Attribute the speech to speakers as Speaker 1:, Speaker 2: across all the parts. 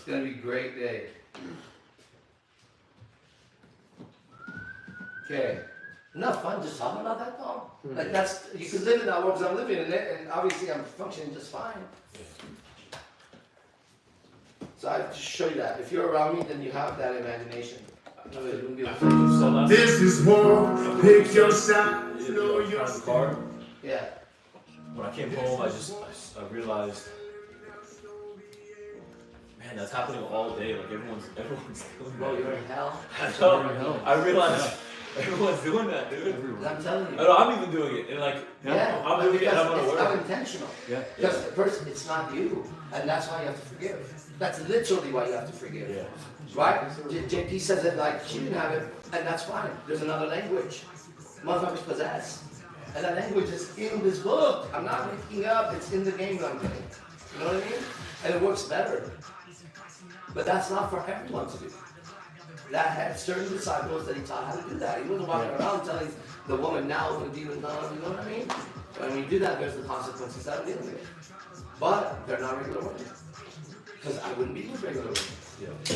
Speaker 1: gonna be a great day. Okay. Enough fun just talking about that though. Like that's, you can live in that world because I'm living in it and obviously I'm functioning just fine. So I have to show you that. If you're around me, then you have that imagination.
Speaker 2: This is war, pick your side, know your
Speaker 3: car.
Speaker 1: Yeah.
Speaker 3: When I came home, I realized, man, that's happening all day. Like everyone's doing
Speaker 1: Bro,
Speaker 3: that.
Speaker 1: you're in hell.
Speaker 3: I know. I realized everyone's doing that, dude.
Speaker 1: I'm telling you.
Speaker 3: I know, I'm even doing it, and like,
Speaker 1: Yeah,
Speaker 3: I'm doing it, and I'm
Speaker 1: it's
Speaker 3: unaware.
Speaker 1: unintentional.
Speaker 4: Yeah.
Speaker 1: Because the person, it's not you, and that's why you have to forgive. That's literally why you have to forgive.
Speaker 3: Yeah.
Speaker 1: Right? JP says it like she didn't have it, and that's fine. There's another language. Motherfuckers possess. And that language is in this book. I'm not making up, it's in the game that I'm playing. You know what I mean? And it works better. But that's not for everyone to do. That had certain disciples that he taught how to do that. He wasn't walking around telling the woman now when demons come, you know what I mean? When you do that, there's the consequences that I'm dealing with. But they're not regular women. Because I wouldn't be with regular women.
Speaker 3: Yeah.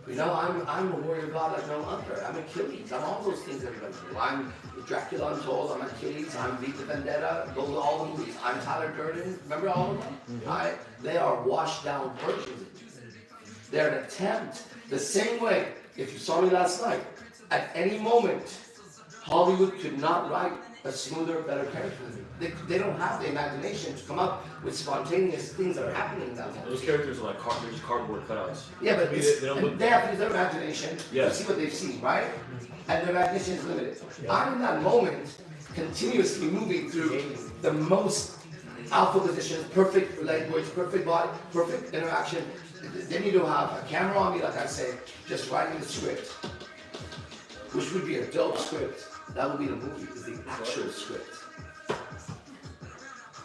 Speaker 1: You know, I'm a warrior god like no other. I'm Achilles. I'm all those things everybody do. I'm Dracula Untold. I'm Achilles. I'm V the Vendetta. Those are all the movies. I'm Tyler Durden. Remember all of them? Mm-hmm. They are washed down versions. They're an attempt. The same way, if you saw me last night, at any moment, Hollywood could not write a smoother, better character than me. They don't have the imagination to come up with spontaneous things that are happening in that moment.
Speaker 3: Those characters are like cardboard cutouts.
Speaker 1: Yeah, but they have to use their imagination
Speaker 3: Yes.
Speaker 1: to see what they've seen, right? And their imagination is limited. I'm in that moment, continuously moving through the most alpha positions, perfect language, perfect body, perfect interaction. Then you don't have a camera on me, like I say, just writing the script, which would be a dope script. That would be the movie, is the actual script.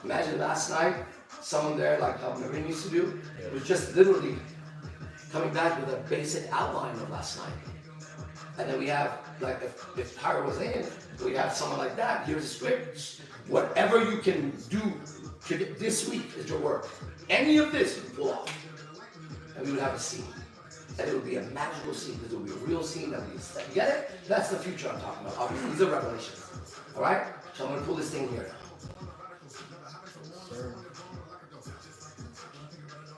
Speaker 1: Imagine last night, someone there, like how Marine used to do, was just literally coming back with a basic outline of last night. And then we have, like, if Tyra was in, we have someone like that. Here's a script. Whatever you can do this week is your work. Any of this you can pull off. And we would have a scene. And it would be a magical scene, because it would be a real scene that would be set. You get it? That's the future I'm talking about. Obviously, these are revelations. Alright? So I'm gonna pull this thing here.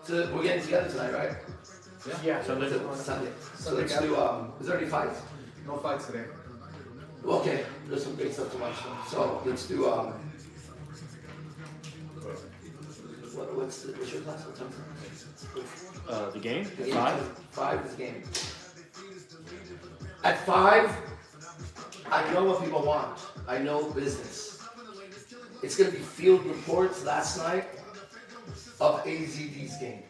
Speaker 1: So we're getting together tonight, right?
Speaker 4: Yeah.
Speaker 1: Sunday. So let's do, is there any fights?
Speaker 4: No fights today.
Speaker 1: Okay, there's some great stuff to watch. So let's do, what's your class? What time?
Speaker 3: The game?
Speaker 1: The game
Speaker 3: 5?
Speaker 1: 5 is game. At 5, I know what people want. I know business. It's gonna be field reports last night of AZD's game.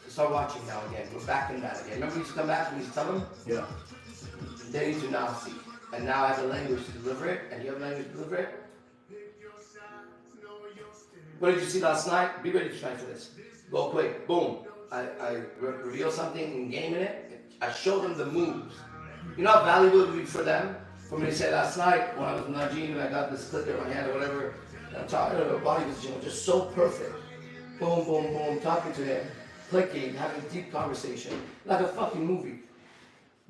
Speaker 1: Start watching now again. We're back in that again. Remember we used to come back and we used to tell them?
Speaker 3: Yeah.
Speaker 1: They need to now see. And now I have the language to deliver it, and you have the language to deliver it. What did you see last night? Be ready tonight for this. Go quick. Boom. I reveal something in game in it. I show them the moves. You know how valuable it would be for them? For me to say last night when I was in Najee and I got this clicker in my hand or whatever, and I'm talking to a body position, just so perfect. Boom, boom, boom, talking to him, clicking, having a deep conversation, like a fucking movie.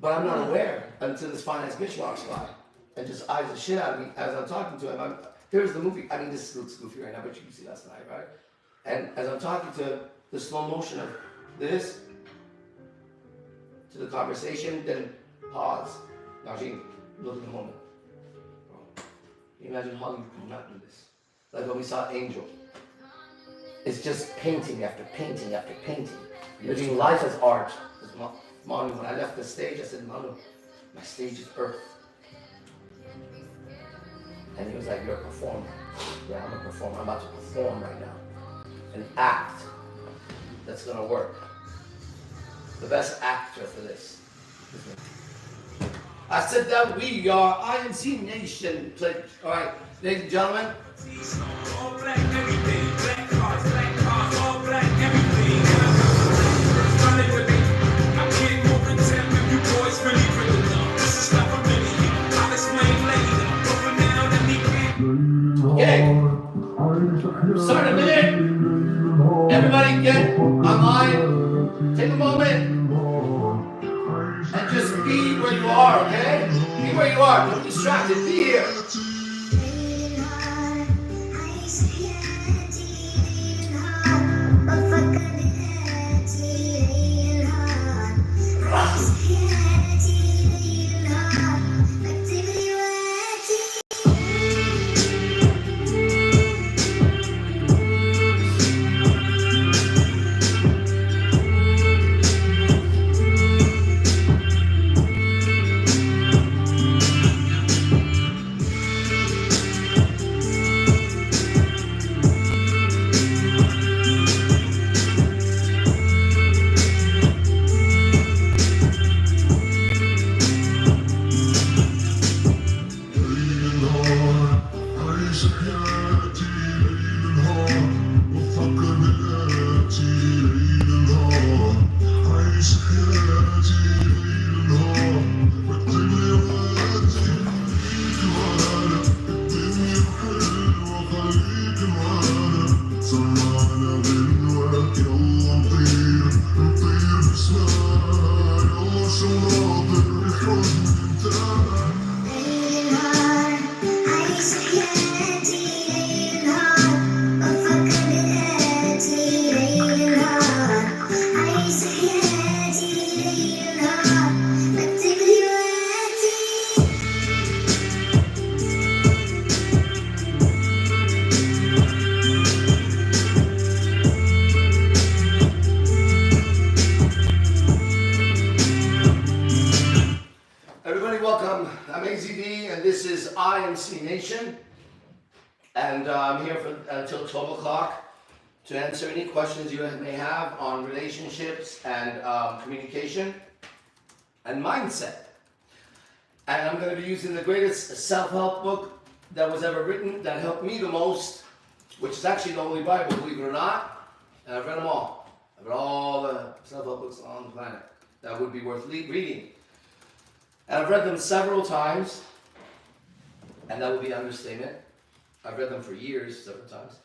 Speaker 1: But I'm not aware until this finance bitch walks by and just eyes the shit out of me as I'm talking to him. Here's the movie. I mean, this looks goofy right now, but you can see last night, right? And as I'm talking to the slow motion of this, to the conversation, then pause. Najee, look at the moment. Can you imagine Hollywood could not do this? Like when we saw Angel. It's just painting after painting after painting. Living life as art. Manu, when I left the stage, I said, Manu, my stage is Earth. And he was like, you're a performer. Yeah, I'm a performer. I'm about to perform right now. An act that's gonna work. The best actor for this is me. I said that we are INC Nation. All right, ladies and gentlemen.
Speaker 5: All black everything, black cars, all black everything. Running with me, I'm getting more contempt if you boys really bring it up. This is not familiar, I'll explain later. But for now, let me
Speaker 1: Okay, start a minute. Everybody get online. Take a moment and just be where you are, okay? Be where you are. Don't be distracted. Be here. Welcome, I'm AZD and this is IMC Nation, and I'm here until 12 o'clock to answer any questions you may have on relationships and communication and mindset. And I'm going to be using the greatest self-help book that was ever written that helped me the most, which is actually the Holy Bible, believe it or not, and I've read them all. I've read all the self-help books on the planet that would be worth reading. And I've read them several times, and that would be an understatement. I've read them for years, several times.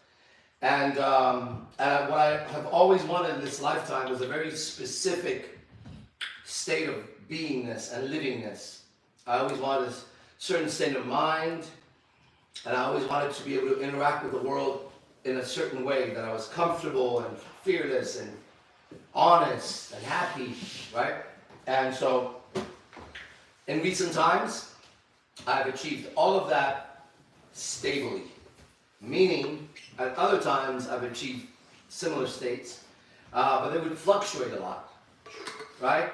Speaker 1: And what I have always wanted in this lifetime was a very specific state of beingness and livingness. I always wanted a certain state of mind, and I always wanted to be able to interact with the world in a certain way that I was comfortable and fearless and honest and happy, right? And so, in recent times, I've achieved all of that stably, meaning at other times I've achieved similar states, but they would fluctuate a lot, right?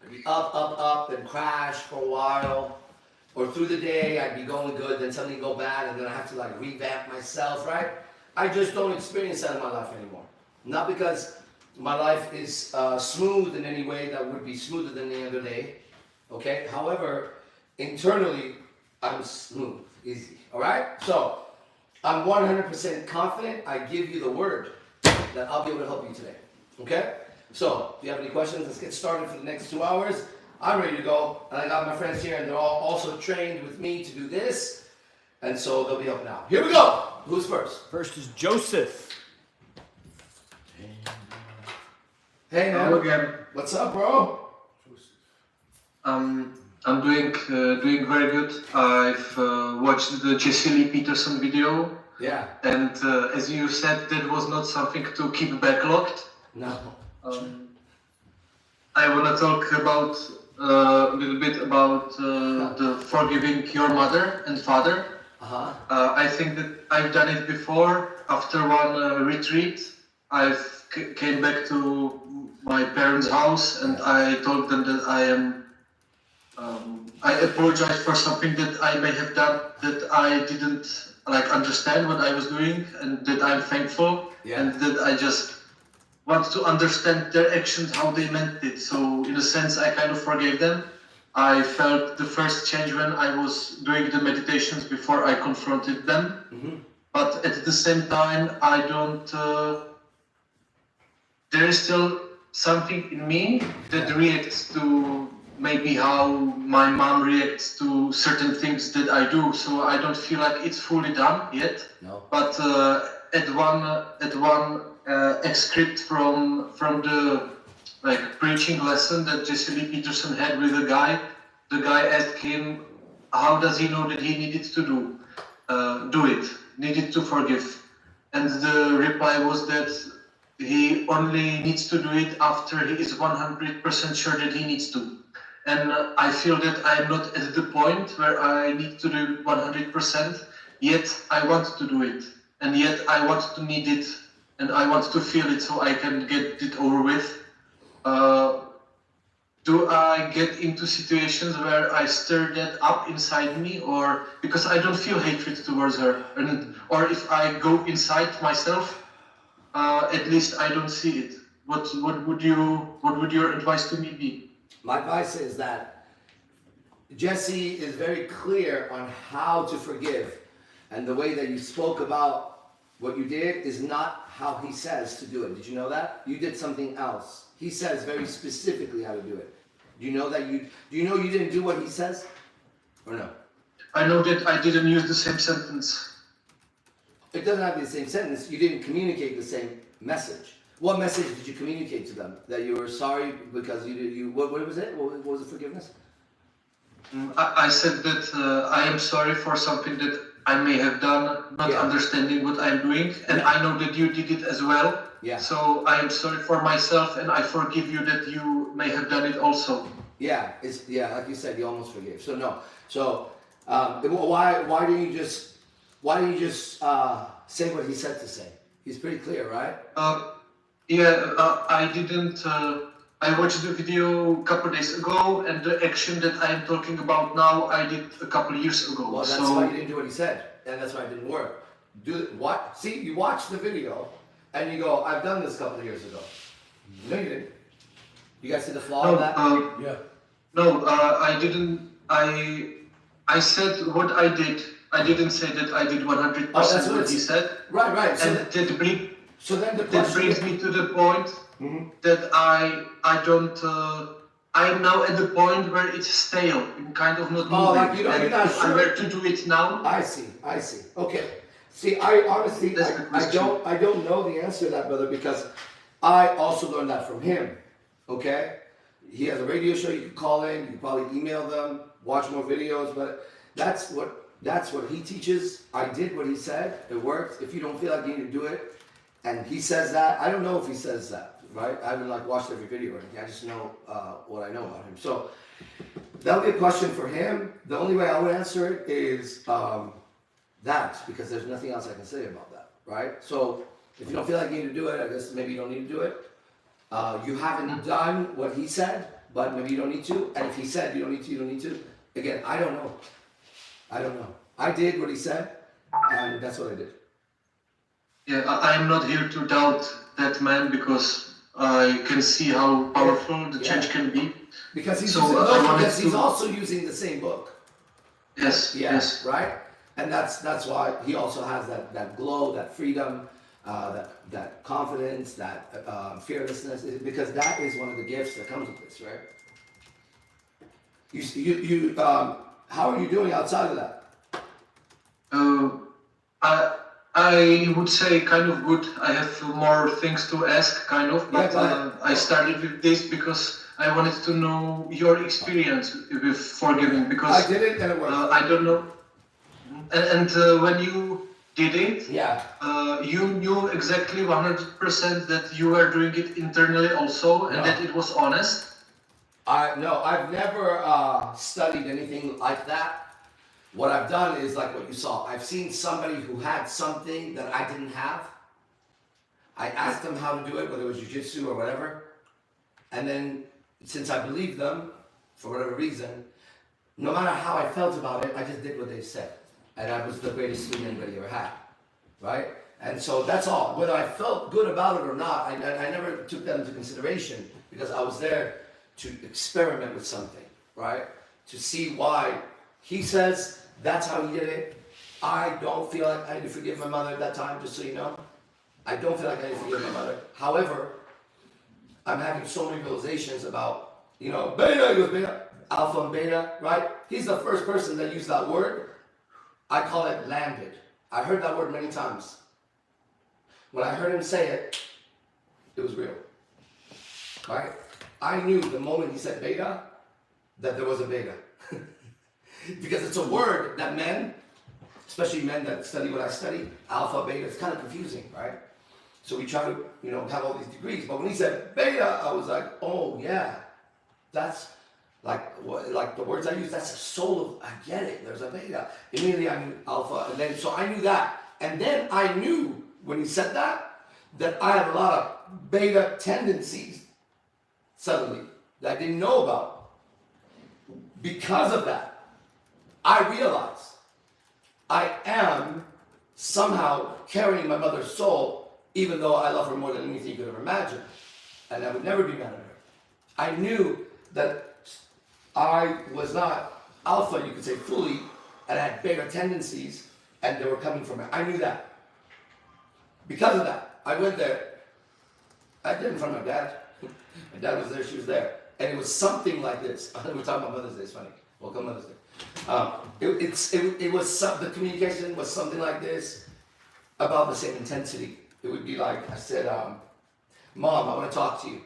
Speaker 1: I'd be up, then crash for a while, or through the day I'd be going good, then suddenly go bad, and then I have to like revamp myself, right? I just don't experience that in my life anymore. Not because my life is smooth in any way that would be smoother than the other day. Okay, however, internally, I'm smooth, easy, all right? So, I'm 100% confident. I give you the word that I'll be able to help you today, okay? So, if you have any questions, let's get started for the next 2 hours. I'm ready to go, and I got my friends here, and they're all also trained with me to do this, and so they'll be helping out. Here we go! Who's first?
Speaker 3: First is Joseph.
Speaker 1: Hey, man.
Speaker 6: Hello again.
Speaker 1: What's up, bro?
Speaker 6: I'm doing very good. I've watched the Jesse Lee Peterson video.
Speaker 1: Yeah.
Speaker 6: And as you said, that was not something to keep backlogged.
Speaker 1: No.
Speaker 6: I want to talk about a little bit about the forgiving your mother and father.
Speaker 1: Uh-huh.
Speaker 6: I think that I've done it before. After one retreat, I've came back to my parents' house and I told them that I apologize for something that I may have done that I didn't understand what I was doing, and that I'm thankful, and that I just want to understand their actions, how they meant it. So in a sense, I kind of forgave them. I felt the first change when I was doing the meditations before I confronted them. Mm-hmm. But at the same time, I don't. There is still something in me that reacts to maybe how my mom reacts to certain things that I do, so I don't feel like it's fully done yet.
Speaker 1: No.
Speaker 6: But at one excerpt from the like preaching lesson that Jesse Lee Peterson had with a guy. The guy asked him, how does he know that he needed to do it, needed to forgive? And the reply was that he only needs to do it after he is 100% sure that he needs to. And I feel that I'm not at the point where I need to do it 100%, yet I want to do it. And yet I want to need it, and I want to feel it so I can get it over with. Do I get into situations where I stir that up inside me, or because I don't feel hatred towards her, or if I go inside myself, at least I don't see it. What would your advice to me be?
Speaker 1: My advice is that Jesse is very clear on how to forgive, and the way that you spoke about what you did is not how he says to do it. Did you know that? You did something else. He says very specifically how to do it. Do you know that do you know you didn't do what he says? Or no?
Speaker 6: I know that I didn't use the same sentence.
Speaker 1: It doesn't have to be the same sentence. You didn't communicate the same message. What message did you communicate to them? That you were sorry because what was it? What was the forgiveness?
Speaker 6: I said that I am sorry for something that I may have done, not understanding what I'm doing, and I know that you did it as well.
Speaker 1: Yeah.
Speaker 6: So I am sorry for myself, and I forgive you that you may have done it also.
Speaker 1: Yeah, like you said, you almost forgave. So no. So why didn't you just say what he said to say? He's pretty clear, right?
Speaker 6: I didn't. I watched the video a couple days ago, and the action that I am talking about now, I did a couple years ago.
Speaker 1: Well, that's why you didn't do what he said, and that's why it didn't work. See, you watch the video, and you go, "I've done this a couple of years ago." No, you didn't. You guys see the flaw in that?
Speaker 3: Yeah.
Speaker 6: No, I didn't. I said what I did. I didn't say that I did 100% what he said.
Speaker 1: Right.
Speaker 6: So then
Speaker 1: the
Speaker 6: that
Speaker 1: question
Speaker 6: brings me to the point that I don't. I am now at the point where it's stale, and kind of not moving.
Speaker 1: Like you're not
Speaker 6: if
Speaker 1: sure.
Speaker 6: I were to do it now.
Speaker 1: I see. Okay. See, I honestly, I don't know the answer to that, brother, because I also learned that from him. Okay, he has a radio show. You can call in. You can probably email them, watch more videos. But that's what he teaches. I did what he said. It worked. If you don't feel like you need to do it, and he says that, I don't know if he says that. Right? I haven't watched every video or anything. I just know what I know about him. So that'll be a question for him. The only way I would answer it is that, because there's nothing else I can say about that. Right? So if you don't feel like you need to do it, I guess maybe you don't need to do it. You haven't done what he said, but maybe you don't need to. And if he said you don't need to, you don't need to. Again, I don't know. I did what he said, and that's what I did.
Speaker 6: Yeah, I am not here to doubt that man, because I can see how powerful the change can be.
Speaker 1: Because he's
Speaker 6: he's
Speaker 1: also using the same book.
Speaker 6: Yes.
Speaker 1: Right? And that's why he also has that glow, that freedom, that confidence, that fearlessness, because that is one of the gifts that comes with this, right? How are you doing outside of that?
Speaker 6: I would say kind of good. I have more things to ask, kind of, but I started with this because I wanted to know your experience with forgiving, because
Speaker 1: I did it and it worked.
Speaker 6: I don't know. And when you did it, you knew exactly 100% that you were doing it internally also, and that it was honest.
Speaker 1: No, I've never studied anything like that. What I've done is like what you saw. I've seen somebody who had something that I didn't have. I asked them how to do it, whether it was jiu-jitsu or whatever. And then, since I believed them, for whatever reason, no matter how I felt about it, I just did what they said. And I was the greatest student anybody ever had, right? And so that's all. Whether I felt good about it or not, I never took that into consideration, because I was there to experiment with something, right? To see why he says that's how he did it. I don't feel like I need to forgive my mother at that time, just so you know. I don't feel like I need to forgive my mother. However, I'm having so many realizations about, beta equals beta, alpha and beta, right? He's the first person that used that word. I call it landed. I heard that word many times. When I heard him say it, it was real, right? I knew the moment he said beta, that there was a beta. Because it's a word that men, especially men that study what I study, alpha, beta, it's kind of confusing, right? So we try to, have all these degrees. But when he said beta, I was like, oh yeah, that's like the words I use, that's the soul of, I get it, there's a beta. Immediately I knew alpha, and then, so I knew that. And then I knew, when he said that I have a lot of beta tendencies, suddenly, that I didn't know about. Because of that, I realized I am somehow carrying my mother's soul, even though I love her more than anything you could ever imagine. And I would never be mad at her. I knew that I was not alpha, you could say, fully, and I had beta tendencies, and they were coming from me. I knew that. Because of that, I went there. I did in front of my dad. My dad was there, she was there. And it was something like this. We're talking about Mother's Day, it's funny. Welcome Mother's Day. The communication was something like this, about the same intensity. It would be like, I said, Mom, I want to talk to you.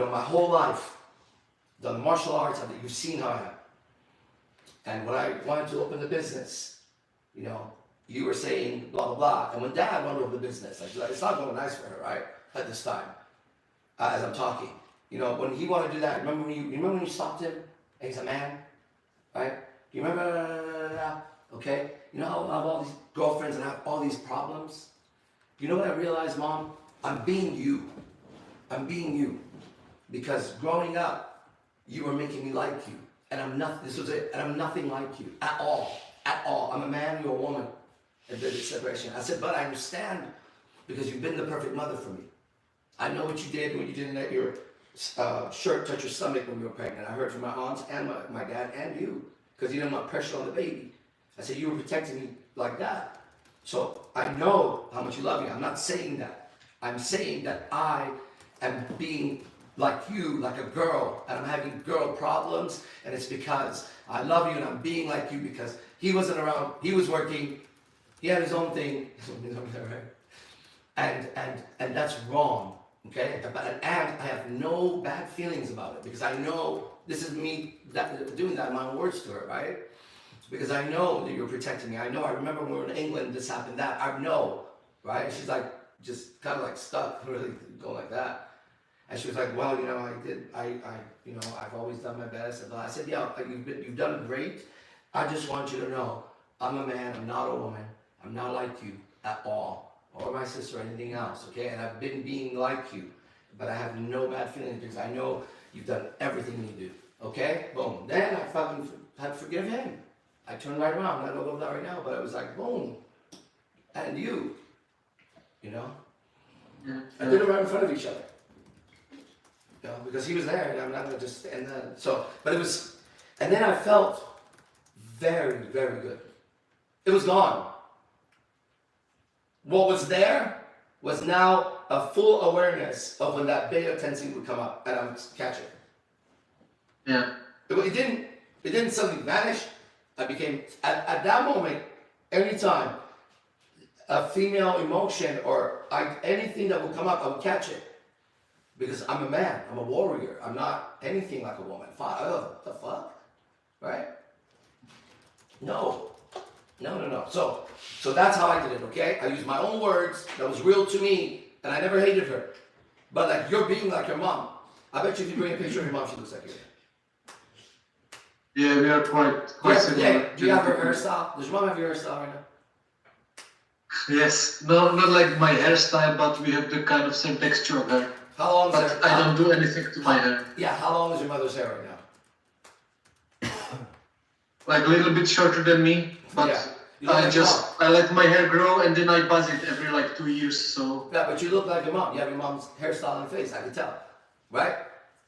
Speaker 1: My whole life, done martial arts, you've seen how I am. And when I wanted to open the business, you were saying blah, blah, blah. And when Dad wanted to open the business, it's not going nice for her, right? At this time, as I'm talking. When he wanted to do that, remember when you stopped him? And he's a man, right? Do you remember? Okay? You know how I have all these girlfriends and I have all these problems? You know what I realized, Mom? I'm being you. I'm being you. Because growing up, you were making me like you. And I'm not, this was it, and I'm nothing like you. At all. At all. I'm a man, you're a woman. And there's a separation. I said, but I understand, because you've been the perfect mother for me. I know what you did when you didn't let your shirt touch your stomach when you were pregnant. I heard from my aunts and my dad and you, because you didn't want pressure on the baby. I said, you were protecting me like that. So I know how much you love me. I'm not saying that. I'm saying that I am being like you, like a girl, and I'm having girl problems, and it's because I love you and I'm being like you, because he wasn't around, he was working, he had his own thing, and that's wrong, okay? And I have no bad feelings about it, because I know this is me doing that in my own words to her, right? Because I know that you're protecting me. I remember when we were in England, this happened, that, I know, right? She's like, just kind of like stuck, really going like that. And she was like, well, I've always done my best. And I said, yeah, you've done great. I just want you to know, I'm a man, I'm not a woman. I'm not like you at all, or my sister or anything else, okay? And I've been being like you, but I have no bad feelings, because I know you've done everything you do, okay? Boom. Then I fucking had to forgive him. I turned right around. I'm not gonna go over that right now, but it was like, boom. And you, Yeah. I did it right in front of each other. Because he was there, and I'm not gonna just stand there. So, but it was, and then I felt very, very good. It was gone. What was there was now a full awareness of when that beta tendency would come up, and I would catch it.
Speaker 6: Yeah.
Speaker 1: It didn't suddenly vanish. I became, at that moment, anytime a female emotion or anything that would come up, I would catch it. Because I'm a man, I'm a warrior, I'm not anything like a woman. What the fuck? Right? No. So that's how I did it, okay? I used my own words that was real to me, and I never hated her. But like, you're being like your mom. I bet you if you bring a picture of your mom, she looks like you.
Speaker 6: Yeah, we are quite similar.
Speaker 1: Yeah. Do you have her hairstyle? Does your mom have your hairstyle right now?
Speaker 6: Yes, no, not like my hairstyle, but we have the kind of same texture of hair.
Speaker 1: How long is
Speaker 6: But I don't do anything to my hair.
Speaker 1: Yeah, how long is your mother's hair right now?
Speaker 6: Like a little bit shorter than me, but
Speaker 1: Yeah.
Speaker 6: I let my hair grow and then I buzz it every like 2 years, so.
Speaker 1: Yeah, but you look like your mom. You have your mom's hairstyle and face, I can tell, right?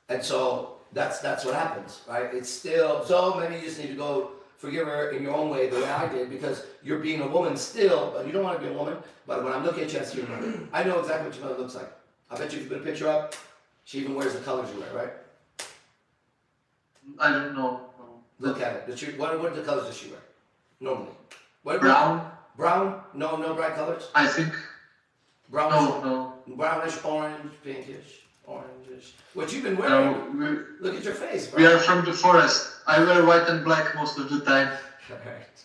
Speaker 1: And so that's what happens, right? It's still, so maybe you just need to go forgive her in your own way, the way I did, because you're being a woman still, but you don't want to be a woman. But when I'm looking at you, I see your mother. I know exactly what your mother looks like. I bet you if you put a picture up, she even wears the colors you wear, right?
Speaker 6: I don't know.
Speaker 1: Look at it. What are the colors does she wear? Normally. What
Speaker 6: Brown?
Speaker 1: Brown? No bright colors?
Speaker 6: I think.
Speaker 1: Brownish,
Speaker 6: No.
Speaker 1: brownish, orange, pinkish. orangish. What you've been wearing?
Speaker 6: No,
Speaker 1: Look at your face, bro.
Speaker 6: we are from the forest. I wear white and black most of the time.
Speaker 1: Alright.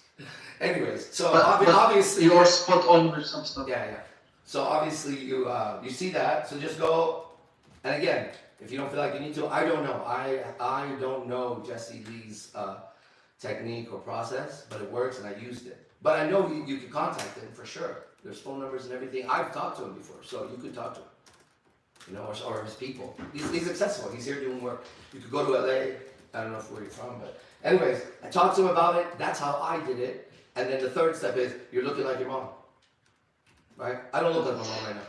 Speaker 1: Anyways, so
Speaker 6: But
Speaker 1: obviously
Speaker 6: you are spot on with some stuff.
Speaker 1: Yeah. So obviously you see that. So just go. And again, if you don't feel like you need to, I don't know. I don't know Jesse Lee's technique or process, but it works and I used it. But I know you can contact him for sure. There's phone numbers and everything. I've talked to him before, so you could talk to him. You know, or his people. He's accessible. He's here doing work. You could go to LA. I don't know where you're from, but anyways, I talked to him about it. That's how I did it. And then the third step is you're looking like your mom. Right? I don't look like my mom right now.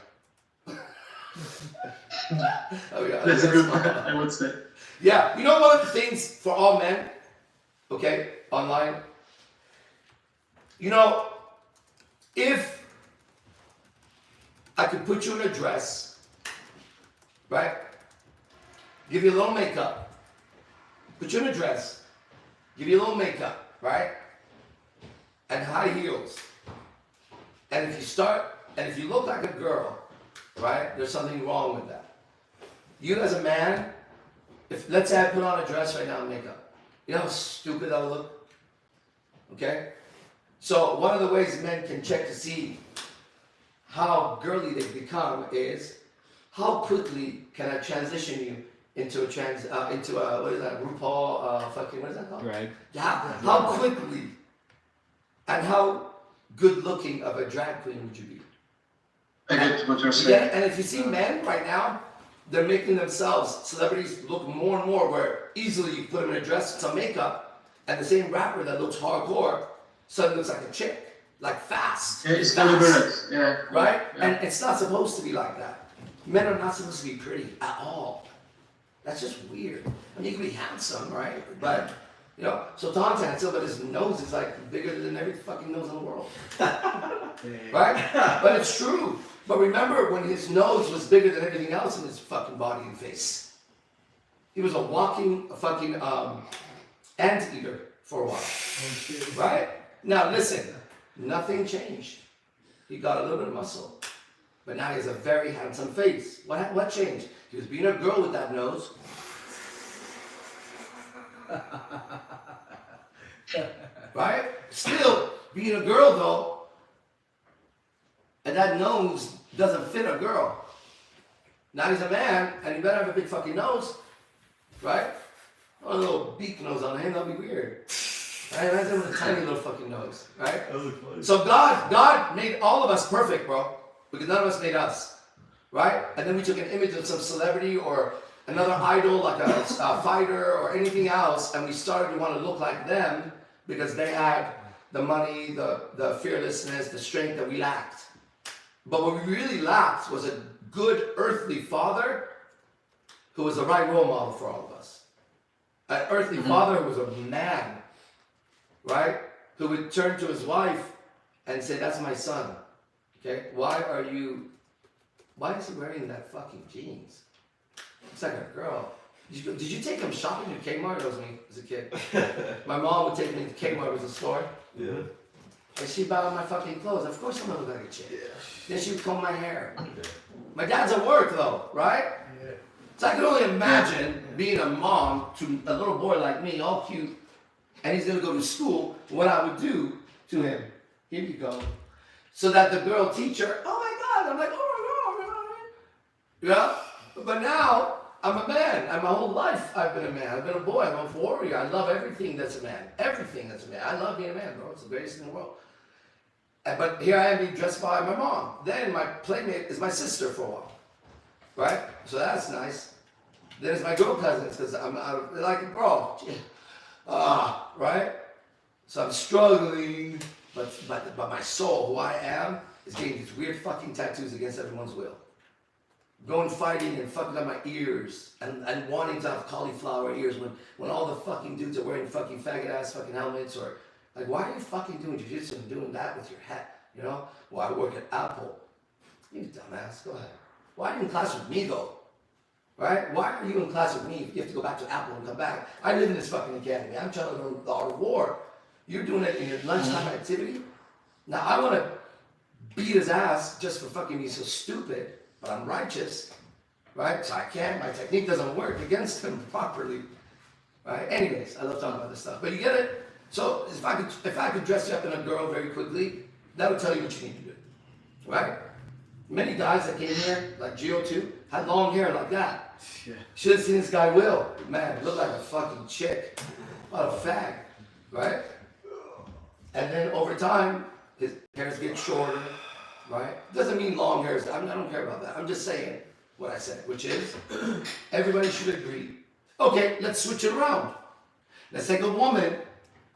Speaker 1: Oh, yeah,
Speaker 6: That's a good one, I would say.
Speaker 1: Yeah, you know one of the things for all men, okay, online, you know, if I could put you in a dress, right, give you a little makeup, put you in a dress, give you a little makeup, right, and high heels, and if you look like a girl, right, there's something wrong with that. You as a man, if let's say I put on a dress right now and makeup, you know how stupid that would look? Okay? So one of the ways men can check to see how girly they've become is how quickly can I transition you into what is that, RuPaul, what is that called?
Speaker 3: Drag.
Speaker 1: Yeah, how quickly and how good looking of a drag queen would you be?
Speaker 6: I get what you're
Speaker 1: Yeah,
Speaker 6: saying.
Speaker 1: and if you see men right now, they're making themselves, celebrities look more and more where easily you put them in a dress, some makeup, and the same rapper that looks hardcore suddenly looks like a chick, like fast.
Speaker 6: Yeah, it's
Speaker 1: fast,
Speaker 6: deliberate. Yeah.
Speaker 1: right?
Speaker 6: Yeah.
Speaker 1: And it's not supposed to be like that. Men are not supposed to be pretty at all. That's just weird. I mean, you can be handsome, right? But, you know, so Tom's handsome, but his nose is like bigger than every fucking nose in the world. Right? But it's true. But remember when his nose was bigger than everything else in his fucking body and face. He was a walking fucking anteater for a while. Right? Now listen, nothing changed. He got a little bit of muscle. But now he has a very handsome face. What changed? He was being a girl with that nose. Right? Still, being a girl though, and that nose doesn't fit a girl. Now he's a man, and he better have a big fucking nose. Right? A little beak nose on him, that'll be weird. Right? Imagine with a tiny little fucking nose. Right? So God made all of us perfect, bro. Because none of us made us. Right? And then we took an image of some celebrity or another idol, like a fighter or anything else, and we started to want to look like them because they had the money, the fearlessness, the strength that we lacked. But what we really lacked was a good earthly father who was the right role model for all of us. An earthly father who was a man, right? Who would turn to his wife and say, that's my son. Okay? Why is he wearing that fucking jeans? It's like a girl. Did you take him shopping to Kmart? That was me as a kid. My mom would take me to Kmart, it was a store.
Speaker 3: Yeah.
Speaker 1: And she'd buy all my fucking clothes. Of course I'm gonna look like a chick. Yeah. Then she would comb my hair. My dad's at work though, right? Yeah. So I can only imagine being a mom to a little boy like me, all cute, and he's gonna go to school, what I would do to him. Here you go. So that the girl teacher, oh my God, I'm like, oh my God. Yeah? But now, I'm a man, and my whole life I've been a man. I've been a boy, I'm a warrior. I love everything that's a man. Everything that's a man. I love being a man, bro. It's the greatest thing in the world. But here I am being dressed by my mom. Then my playmate is my sister for a while. Right? So that's nice. Then it's my girl cousins, because I'm like, bro, right? So I'm struggling, but my soul, who I am, is getting these weird fucking tattoos against everyone's will. Going fighting and fucking up my ears and wanting to have cauliflower ears when all the fucking dudes are wearing fucking faggot ass fucking helmets, or like, why are you fucking doing jiu-jitsu and doing that with your hat? You know? Well, I work at Apple. You dumbass, go ahead. Why are you in class with me though? Right? Why are you in class with me if you have to go back to Apple and come back? I live in this fucking academy. I'm trying to learn the art of war. You're doing it in your lunchtime activity? Now I want to beat his ass just for fucking being so stupid. But I'm righteous, right? So I can't, my technique doesn't work against him properly, right? Anyways, I love talking about this stuff, but you get it? So if I could dress you up in a girl very quickly, that would tell you what you need to do, right? Many guys that came here, like Gio2, had long hair like that.
Speaker 4: Yeah.
Speaker 1: Should have seen this guy Will. Man, looked like a fucking chick. What a fag, right? And then over time, his hairs get shorter, right? Doesn't mean long hairs. I don't care about that. I'm just saying what I said, which is everybody should agree. Okay, let's switch it around. Let's take a woman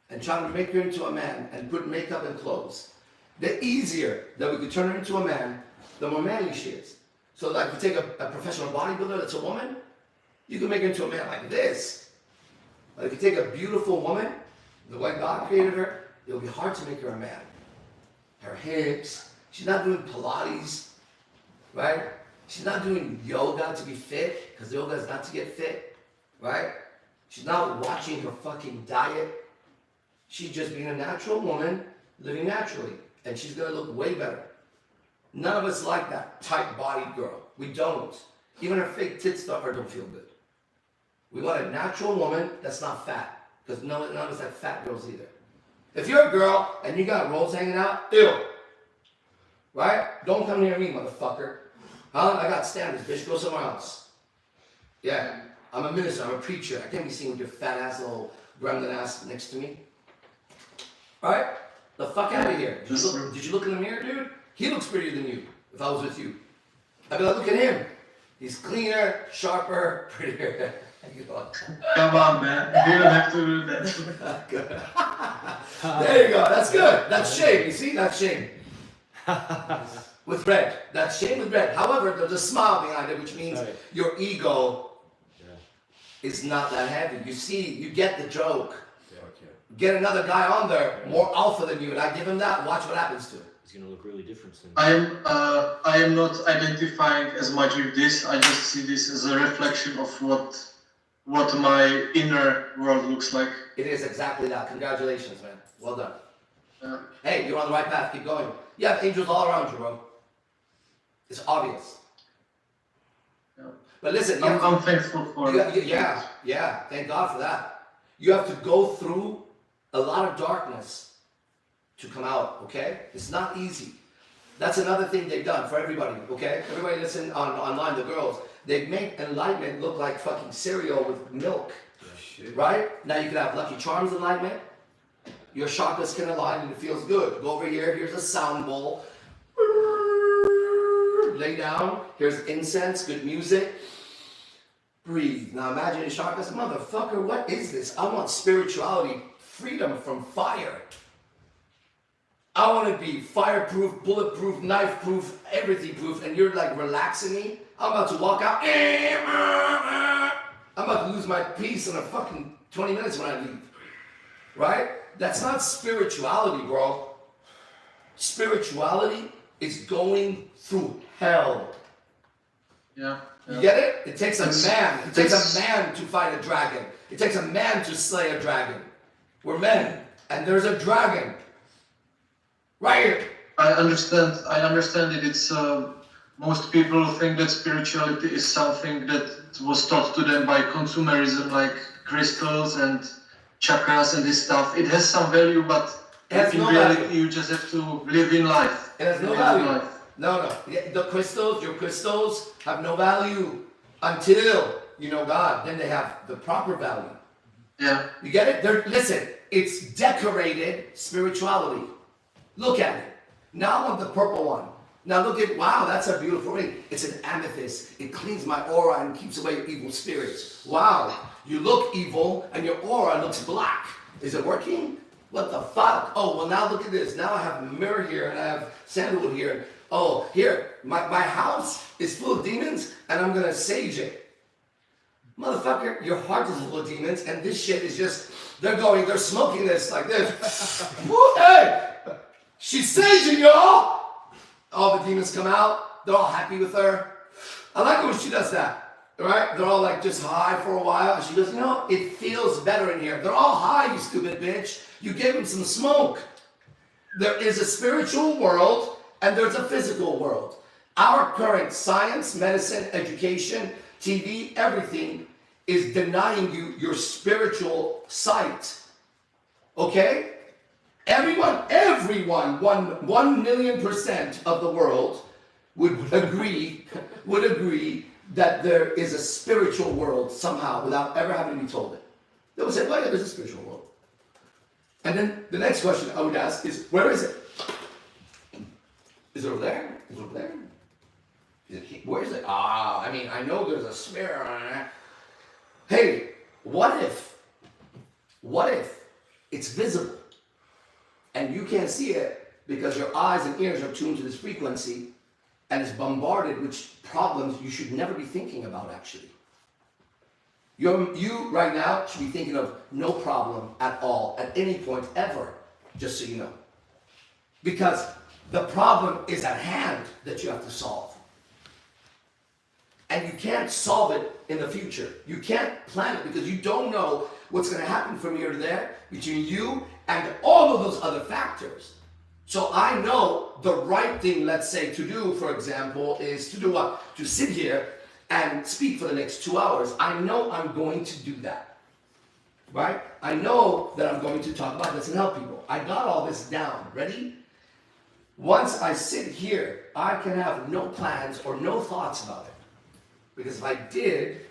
Speaker 1: and try to make her into a man and put makeup and clothes. The easier that we could turn her into a man, the more manly she is. So like if you take a professional bodybuilder that's a woman, you can make her into a man like this. But if you take a beautiful woman, the way God created her, it'll be hard to make her a man. Her hips, she's not doing Pilates, right? She's not doing yoga to be fit, because yoga is not to get fit, right? She's not watching her fucking diet. She's just being a natural woman, living naturally. And she's gonna look way better. None of us like that tight-bodied girl. We don't. Even her fake tits don't feel good. We want a natural woman that's not fat, because none of us like fat girls either. If you're a girl and you got rolls hanging out, ew. Right? Don't come near me, motherfucker. Huh? I got standards, bitch. Go somewhere else. Yeah. I'm a minister. I'm a preacher. I can't be seen with your fat ass little gremlin ass next to me. Right? The fuck out of here. Did you look in the mirror, dude? He looks prettier than you, if I was with you. I'd be like, look at him. He's cleaner, sharper, prettier.
Speaker 6: Come on, man. You don't have to do that.
Speaker 1: Good. There you go. That's good. That's shame. You see? That's shame. With red. That's shame with red. However, there's a smile behind it, which means your ego is not that heavy. You see, you get the joke. Get another guy on there, more alpha than you, and I give him that. Watch what happens to him.
Speaker 3: He's gonna look really different soon.
Speaker 6: I am not identifying as much with this. I just see this as a reflection of what my inner world looks like.
Speaker 1: It is exactly that. Congratulations, man. Well done.
Speaker 6: Yeah.
Speaker 1: Hey, you're on the right path. Keep going. You have angels all around you, bro. It's obvious.
Speaker 6: Yeah.
Speaker 1: But listen,
Speaker 6: I'm thankful for it.
Speaker 1: Yeah. Thank God for that. You have to go through a lot of darkness to come out, okay? It's not easy. That's another thing they've done for everybody, okay? Everybody listen online, the girls. They've made enlightenment look like fucking cereal with milk, right? Now you can have Lucky Charms enlightenment. Your chakras can align and it feels good. Go over here, here's a sound bowl. Lay down, here's incense, good music. Breathe. Now imagine your chakras, motherfucker, what is this? I want spirituality, freedom from fire. I want to be fireproof, bulletproof, knife-proof, everything-proof, and you're like relaxing me. I'm about to walk out. I'm about to lose my peace in a fucking 20 minutes when I leave. Right? That's not spirituality, bro. Spirituality is going through hell.
Speaker 6: Yeah.
Speaker 1: You get it? It takes a man. It takes a man to fight a dragon. It takes a man to slay a dragon. We're men, and there's a dragon. Right here.
Speaker 6: I understand it. It's most people think that spirituality is something that was taught to them by consumerism, like crystals and chakras and this stuff. It has some value, but in reality, you just have to live in life.
Speaker 1: It has no value. No. The crystals, your crystals have no value until you know God. Then they have the proper value.
Speaker 6: Yeah.
Speaker 1: You get it? Listen, it's decorated spirituality. Look at it. Now I want the purple one. Now look at, wow, that's a beautiful ring. It's an amethyst. It cleans my aura and keeps away evil spirits. Wow, you look evil and your aura looks black. Is it working? What the fuck? Oh, well now look at this. Now I have a mirror here and I have sandalwood here. Oh, here, my house is full of demons and I'm gonna sage it. Motherfucker, your heart is full of demons and this shit is just, they're smoking this like this. Woo, hey! She's saging, y'all! All the demons come out. They're all happy with her. I like it when she does that, right? They're all like just high for a while. And she goes, you know, it feels better in here. They're all high, you stupid bitch. You gave them some smoke. There is a spiritual world and there's a physical world. Our current science, medicine, education, TV, everything is denying you your spiritual sight. Okay? Everyone, 1,000,000% of the world would agree that there is a spiritual world somehow without ever having to be told it. They would say, well, yeah, there's a spiritual world. And then the next question I would ask is, where is it? Is it over there? Is it over there? Is it here? Where is it? I mean, I know there's a spirit. Hey, what if it's visible and you can't see it because your eyes and ears are tuned to this frequency and it's bombarded with problems you should never be thinking about actually. You right now should be thinking of no problem at all, at any point ever, just so you know. Because the problem is at hand that you have to solve. And you can't solve it in the future. You can't plan it because you don't know what's going to happen from here to there between you and all of those other factors. So I know the right thing, let's say, to do, for example, is to do what? To sit here and speak for the next 2 hours. I know I'm going to do that, right? I know that I'm going to talk about this and help people. I got all this down. Ready? Once I sit here, I can have no plans or no thoughts about it. Because if I did,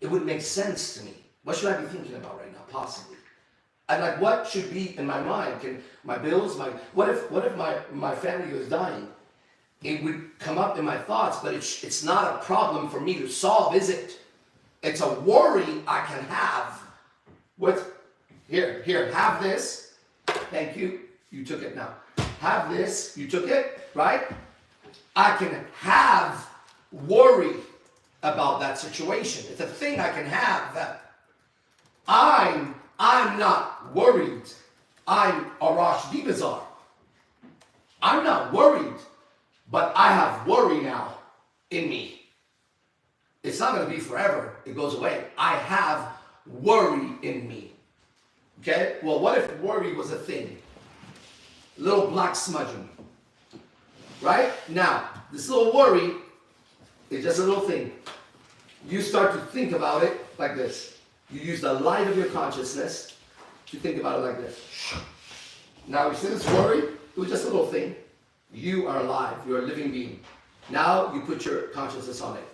Speaker 1: it wouldn't make sense to me. What should I be thinking about right now, possibly? And like, what should be in my mind? Can my bills, what if my family was dying? It would come up in my thoughts, but it's not a problem for me to solve, is it? It's a worry I can have. Here, have this. Thank you. You took it now. Have this. You took it, right? I can have worry about that situation. It's a thing I can have that I'm not worried. I'm Arash Dibazar. I'm not worried, but I have worry now in me. It's not going to be forever. It goes away. I have worry in me. Okay? Well, what if worry was a thing? Little black smudging. Right? Now, this little worry is just a little thing. You start to think about it like this. You use the light of your consciousness to think about it like this. Now, you see this worry? It was just a little thing. You are alive. You're a living being. Now, you put your consciousness on it.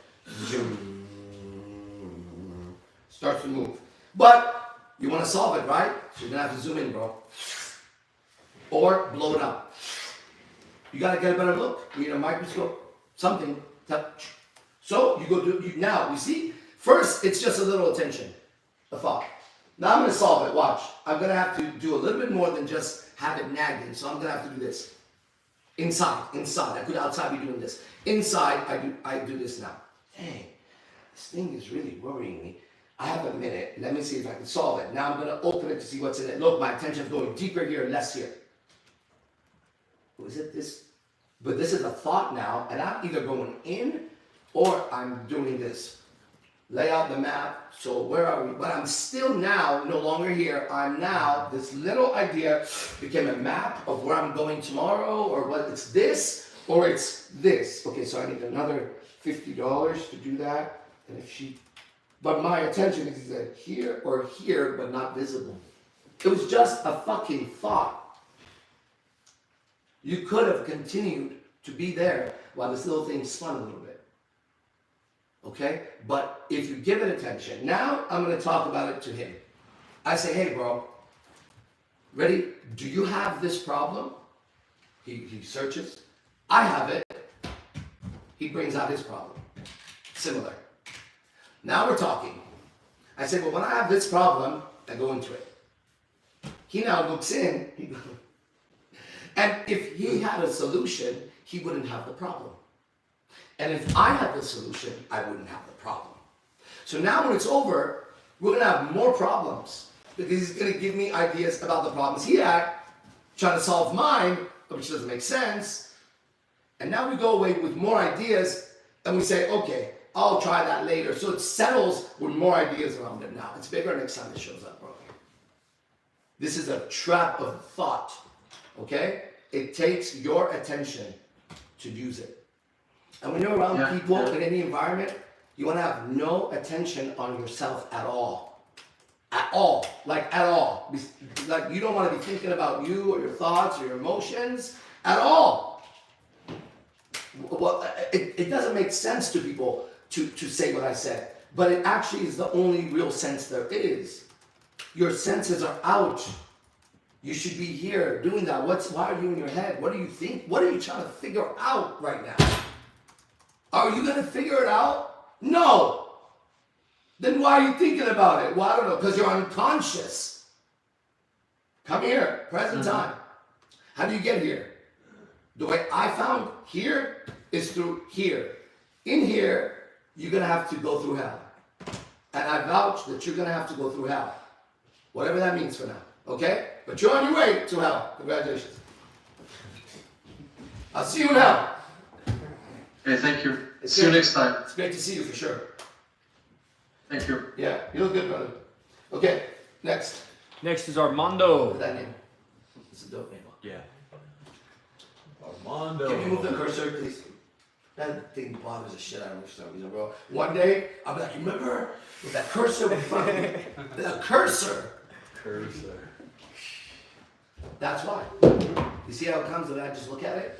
Speaker 1: Starts to move. But you want to solve it, right? So you're going to have to zoom in, bro. Or blow it up. You got to get a better look. You need a microscope. Something. So you go do, now, you see? First, it's just a little attention. A thought. Now I'm going to solve it. Watch. I'm going to have to do a little bit more than just have it nagging. So I'm going to have to do this. Inside. I could outside be doing this. Inside, I do this now. Dang, this thing is really worrying me. I have a minute. Let me see if I can solve it. Now I'm going to open it to see what's in it. Look, my attention is going deeper here, less here. Was it this? But this is a thought now, and I'm either going in or I'm doing this. Lay out the map. So where are we? But I'm still now no longer here. I'm now, this little idea became a map of where I'm going tomorrow, or what it's this, or it's this. Okay, so I need another $50 to do that. And but my attention is either here or here, but not visible. It was just a fucking thought. You could have continued to be there while this little thing spun a little bit. Okay? But if you give it attention, now I'm going to talk about it to him. I say, hey, bro, ready? Do you have this problem? He searches. I have it. He brings out his problem. Similar. Now we're talking. I say, well, when I have this problem, I go into it. He now looks in. And if he had a solution, he wouldn't have the problem. And if I had the solution, I wouldn't have the problem. So now when it's over, we're going to have more problems. Because he's going to give me ideas about the problems he had, trying to solve mine, which doesn't make sense. And now we go away with more ideas, and we say, okay, I'll try that later. So it settles with more ideas around it now. It's bigger next time it shows up, bro. This is a trap of thought, okay? It takes your attention to use it. And when you're around
Speaker 6: Yeah,
Speaker 1: people
Speaker 6: yeah.
Speaker 1: in any environment, you want to have no attention on yourself at all. At all. Like, at all. Like, you don't want to be thinking about you or your thoughts or your emotions at all. Well, it doesn't make sense to people to say what I said, but it actually is the only real sense there is. Your senses are out. You should be here doing that. Why are you in your head? What do you think? What are you trying to figure out right now? Are you going to figure it out? No. Then why are you thinking about it? Well, I don't know, because you're unconscious. Come here, present time. How do you get here? The way I found here is through here. In here, you're going to have to go through hell. And I vouch that you're going to have to go through hell. Whatever that means for now. Okay? But you're on your way to hell. Congratulations. I'll see you in hell.
Speaker 6: Okay, thank you.
Speaker 1: It's
Speaker 6: See you
Speaker 1: great.
Speaker 6: next time.
Speaker 1: It's great to see you for sure.
Speaker 6: Thank you.
Speaker 1: Yeah, you look good, brother. Okay, next.
Speaker 3: Next is Armando.
Speaker 1: What's that name? It's a dope name.
Speaker 3: Yeah. Armando.
Speaker 1: Can you move the cursor, please? That thing bothers the shit out of me for some reason, bro. One day, I'll be like, remember with that cursor in front of me? The cursor.
Speaker 3: Cursor.
Speaker 1: That's why. You see how it comes when I just look at it?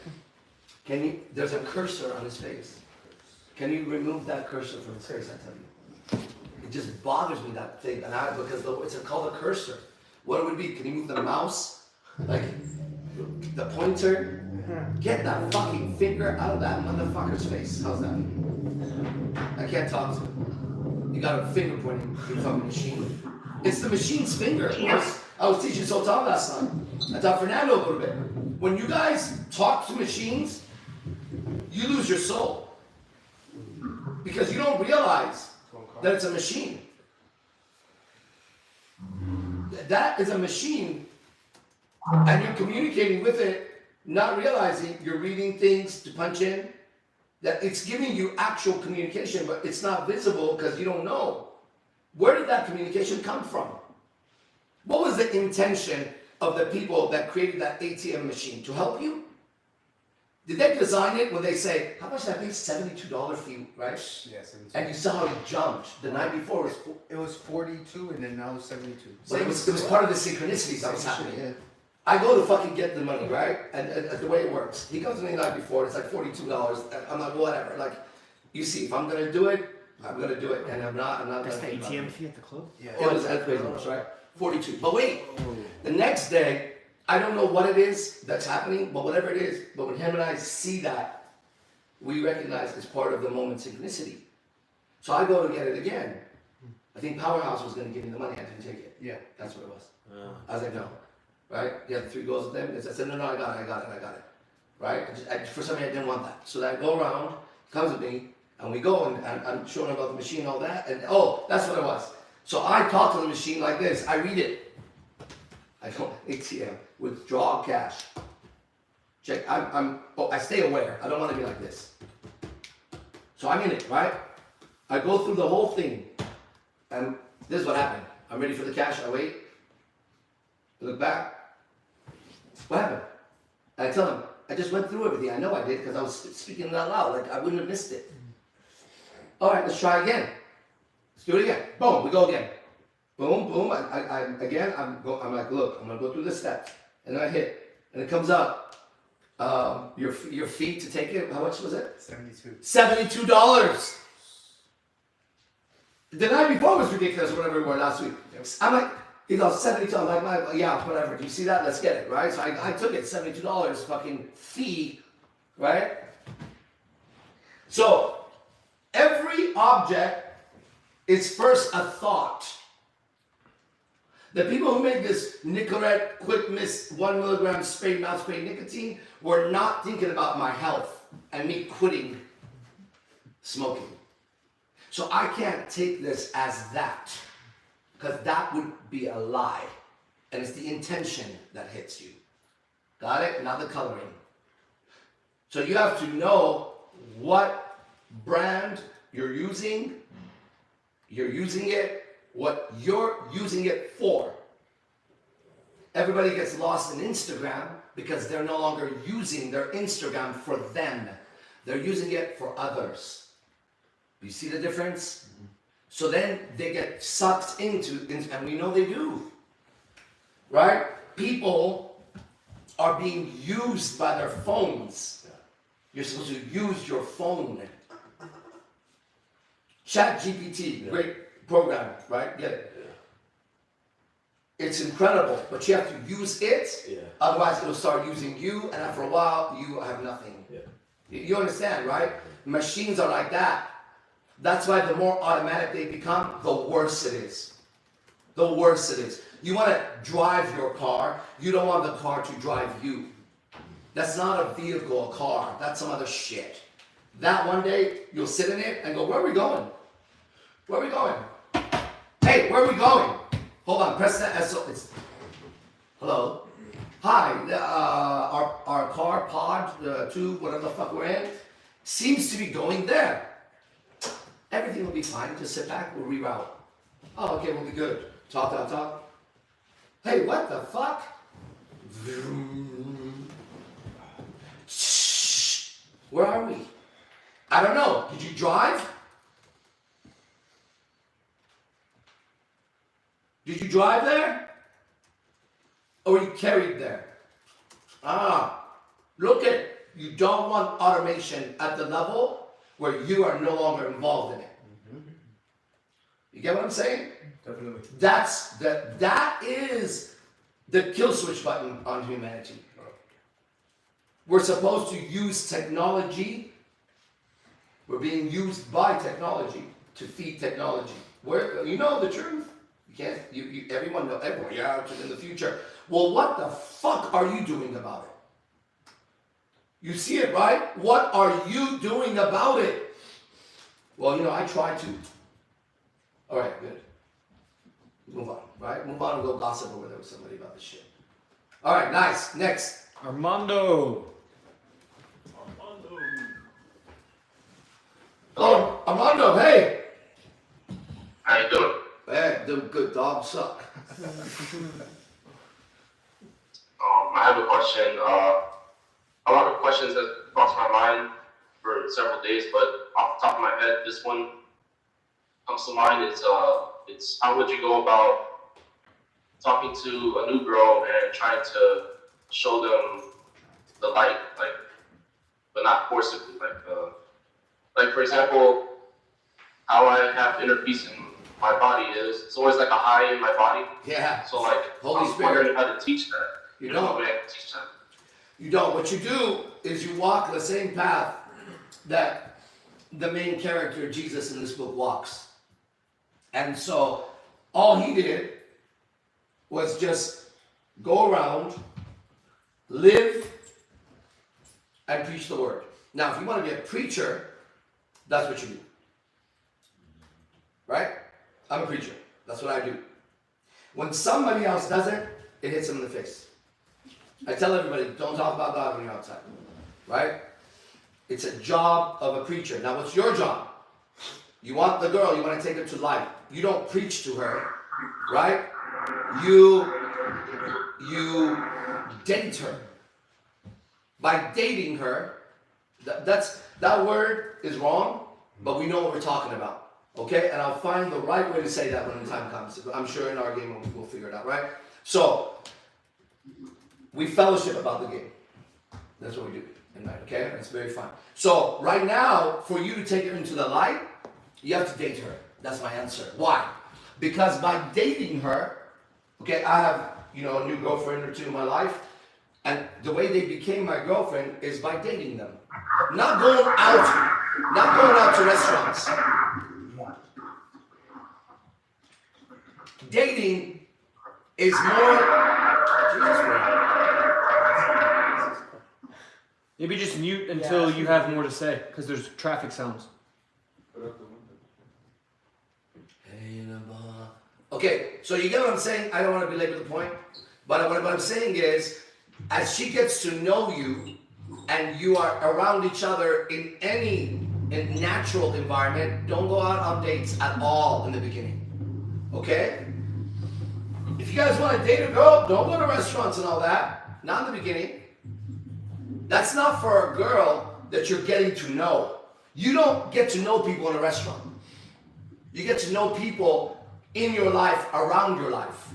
Speaker 1: There's a cursor on his face. Can you remove that cursor from his face, I tell you? It just bothers me, that thing, because it's called a cursor. What it would be, can you move the mouse? Like, the pointer? Get that fucking finger out of that motherfucker's face. How's that? I can't talk to him. You got a finger pointing your fucking machine. It's the machine's finger. I was teaching Sultan last night. I taught Fernando a little bit. When you guys talk to machines, you lose your soul. Because you don't realize that it's a machine. That is a machine, and you're communicating with it, not realizing you're reading things to punch in, that it's giving you actual communication, but it's not visible because you don't know. Where did that communication come from? What was the intention of the people that created that ATM machine? To help you? Did they design it when they say, how much did I pay? $72 fee, right?
Speaker 4: Yeah, 72.
Speaker 1: And you saw how he jumped. The night before was,
Speaker 4: It was 42 and then now 72.
Speaker 1: but it was part of the synchronicities that was happening.
Speaker 4: Yeah.
Speaker 1: I go to fucking get the money, right? And the way it works, he comes to me the night before, it's like $42. And I'm like, whatever. Like, you see, if I'm gonna do it, I'm gonna do it. And I'm not
Speaker 3: That's
Speaker 1: gonna
Speaker 3: the
Speaker 1: think about
Speaker 3: ATM
Speaker 1: it.
Speaker 3: fee at the club?
Speaker 4: Yeah.
Speaker 1: It was at Quasars, right? 42. But wait, the next day, I don't know what it is that's happening, but whatever it is, but when him and I see that, we recognize it's part of the moment synchronicity. So I go to get it again. I think Powerhouse was gonna give me the money, I didn't take it.
Speaker 4: Yeah.
Speaker 1: That's what it was. I was like, no. Right? You have 3 goals with them. I said, no, I got it. Right? For some reason, I didn't want that. So I go around, he comes with me, and we go, and I'm showing him about the machine and all that, and oh, that's what it was. So I talk to the machine like this. I read it. I go, ATM, withdraw cash. Check, I stay aware. I don't want to be like this. So I'm in it, right? I go through the whole thing, and this is what happened. I'm ready for the cash, I wait. I look back. What happened? I tell him, I just went through everything. I know I did because I was speaking it out loud. Like I wouldn't have missed it. All right, let's try again. Let's do it again. Boom, we go again. Boom, boom. I'm like, look, I'm gonna go through the steps, and then I hit, and it comes up. Your fee to take it. How much was it?
Speaker 4: 72.
Speaker 1: $72. The night before was ridiculous. Whatever we were last week.
Speaker 4: Yep.
Speaker 1: I'm like. He goes, 72, I'm like, yeah, whatever, do you see that? Let's get it, right? So I took it, $72 fucking fee, right? So, every object is first a thought. The people who make this Nicorette Quick Mist 1 milligram spray, mouth spray nicotine were not thinking about my health and me quitting smoking. So I can't take this as that. Because that would be a lie. And it's the intention that hits you. Got it? Not the coloring. So you have to know what brand you're using it, what you're using it for. Everybody gets lost in Instagram because they're no longer using their Instagram for them. They're using it for others. You see the difference? So then they get sucked into, and we know they do. Right? People are being used by their phones. You're supposed to use your phone. Chat GPT, great program, right? Get it? It's incredible, but you have to use it. Otherwise, it'll start using you, and after a while, you have nothing. You understand, right? Machines are like that. That's why the more automatic they become, the worse it is. The worse it is. You want to drive your car. You don't want the car to drive you. That's not a vehicle, a car. That's some other shit. That one day, you'll sit in it and go, where are we going? Where are we going? Hey, where are we going? Hold on, press that SO. Hello? Hi, our car, pod, tube, whatever the fuck we're in, seems to be going there. Everything will be fine. Just sit back, we'll reroute. Oh, okay, we'll be good. Talk. Hey, what the fuck? Shh. Where are we? I don't know. Did you drive? Did you drive there? Or were you carried there? Look at, you don't want automation at the level where you are no longer involved in it. You get what I'm saying?
Speaker 4: Definitely.
Speaker 1: That is the kill switch button on humanity. We're supposed to use technology. We're being used by technology to feed technology. You know the truth. You can't, everyone knows, yeah, in the future. Well, what the fuck are you doing about it? You see it, right? What are you doing about it? Well, I try to. All right, good. Move on, right? Move on and go gossip over there with somebody about this shit. All right, nice. Next.
Speaker 3: Armando.
Speaker 1: Hello, Armando, hey.
Speaker 6: How you doing?
Speaker 1: Hey, doing good, dog. Suck.
Speaker 6: I have a question. A lot of questions that crossed my mind for several days, but off the top of my head, this one comes to mind. It's how would you go about talking to a new girl and trying to show them the light, but not forcibly, like for example, how I have inner peace in my body is it's always like a high in my body.
Speaker 1: Yeah.
Speaker 6: So
Speaker 1: Holy
Speaker 6: I'm
Speaker 1: Spirit.
Speaker 6: wondering how to teach that.
Speaker 1: You don't.
Speaker 6: I can teach that.
Speaker 1: You don't. What you do is you walk the same path that the main character, Jesus, in this book walks. And so all he did was just go around, live, and preach the word. Now, if you want to be a preacher, that's what you do. Right? I'm a preacher. That's what I do. When somebody else does it, it hits them in the face. I tell everybody, don't talk about God when you're outside. Right? It's a job of a preacher. Now, what's your job? You want the girl, you want to take her to life. You don't preach to her, right? You date her. By dating her, that word is wrong, but we know what we're talking about. Okay, and I'll find the right way to say that when the time comes. I'm sure in our game we'll figure it out, right? So, we fellowship about the game. That's what we do at night, okay? It's very fun. So, right now, for you to take her into the light, you have to date her. That's my answer. Why? Because by dating her, okay, I have, a new girlfriend or two in my life, and the way they became my girlfriend is by dating them. Not going out to restaurants. Dating is more.
Speaker 3: Maybe just mute until you have more to say, because there's traffic sounds.
Speaker 1: Okay, so you get what I'm saying? I don't want to belabor the point, but what I'm saying is, as she gets to know you, and you are around each other in natural environment, don't go out on dates at all in the beginning. Okay? If you guys want to date a girl, don't go to restaurants and all that. Not in the beginning. That's not for a girl that you're getting to know. You don't get to know people in a restaurant. You get to know people in your life, around your life.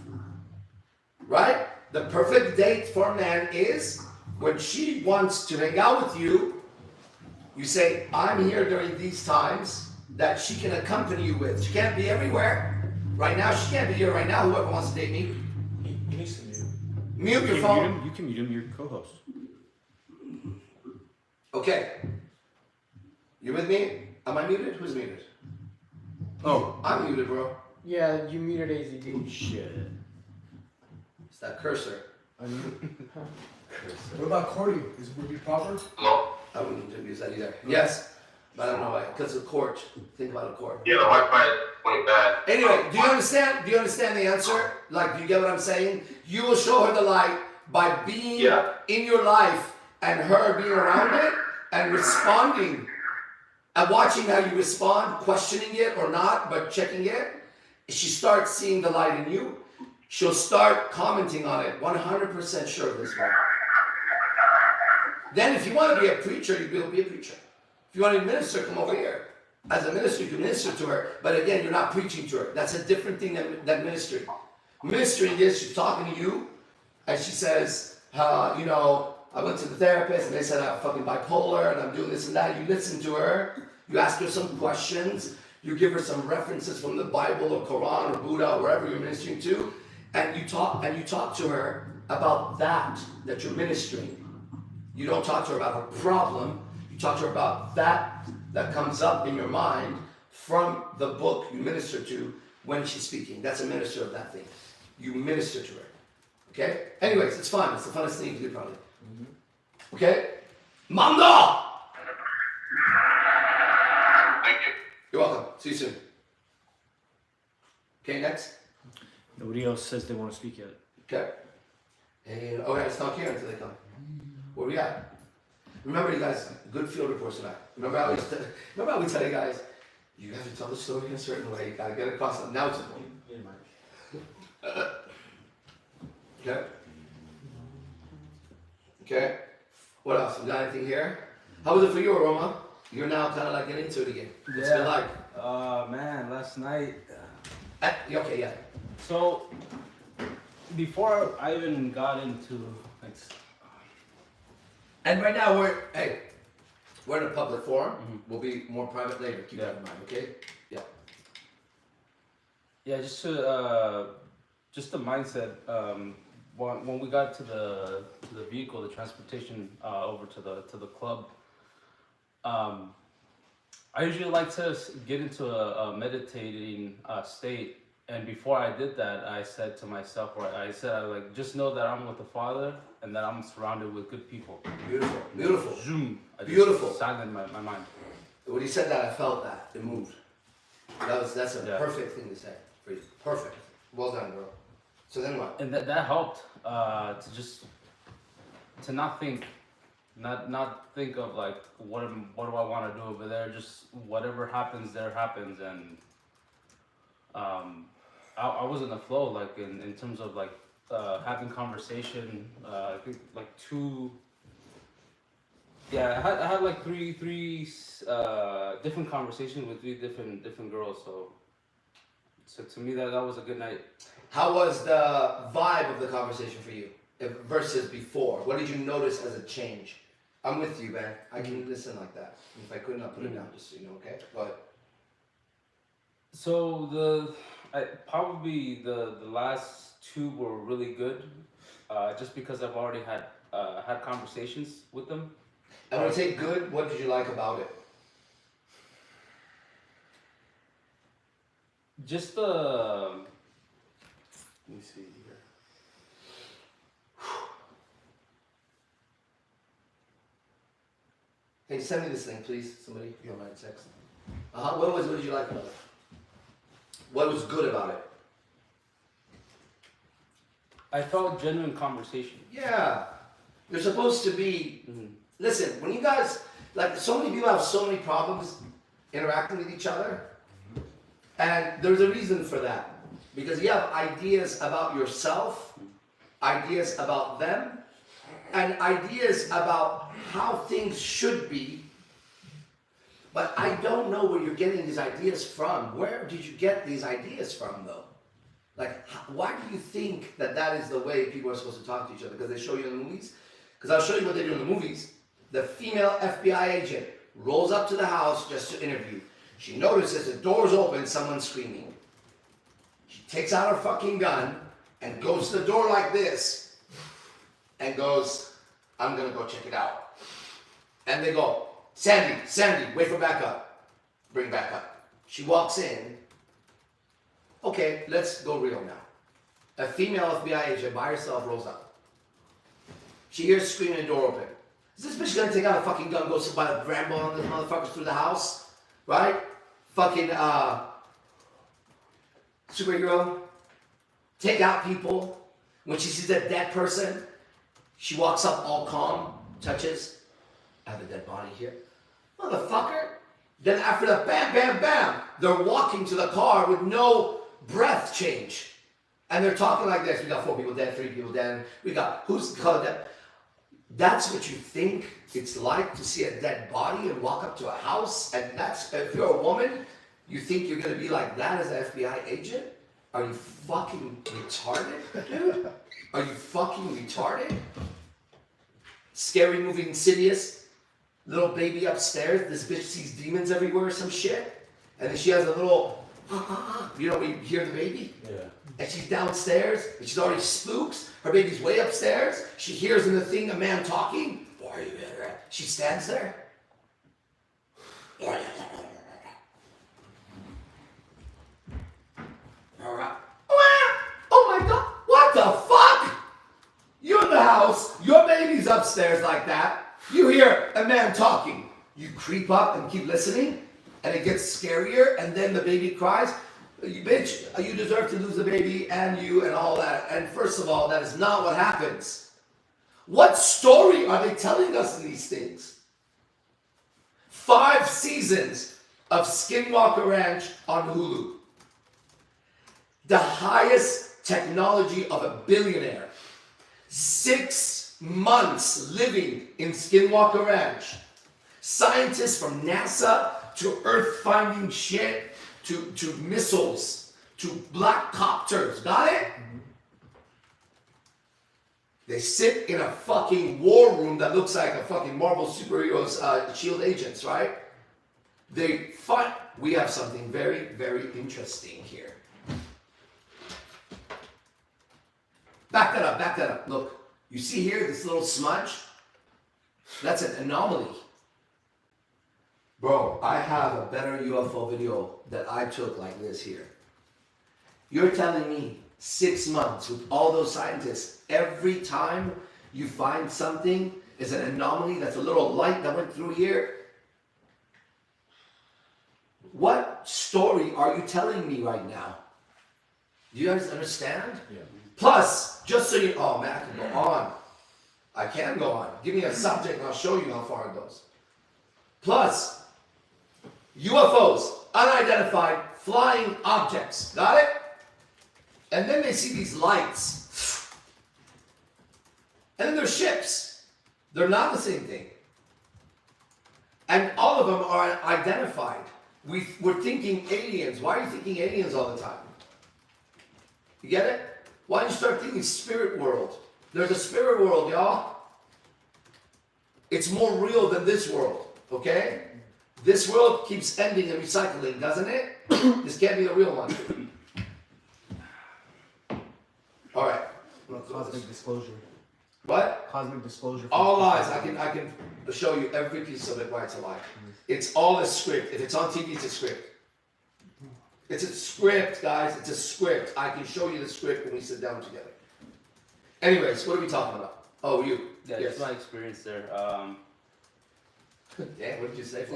Speaker 1: Right? The perfect date for a man is when she wants to hang out with you, you say, I'm here during these times that she can accompany you with. She can't be everywhere. Right now, she can't be here right now. Whoever wants to date me.
Speaker 2: He needs to mute.
Speaker 1: Mute your
Speaker 3: You
Speaker 1: phone.
Speaker 3: can mute him, your co-host.
Speaker 1: Okay. You with me? Am I muted? Who's muted?
Speaker 3: Oh.
Speaker 1: I'm muted, bro.
Speaker 7: Yeah, you muted AZD.
Speaker 3: Shit.
Speaker 1: It's that cursor.
Speaker 2: What about courting? Would it be proper?
Speaker 1: I wouldn't use that either. Yes, but I don't know why. Because of court. Think about a court.
Speaker 6: Yeah, the Wi-Fi is quite bad.
Speaker 1: Anyway, do you understand? Do you understand the answer? Like, do you get what I'm saying? You will show her the light by being in your life and her being around it and responding and watching how you respond, questioning it or not, but checking it. She starts seeing the light in you. She'll start commenting on it. 100% sure of this one. Then if you want to be a preacher, you'll be a preacher. If you want to minister, come over here. As a minister, you can minister to her, but again, you're not preaching to her. That's a different thing than ministering. Ministering is she's talking to you, and she says, you know, I went to the therapist, and they said I'm fucking bipolar, and I'm doing this and that. You listen to her, you ask her some questions, you give her some references from the Bible or Quran or Buddha or wherever you're ministering to, and you talk to her about that you're ministering. You don't talk to her about her problem. You talk to her about that comes up in your mind from the book you minister to when she's speaking. That's a minister of that thing. You minister to her. Okay? Anyways, it's fun. It's the funnest thing you can do probably. Okay? Mando!
Speaker 6: Thank you.
Speaker 1: You're welcome. See you soon. Okay, next.
Speaker 3: Nobody else says they want to speak yet.
Speaker 1: Okay. And okay, let's talk here until they come. Where we at? Remember, you guys, good field reports tonight. Remember how we tell you guys, you have to tell the story in a certain way. You gotta get across it. Now it's a point. Okay. Okay. What else? We got anything here? How was it for you, Aroma? You're now kind of like getting into it again. What's it like?
Speaker 8: Man, last night.
Speaker 1: Okay, yeah.
Speaker 8: So, before I even got into like.
Speaker 1: And right now we're in a public forum. We'll be more private later. Keep that in mind, okay? Yeah.
Speaker 8: Yeah, just the mindset. When we got to the vehicle, the transportation over to the club. I usually like to get into a meditating state, and before I did that, I said to myself, I like, just know that I'm with the Father and that I'm surrounded with good people.
Speaker 1: Beautiful, beautiful.
Speaker 8: Zoom. I just
Speaker 1: Beautiful.
Speaker 8: Silent my mind.
Speaker 1: When you said that, I felt that it moved. That's a perfect thing to say for you. Perfect. Well done, bro. So then what?
Speaker 8: And that helped to not think. Not think of like what do I want to do over there. Just whatever happens there happens, and I was in the flow, like in terms of like having conversation. I think like I had like three different conversations with three different girls. So to me that was a good night.
Speaker 1: How was the vibe of the conversation for you versus before? What did you notice as a change? I'm with you, man. I can listen like that. If I couldn't, I'll put it down just so you know, okay? Go ahead.
Speaker 8: So probably the last two were really good, just because I've already had conversations with them.
Speaker 1: And when you say good, what did you like about it?
Speaker 8: Just let me see here.
Speaker 1: Hey, send me this thing, please. Somebody, if you don't mind, text. What did you like about it? What was good about it?
Speaker 8: I felt genuine conversation.
Speaker 1: Yeah. You're supposed to be... Listen, when you guys... Like, so many people have so many problems interacting with each other. And there's a reason for that. Because you have ideas about yourself, ideas about them, and ideas about how things should be But I don't know where you're getting these ideas from. Where did you get these ideas from, though? Like, why do you think that that is the way people are supposed to talk to each other? Because they show you in the movies? Because I'll show you what they do in the movies. The female FBI agent rolls up to the house just to interview. She notices the door's open, someone's screaming. She takes out her fucking gun and goes to the door like this and goes, I'm gonna go check it out. And they go, Sandy, wait for backup. Bring backup. She walks in. Okay, let's go real now. A female FBI agent by herself rolls up. She hears screaming and door open. Is this bitch gonna take out a fucking gun, go sit by the Rambo on this motherfuckers through the house? Right? Fucking superhero. Take out people. When she sees a dead person, she walks up all calm, touches. I have a dead body here. Motherfucker. Then after the bam, bam, bam, they're walking to the car with no breath change. And they're talking like this. We got 4 people dead, 3 people dead. We got, who's called dead? That's what you think it's like to see a dead body and walk up to a house? And that's, if you're a woman, you think you're gonna be like that as an FBI agent? Are you fucking retarded? Are you fucking retarded? Scary movie, Insidious. Little baby upstairs. This bitch sees demons everywhere or some shit. And then she has a little, you know, when you hear the baby?
Speaker 8: Yeah.
Speaker 1: And she's downstairs, and she's already spooked. Her baby's way upstairs. She hears in the thing a man talking. Why are you there? She stands there. Oh my God, what the fuck? You're in the house, your baby's upstairs like that. You hear a man talking. You creep up and keep listening, and it gets scarier, and then the baby cries. You bitch, you deserve to lose the baby and you and all that. And first of all, that is not what happens. What story are they telling us in these things? 5 seasons of Skinwalker Ranch on Hulu. The highest technology of a billionaire. 6 months living in Skinwalker Ranch. Scientists from NASA to earth-finding shit. To missiles, to black copters, got it? They sit in a fucking war room that looks like a fucking Marvel superheroes shield agents, right? They fight. We have something very, very interesting here. Back that up. Look, you see here this little smudge? That's an anomaly. Bro, I have a better UFO video that I took like this here. You're telling me 6 months with all those scientists, every time you find something is an anomaly that's a little light that went through here? What story are you telling me right now? Do you guys understand?
Speaker 4: Yeah.
Speaker 1: Plus, just so you, oh man, I can go on. I can go on. Give me a subject and I'll show you how far it goes. Plus, UFOs, unidentified flying objects, got it? And then they see these lights. And then there's ships. They're not the same thing. And all of them are identified. We're thinking aliens. Why are you thinking aliens all the time? You get it? Why don't you start thinking spirit world? There's a spirit world, y'all. It's more real than this world, okay? This world keeps ending and recycling, doesn't it? This can't be the real one. All right.
Speaker 7: Well, cosmic disclosure.
Speaker 1: What?
Speaker 7: Cosmic disclosure.
Speaker 1: All lies. I can show you every piece of it why it's a lie. It's all a script. If it's on TV, it's a script. It's a script, guys. It's a script. I can show you the script when we sit down together. Anyways, what are we talking about? Oh, you.
Speaker 8: Yeah,
Speaker 1: Yes.
Speaker 8: just my experience there.
Speaker 1: Damn, what did you say for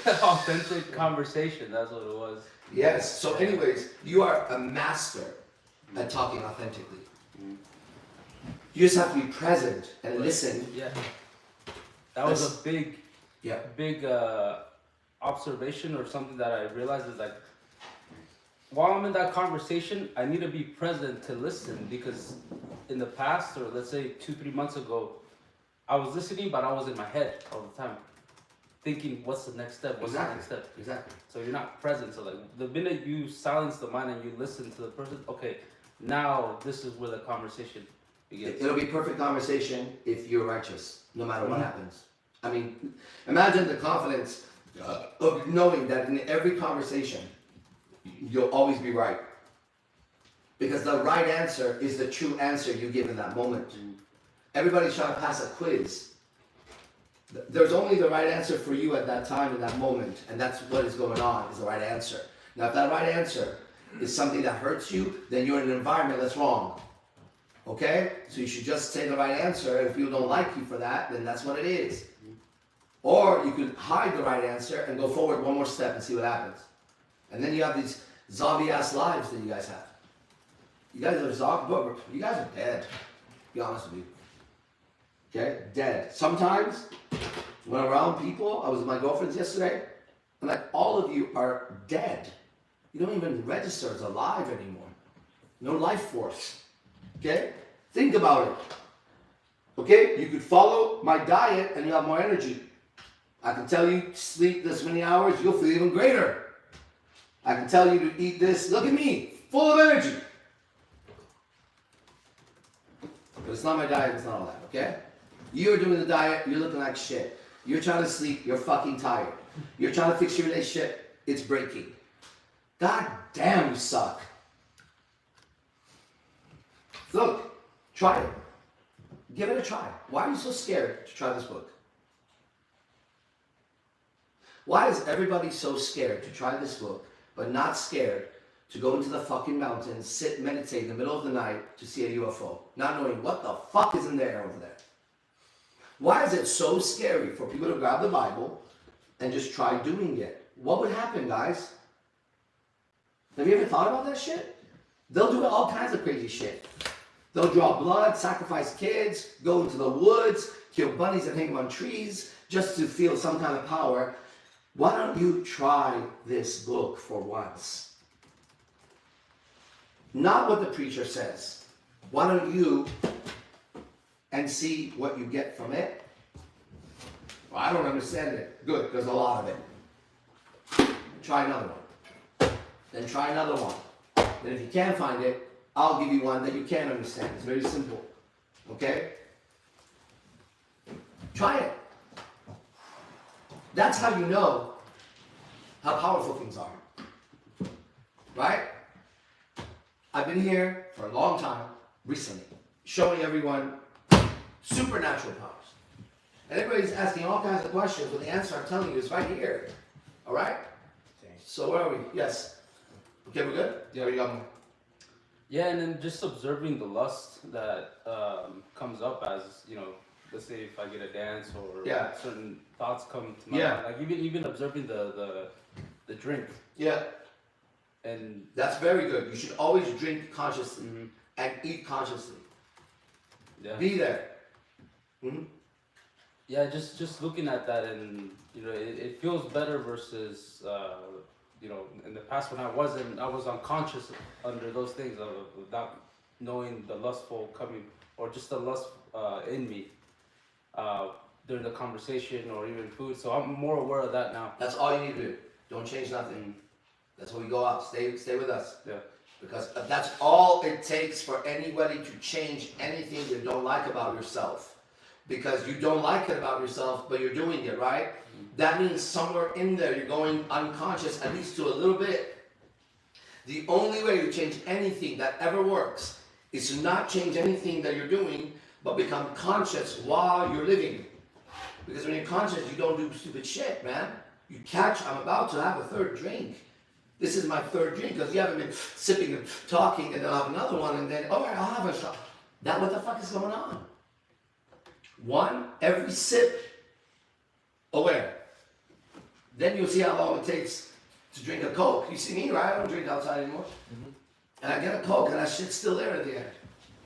Speaker 8: Authentic conversation, that's what it was.
Speaker 1: Yes. So anyways, you are a master at talking authentically. You just have to be present and listen.
Speaker 8: Yeah. That was a big
Speaker 1: Yeah.
Speaker 8: observation or something that I realized is like, while I'm in that conversation, I need to be present to listen, because in the past, or let's say 2-3 months ago, I was listening, but I was in my head all the time. thinking, what's the next step? What's the next step?
Speaker 1: Exactly.
Speaker 8: So you're not present. So like the minute you silence the mind and you listen to the person, okay, now this is where the conversation begins.
Speaker 1: It'll be perfect conversation if you're righteous, no matter what happens. I mean, imagine the confidence of knowing that in every conversation, you'll always be right. Because the right answer is the true answer you give in that moment. Everybody's trying to pass a quiz. There's only the right answer for you at that time, in that moment, and that's what is going on, is the right answer. Now, if that right answer is something that hurts you, then you're in an environment that's wrong. Okay? So you should just say the right answer, and if people don't like you for that, then that's what it is. Or you could hide the right answer and go forward one more step and see what happens. And then you have these zombie-ass lives that you guys have. You guys you guys are dead, to be honest with you. Okay? Dead. Sometimes, when I'm around people, I was with my girlfriends yesterday, and like, all of you are dead. You don't even register as alive anymore. No life force. Okay? Think about it. Okay? You could follow my diet and you have more energy. I can tell you sleep this many hours, you'll feel even greater. I can tell you to eat this. Look at me, full of energy. But it's not my diet, it's not all that, okay? You're doing the diet, you're looking like shit. You're trying to sleep, you're fucking tired. You're trying to fix your relationship, it's breaking. God damn, you suck. Look, try it. Give it a try. Why are you so scared to try this book? Why is everybody so scared to try this book, but not scared to go into the fucking mountains, sit, meditate in the middle of the night to see a UFO, not knowing what the fuck is in the air over there? Why is it so scary for people to grab the Bible and just try doing it? What would happen, guys? Have you ever thought about that shit? They'll do all kinds of crazy shit. They'll draw blood, sacrifice kids, go into the woods, kill bunnies and hang them on trees just to feel some kind of power. Why don't you try this book for once? Not what the preacher says. Why don't you and see what you get from it? Well, I don't understand it. Good, there's a lot of it. Try another one. Then try another one. Then if you can't find it, I'll give you one that you can understand. It's very simple. Okay? Try it. That's how you know how powerful things are. Right? I've been here for a long time, recently, showing everyone supernatural powers. And everybody's asking all kinds of questions, but the answer I'm telling you is right here. Alright? So where are we? Yes. Okay, we're good? Yeah, we got more.
Speaker 8: Yeah, and then just observing the lust that comes up as, you know, let's say if I get a dance or certain thoughts come to my mind. Like even observing the drink.
Speaker 1: Yeah.
Speaker 8: And
Speaker 1: that's very good. You should always drink consciously and eat consciously.
Speaker 8: Yeah.
Speaker 1: Be there.
Speaker 8: Yeah, just looking at that, and you know, it feels better versus you know, in the past when I was unconscious under those things without knowing the lustful coming or just the lust in me during the conversation or even food. So I'm more aware of that now.
Speaker 1: That's all you need to do. Don't change nothing. That's when we go out. Stay with us.
Speaker 8: Yeah.
Speaker 1: Because that's all it takes for anybody to change anything you don't like about yourself. Because you don't like it about yourself, but you're doing it, right? That means somewhere in there you're going unconscious, at least to a little bit. The only way to change anything that ever works is to not change anything that you're doing, but become conscious while you're living. Because when you're conscious, you don't do stupid shit, man. You catch, I'm about to have a third drink. This is my third drink, because you haven't been sipping and talking, and then I'll have another one, and then, all right, I'll have a shot. What the fuck is going on? One, every sip, aware. Then you'll see how long it takes to drink a Coke. You see me, right? I don't drink outside anymore. And I get a Coke, and that shit's still there at the end.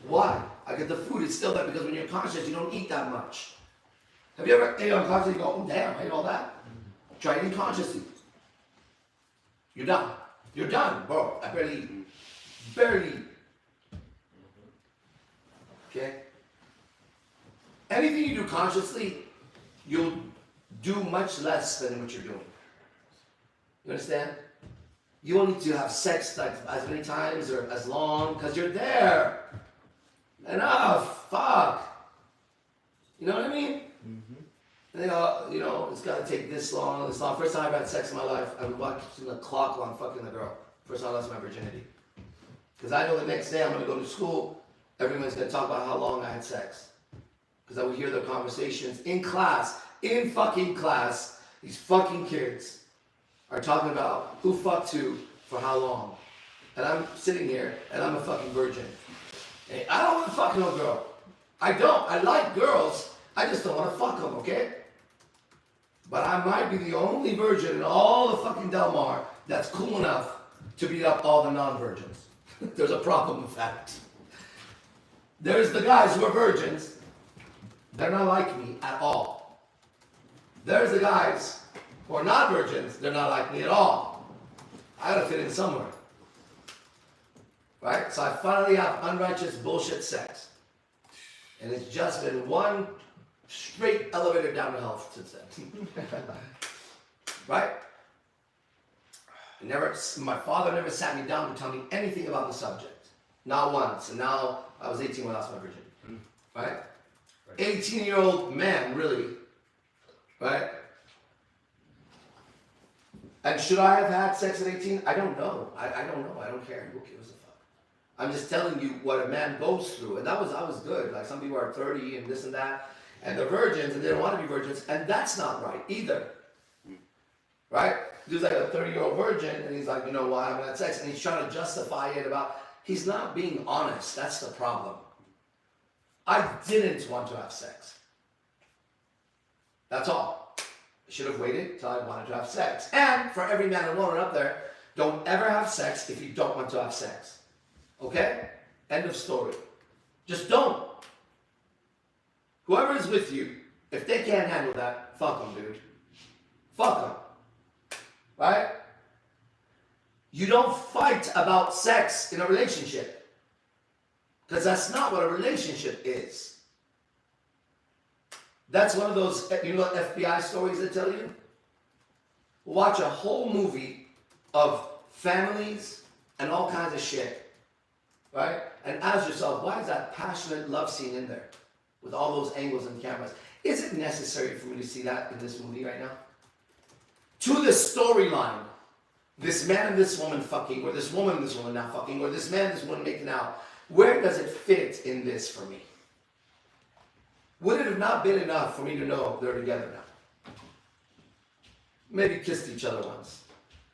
Speaker 1: Why? I get the food, it's still there, because when you're conscious, you don't eat that much. Have you ever ate unconsciously and go, oh damn, I ate all that? Try eating consciously. You're done. You're done, bro. I barely eat. Barely eat. Okay? Anything you do consciously, you'll do much less than what you're doing. You understand? You don't need to have sex like as many times or as long because you're there. Enough. Fuck. You know what I mean? And they go, you know, it's got to take this long, this long. First time I had sex in my life, I would watch the clock while I'm fucking the girl. First time I lost my virginity. Because I know the next day I'm going to go to school, everyone's going to talk about how long I had sex. Because I would hear their conversations in class, in fucking class, these fucking kids are talking about who fucked who for how long. And I'm sitting here and I'm a fucking virgin. And I don't want to fuck no girl. I don't. I like girls. I just don't want to fuck them, okay? But I might be the only virgin in all of fucking Del Mar that's cool enough to beat up all the non-virgins. There's a problem with that. There's the guys who are virgins. They're not like me at all. There's the guys who are not virgins. They're not like me at all. I gotta fit in somewhere. Right? So I finally have unrighteous bullshit sex. And it's just been one straight elevator down to hell since then. Right? My father never sat me down to tell me anything about the subject. Not once. And now I was 18 when I lost my virginity. Right? 18-year-old man, really. Right? And should I have had sex at 18? I don't know. I don't know. I don't care. Who gives a fuck? I'm just telling you what a man goes through. And I was good. Like some people are 30 and this and that. And they're virgins and they don't want to be virgins. And that's not right either. Right? There's like a 30-year-old virgin and he's like, you know why I haven't had sex? And he's trying to justify it about, he's not being honest. That's the problem. I didn't want to have sex. That's all. I should have waited till I wanted to have sex. And for every man and woman up there, don't ever have sex if you don't want to have sex. Okay? End of story. Just don't. Whoever is with you, if they can't handle that, fuck them, dude. Fuck them. Right? You don't fight about sex in a relationship. Because that's not what a relationship is. That's one of those, you know, FBI stories they tell you? Watch a whole movie of families and all kinds of shit. Right? And ask yourself, why is that passionate love scene in there? With all those angles and cameras. Is it necessary for me to see that in this movie right now? To the storyline. This man and this woman fucking, or this woman and this woman not fucking, or this man and this woman making out. Where does it fit in this for me? Would it have not been enough for me to know they're together now? Maybe kissed each other once.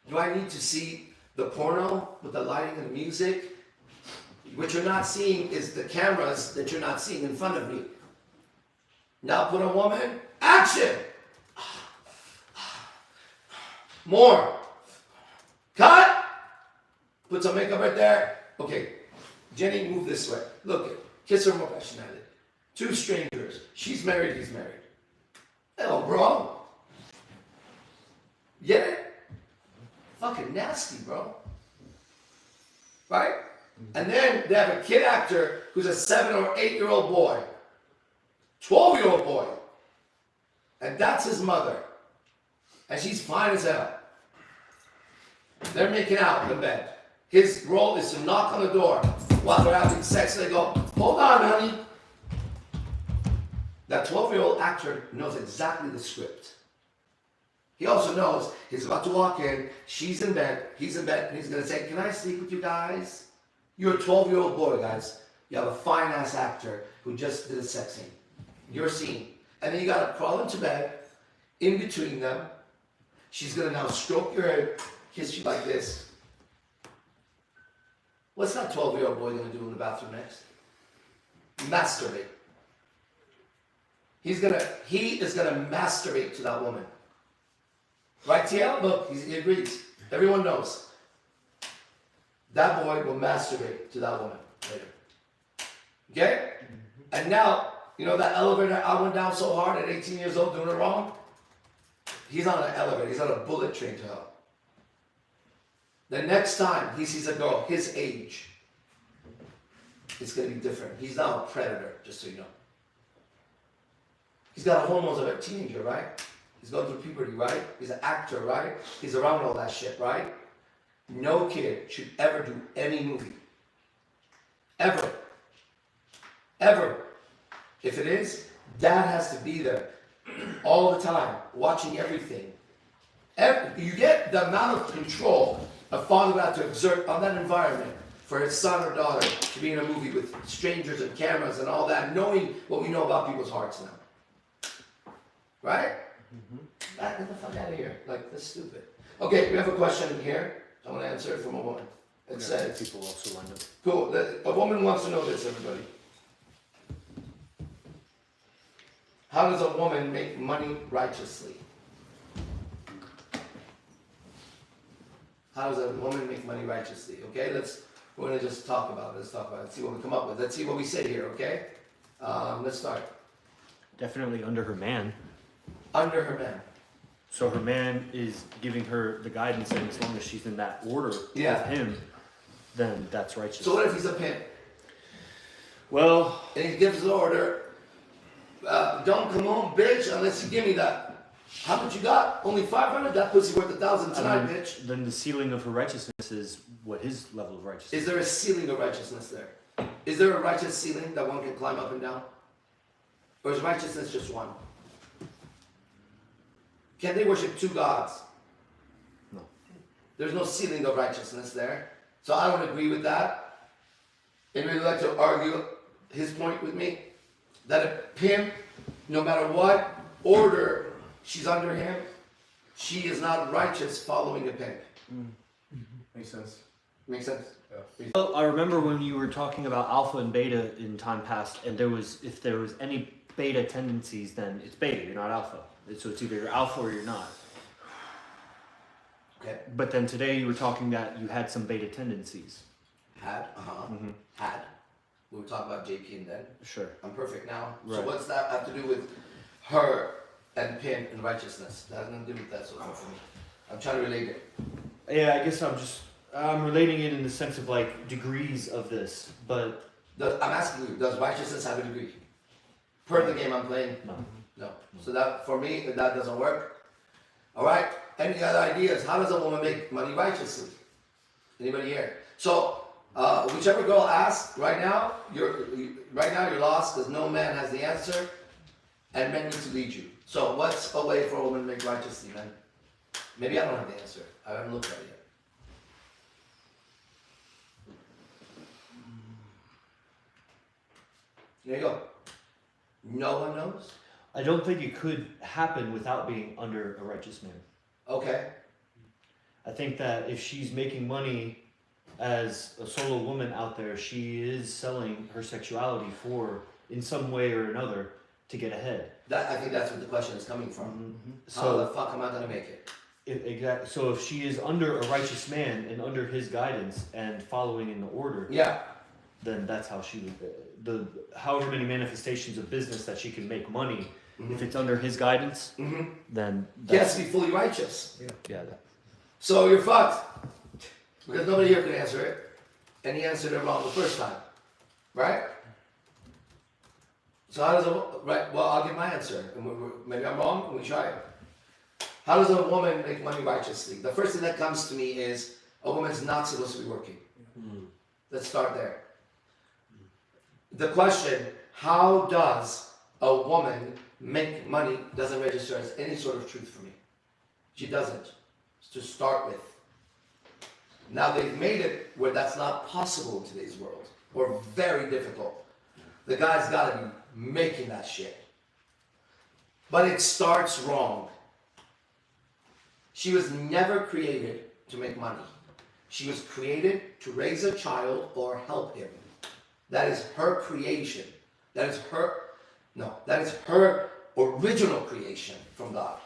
Speaker 1: Do I need to see the porno with the lighting and the music? What you're not seeing is the cameras that you're not seeing in front of me. Now put a woman, action! More. Cut! Put some makeup right there. Okay, Jenny, move this way. Look, kiss her more passionately. Two strangers. She's married, he's married. Hello, bro. Get it? Fucking nasty, bro. Right? And then they have a kid actor who's a 7 or 8-year-old boy. 12-year-old boy. And that's his mother. And she's fine as hell. They're making out in the bed. His role is to knock on the door while they're having sex. They go, hold on, honey. That 12-year-old actor knows exactly the script. He also knows he's about to walk in, she's in bed, he's in bed, and he's going to say, can I sleep with you guys? You're a 12-year-old boy, guys. You have a fine-ass actor who just did a sex scene. Your scene. And then you got to crawl into bed, in between them. She's going to now stroke your head, kiss you like this. What's that 12-year-old boy going to do in the bathroom next? Masturbate. He is going to masturbate to that woman. Right, TL? Look, he agrees. Everyone knows. That boy will masturbate to that woman later. Okay? And now, you know that elevator I went down so hard at 18 years old doing it wrong? He's on an elevator. He's on a bullet train to hell. The next time he sees a girl his age, it's going to be different. He's now a predator, just so you know. He's got the hormones of a teenager, right? He's going through puberty, right? He's an actor, right? He's around all that shit, right? No kid should ever do any movie. Ever. Ever. If it is, dad has to be there all the time, watching everything. You get the amount of control a father would have to exert on that environment for his son or daughter to be in a movie with strangers and cameras and all that, knowing what we know about people's hearts now. Right? Get the fuck out of here. Like, that's stupid. Okay, we have a question here. I want to answer it from a woman. It says,
Speaker 3: People also lined up.
Speaker 1: cool, a woman wants to know this, everybody. How does a woman make money righteously? How does a woman make money righteously? Okay, we're gonna just talk about it. Let's talk about it. Let's see what we come up with. Let's see what we say here, okay? Let's start.
Speaker 3: Definitely under her man.
Speaker 1: Under her man.
Speaker 3: So her man is giving her the guidance, and as long as she's in that order
Speaker 1: Yeah.
Speaker 3: with him, then that's righteous.
Speaker 1: So what if he's a pimp?
Speaker 3: Well,
Speaker 1: And he gives the order, don't come home, bitch, unless you give me that. How much you got? Only 500? That pussy worth 1,000 tonight, bitch.
Speaker 3: then the ceiling of her righteousness is what his level of righteousness
Speaker 1: Is there a ceiling of righteousness there? Is there a righteous ceiling that one can climb up and down? Or is righteousness just one? Can they worship two gods?
Speaker 3: No.
Speaker 1: There's no ceiling of righteousness there. So I don't agree with that. Anybody would like to argue his point with me? That a pimp, no matter what order she's under him, she is not righteous following a pimp.
Speaker 4: Makes sense.
Speaker 1: Make sense?
Speaker 3: Well, I remember when you were talking about alpha and beta in time past, and if there was any beta tendencies, then it's beta, you're not alpha. So it's either you're alpha or you're not.
Speaker 1: Okay.
Speaker 3: But then today you were talking that you had some beta tendencies.
Speaker 1: Had, had. We were talking about JP and then.
Speaker 3: Sure.
Speaker 1: I'm perfect now. So
Speaker 3: Right.
Speaker 1: what's that have to do with her and pimp and righteousness? That has nothing to do with that so far for me. I'm trying to relate it.
Speaker 3: Yeah, I guess I'm relating it in the sense of like degrees of this, but
Speaker 1: I'm asking you, does righteousness have a degree? Per the game I'm playing?
Speaker 3: no.
Speaker 1: No. So that, for me, that doesn't work. All right? Any other ideas? How does a woman make money righteously? Anybody here? So, whichever girl asks, right now you're lost because no man has the answer, and men need to lead you. So, what's a way for a woman to make righteously, man? Maybe I don't have the answer. I haven't looked at it yet. There you go. No one knows?
Speaker 3: I don't think it could happen without being under a righteous man.
Speaker 1: Okay.
Speaker 3: I think that if she's making money as a solo woman out there, she is selling her sexuality in some way or another to get ahead.
Speaker 1: I think that's what the question is coming from. How
Speaker 3: So
Speaker 1: the fuck am I gonna make it?
Speaker 3: exactly. So if she is under a righteous man and under his guidance and following in the order,
Speaker 1: Yeah.
Speaker 3: then that's how she would. However many manifestations of business that she can make money, if it's under his guidance, then
Speaker 1: He has
Speaker 3: that's,
Speaker 1: to be fully righteous.
Speaker 3: yeah.
Speaker 1: So you're fucked. Because nobody here can answer it. And he answered it wrong the first time. Right? So how does well, I'll give my answer. And maybe I'm wrong, and we try it. How does a woman make money righteously? The first thing that comes to me is a woman's not supposed to be working. Let's start there. The question, how does a woman make money, doesn't register as any sort of truth for me. She doesn't, to start with. Now they've made it where that's not possible in today's world, or very difficult. The guy's gotta be making that shit. But it starts wrong. She was never created to make money. She was created to raise a child or help him. That is her creation. That is her original creation from God.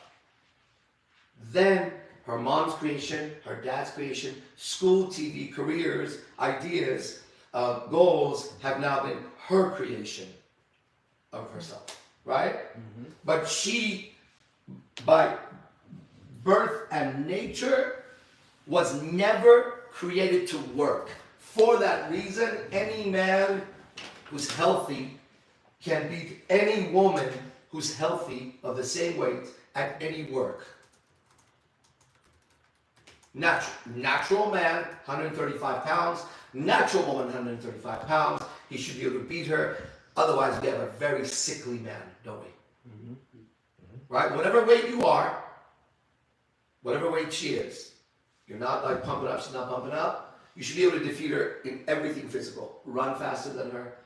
Speaker 1: Then her mom's creation, her dad's creation, school, TV, careers, ideas, goals have now been her creation of herself, right? But she, by birth and nature, was never created to work. For that reason, any man who's healthy can beat any woman who's healthy of the same weight at any work. Natural man, 135 pounds. Natural woman, 135 pounds. He should be able to beat her. Otherwise, we have a very sickly man, don't we? Right? Whatever weight you are, whatever weight she is, you're not like pumping up, she's not pumping up. You should be able to defeat her in everything physical. Run faster than her,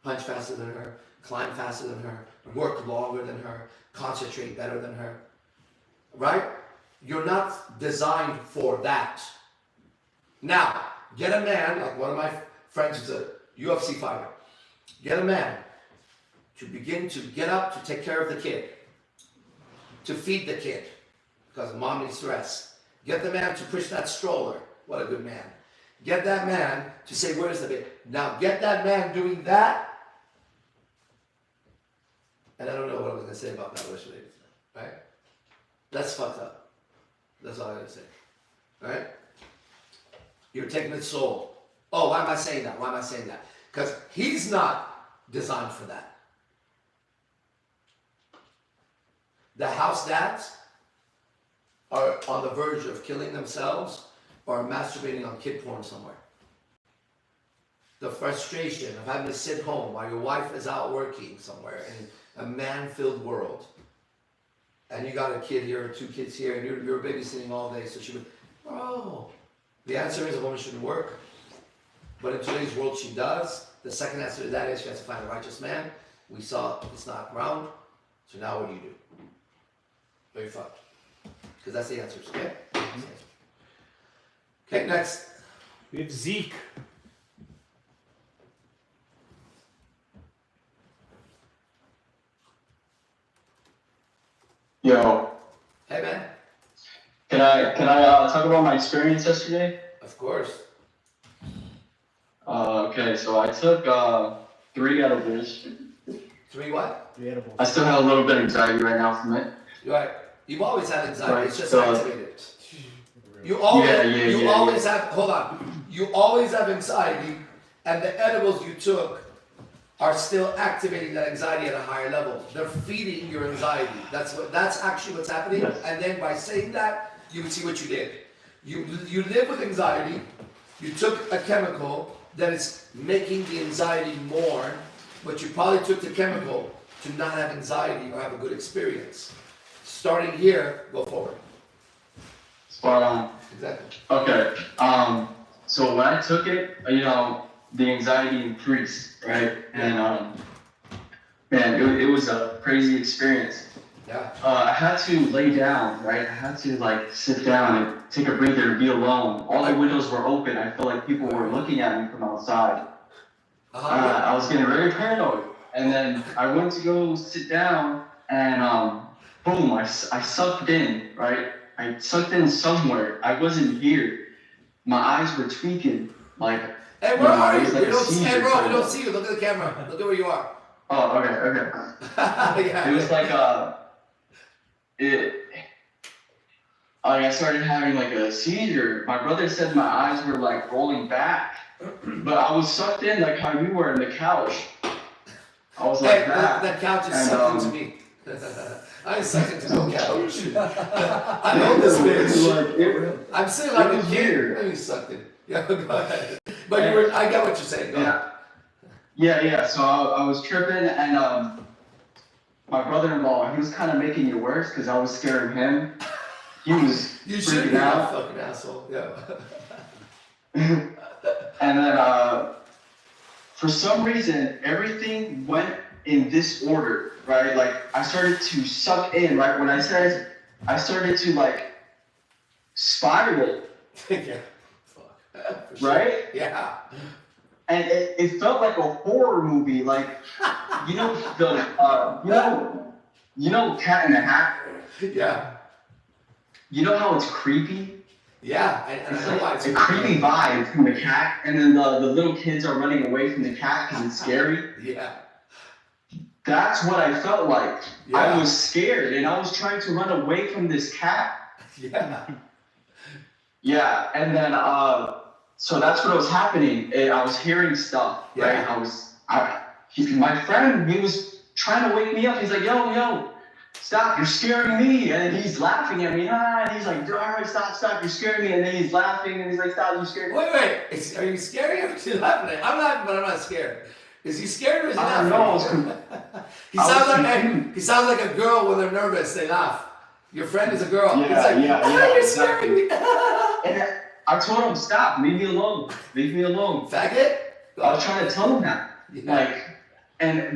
Speaker 1: punch faster than her, climb faster than her, work longer than her, concentrate better than her. Right? You're not designed for that. Now, get a man, like one of my friends who's a UFC fighter. Get a man to begin to get up to take care of the kid, to feed the kid, because mom needs to rest. Get the man to push that stroller. What a good man. Get that man to say, where's the baby? Now get that man doing that. And I don't know what I was going to say about that relationship, right? That's fucked up. That's all I got to say, right? You're taking its soul. Oh, why am I saying that? Why am I saying that? Because he's not designed for that. The house dads are on the verge of killing themselves or masturbating on kid porn somewhere. The frustration of having to sit home while your wife is out working somewhere in a man-filled world. And you got a kid here or two kids here and you're babysitting all day. So she would, the answer is a woman shouldn't work. But in today's world, she does. The second answer to that is she has to find a righteous man. We saw it's not around. So now what do you do? Very fucked. Because that's the answers, okay? Okay, next.
Speaker 3: We have Zeke.
Speaker 9: Yo,
Speaker 1: Hey, man.
Speaker 9: can I talk about my experience yesterday?
Speaker 1: Of course.
Speaker 9: Okay, so I took 3 edibles.
Speaker 1: 3 what?
Speaker 7: 3 edibles.
Speaker 9: I still have a little bit of anxiety right now from it.
Speaker 1: You're right. You've always had anxiety.
Speaker 9: Right,
Speaker 1: It's just
Speaker 9: so-
Speaker 1: activated. You always,
Speaker 9: Yeah.
Speaker 1: always have. Hold on. You always have anxiety, and the edibles you took are still activating that anxiety at a higher level. They're feeding your anxiety. That's actually what's happening.
Speaker 9: Yes.
Speaker 1: And then by saying that, you can see what you did. You live with anxiety. You took a chemical that is making the anxiety more, but you probably took the chemical to not have anxiety or have a good experience. Starting here, go forward.
Speaker 9: Spot on.
Speaker 1: Exactly.
Speaker 9: Okay. So when I took it, the anxiety increased, right? And man, it was a crazy experience.
Speaker 1: Yeah.
Speaker 9: I had to lay down, right? I had to sit down and take a breather and be alone. All the windows were open. I felt like people were looking at me from outside. I was getting very paranoid. And then I went to go sit down and boom, I sucked in, right? I sucked in somewhere. I wasn't here. My eyes were tweaking.
Speaker 1: Hey, where are you?
Speaker 9: it was like
Speaker 1: We
Speaker 9: a
Speaker 1: don't see,
Speaker 9: seizure
Speaker 1: hey, bro,
Speaker 9: kind
Speaker 1: we
Speaker 9: of-
Speaker 1: don't see you. Look at the camera. Look at where you are.
Speaker 9: Oh, okay.
Speaker 1: Yeah.
Speaker 9: It was I started having a seizure. My brother said my eyes were rolling back, but I was sucked in like how you were in the couch. I was
Speaker 1: Hey,
Speaker 9: like that.
Speaker 1: that couch is
Speaker 9: And,
Speaker 1: sucking to me. I suck into the couch. I own this bitch. I'm sitting like
Speaker 9: It
Speaker 1: a
Speaker 9: was
Speaker 1: kid.
Speaker 9: weird.
Speaker 1: Let me suck it. Yeah, go ahead. But I get what you're saying. Go ahead.
Speaker 9: Yeah. So I was tripping, and my brother-in-law, he was kind of making it worse because I was scaring him. He was
Speaker 1: You should be
Speaker 9: freaking
Speaker 1: a
Speaker 9: out.
Speaker 1: fucking asshole. Yeah.
Speaker 9: And then for some reason, everything went in this order, right? I started to suck in, right? When I said I started to spiral,
Speaker 1: Yeah. Fuck. For sure.
Speaker 9: right?
Speaker 1: Yeah.
Speaker 9: And it felt like a horror movie, you know Cat in the Hat.
Speaker 1: Yeah.
Speaker 9: You know how it's creepy?
Speaker 1: Yeah. And
Speaker 9: It's
Speaker 1: I know why
Speaker 9: like a creepy vibe from the cat, and then the little kids are running away from the cat because it's scary.
Speaker 1: Yeah.
Speaker 9: That's what I felt like.
Speaker 1: Yeah.
Speaker 9: I was scared, and I was trying to run away from this cat.
Speaker 1: Yeah.
Speaker 9: Yeah, and then so that's what was happening. And I was hearing stuff, right?
Speaker 1: Yeah.
Speaker 9: My friend, he was trying to wake me up. He's like, yo, stop, you're scaring me. And then he's laughing at me, and he's like, all right, stop, you're scaring me. And then he's laughing, and he's like, stop, you're scaring me.
Speaker 1: Wait. Are you scared or is he laughing? I'm laughing, but I'm not scared. Is he scared or is he
Speaker 9: I
Speaker 1: laughing?
Speaker 9: don't know.
Speaker 1: He sounds like a girl when they're nervous, they laugh. Your friend is a girl.
Speaker 9: Yeah,
Speaker 1: He's like,
Speaker 9: yeah,
Speaker 1: you're scaring me.
Speaker 9: And I told him, stop, leave me alone.
Speaker 1: Faggot?
Speaker 9: I was trying to tell him that.
Speaker 1: Yeah.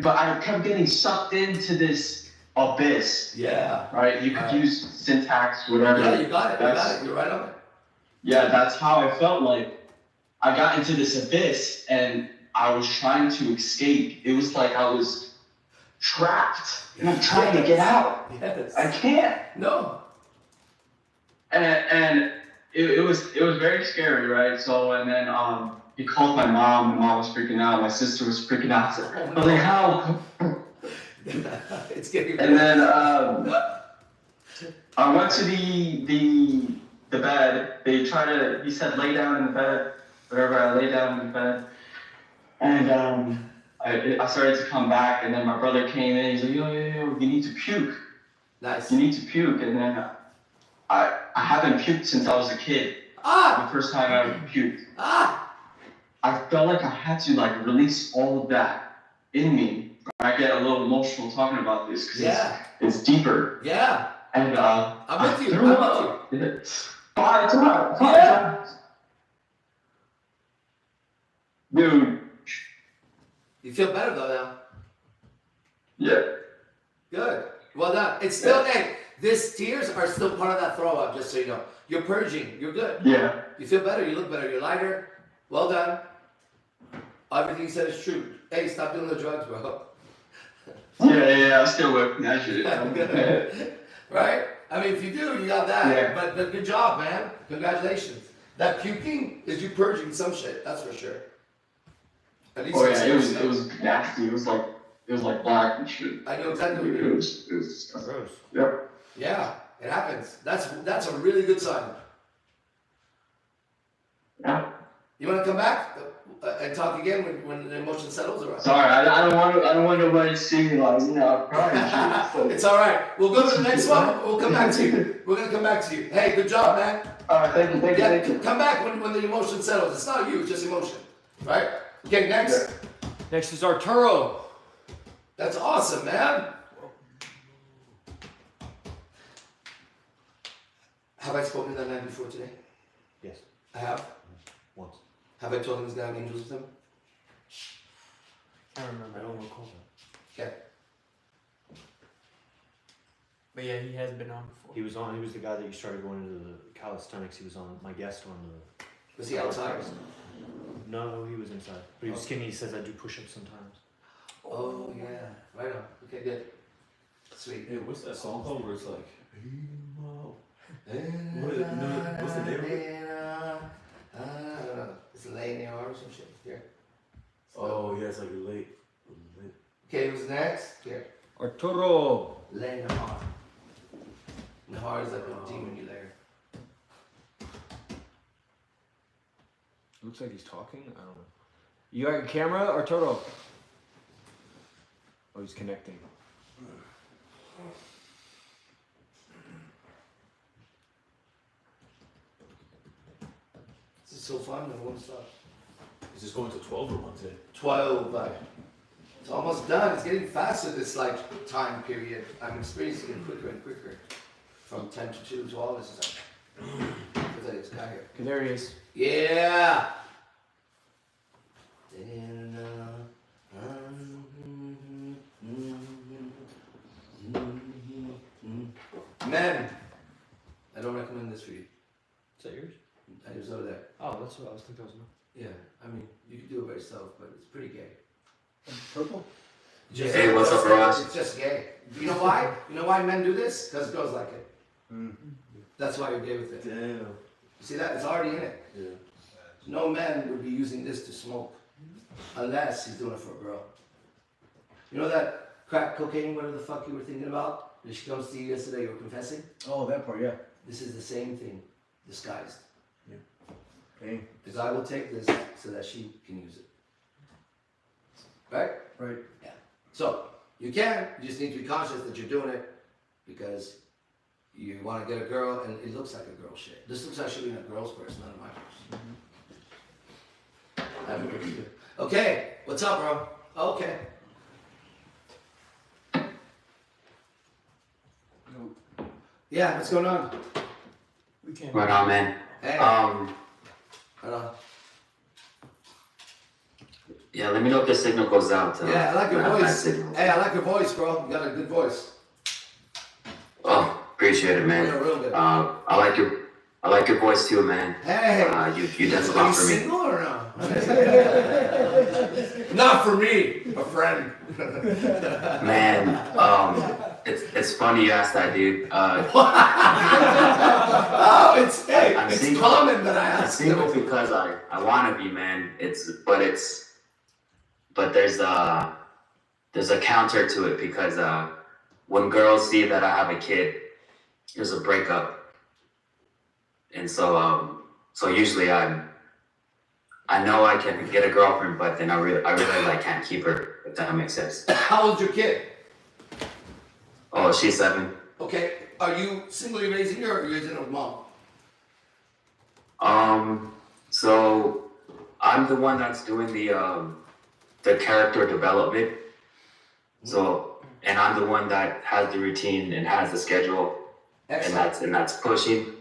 Speaker 9: But I kept getting sucked into this abyss.
Speaker 1: Yeah.
Speaker 9: Right? You could use syntax, whatever.
Speaker 1: Yeah, you got it. You're right on it.
Speaker 9: Yeah, that's how I felt like I got into this abyss and I was trying to escape. It was like I was trapped and I'm trying to get out.
Speaker 1: Yes.
Speaker 9: I can't.
Speaker 1: No.
Speaker 9: And it was very scary, right? So and then he called my mom and mom was freaking out. My sister was freaking out. I was like, how?
Speaker 1: It's getting.
Speaker 9: And then I went to the bed. He said lay down in the bed. Whatever, I lay down in the bed. And I started to come back, and then my brother came in. He's like, yo, you need to puke.
Speaker 1: Nice.
Speaker 9: You need to puke. And then I haven't puked since I was a kid. The first time I ever puked. I felt like I had to release all of that in me. I get a little emotional talking about this because it's deeper.
Speaker 1: Yeah.
Speaker 9: And
Speaker 1: I'm with you.
Speaker 9: I'm with you. Five times. Dude.
Speaker 1: You feel better though now.
Speaker 9: Yeah.
Speaker 1: Good. Well done. It's still, hey, these tears are still part of that throw up, just so you know. You're purging. You're good.
Speaker 9: Yeah.
Speaker 1: You feel better. You look better. You're lighter. Well done. Everything you said is true. Hey, stop doing the drugs, bro.
Speaker 9: Yeah, I'm still working that shit.
Speaker 1: Right? I mean, if you do, you got that.
Speaker 9: Yeah.
Speaker 1: But good job, man. Congratulations. That puking is you purging some shit. That's for sure. At least
Speaker 9: it was nasty. It was like black and shit.
Speaker 1: I know exactly what you mean.
Speaker 9: It was disgusting.
Speaker 3: Gross.
Speaker 9: Yep.
Speaker 1: Yeah, it happens. That's a really good sign.
Speaker 9: Yeah.
Speaker 1: You want to come back and talk again when the emotion settles, or what?
Speaker 9: Sorry, I don't want nobody to see me I'm crying. Shit.
Speaker 1: It's all right. We'll go to the next one. We'll come back to you. We're gonna come back to you. Hey, good job, man.
Speaker 9: All right, thank you.
Speaker 1: Come back when the emotion settles. It's not you, it's just emotion, right? Okay, next.
Speaker 9: Yeah.
Speaker 3: Next is Arturo.
Speaker 1: That's awesome, man. Have I spoken to that man before today?
Speaker 3: Yes.
Speaker 1: I have.
Speaker 3: Once.
Speaker 1: Have I told him he's got angels with him?
Speaker 7: I remember.
Speaker 3: I don't recall that.
Speaker 1: Okay.
Speaker 7: But yeah, he has been on before.
Speaker 3: He was the guy that you started going into the calisthenics. He was on my guest on the.
Speaker 1: Was he outside?
Speaker 3: No, he was inside. But he was skinny. He says I do push-ups sometimes.
Speaker 1: Oh yeah, right on. Okay, good. Sweet.
Speaker 4: Hey, what's that song called where it's like, what's the name of it?
Speaker 1: I don't know. It's lay in the arm or some shit. Here.
Speaker 4: Oh yeah, it's like late.
Speaker 1: Okay, who's next? Here.
Speaker 3: Arturo.
Speaker 1: Lay in the arm. Nahar is like a demon layer.
Speaker 10: Looks like he's talking. I don't know. You got your camera, Arturo? Oh, he's connecting.
Speaker 1: This is so fun. I won't stop.
Speaker 4: Is this going to 12 or 1 today?
Speaker 1: 12. It's almost done. It's getting faster this time period. I'm experiencing it quicker and quicker. From 10 to 2 to all this is like it's got here.
Speaker 10: Okay, there he is.
Speaker 1: Yeah. Men, I don't recommend this for you.
Speaker 3: Is that yours?
Speaker 1: It was over there.
Speaker 3: Oh, that's what I was thinking.
Speaker 1: Yeah, I mean, you can do it by yourself, but it's pretty gay.
Speaker 7: Purple?
Speaker 6: Hey, what's up, bros?
Speaker 1: It's just gay. You know why? You know why men do this? Because girls like it. That's why you're gay with it.
Speaker 4: Damn.
Speaker 1: You see that? It's already in it.
Speaker 4: Yeah.
Speaker 1: No man would be using this to smoke unless he's doing it for a girl. You know that crack cocaine, whatever the fuck you were thinking about? When she comes to you yesterday, you were confessing?
Speaker 7: Oh, that part, yeah.
Speaker 1: This is the same thing, disguised.
Speaker 7: Yeah. Okay.
Speaker 1: The guy will take this so that she can use it. Right?
Speaker 7: Right.
Speaker 1: Yeah. So, you can, you just need to be conscious that you're doing it because you want to get a girl and it looks like a girl shit. This looks like she's being a girl's purse, not a my purse. Happy birthday. Okay, what's up, bro? Okay. Yeah, what's going on?
Speaker 7: We can't.
Speaker 9: Right on, man.
Speaker 1: Hey. Hold on.
Speaker 9: Yeah, let me know if the signal goes out.
Speaker 1: Yeah, I like your
Speaker 9: not bad
Speaker 1: voice.
Speaker 9: signal.
Speaker 1: Hey, I like your voice, bro. You got a good voice.
Speaker 9: Oh, appreciate it, man.
Speaker 1: Yeah, real good.
Speaker 9: I like your voice too, man.
Speaker 1: Hey.
Speaker 9: You done a
Speaker 1: Are
Speaker 9: lot
Speaker 1: you
Speaker 9: for me.
Speaker 1: single or no? Not for me, a friend.
Speaker 9: Man, it's funny you asked that, dude.
Speaker 1: Oh, it's
Speaker 9: I'm
Speaker 1: it's
Speaker 9: single.
Speaker 1: common that I
Speaker 9: I'm
Speaker 1: ask.
Speaker 9: single because I want to be, man. But there's a counter to it because when girls see that I have a kid, there's a breakup, and so usually I know I can get a girlfriend, but then I really like can't keep her, if that makes sense.
Speaker 1: How old's your kid?
Speaker 9: Oh, she's 7.
Speaker 1: Okay, are you singly raising her or are you raising her with mom?
Speaker 9: So I'm the one that's doing the character development. So, and I'm the one that has the routine and has the schedule,
Speaker 1: Excellent.
Speaker 9: and that's pushing.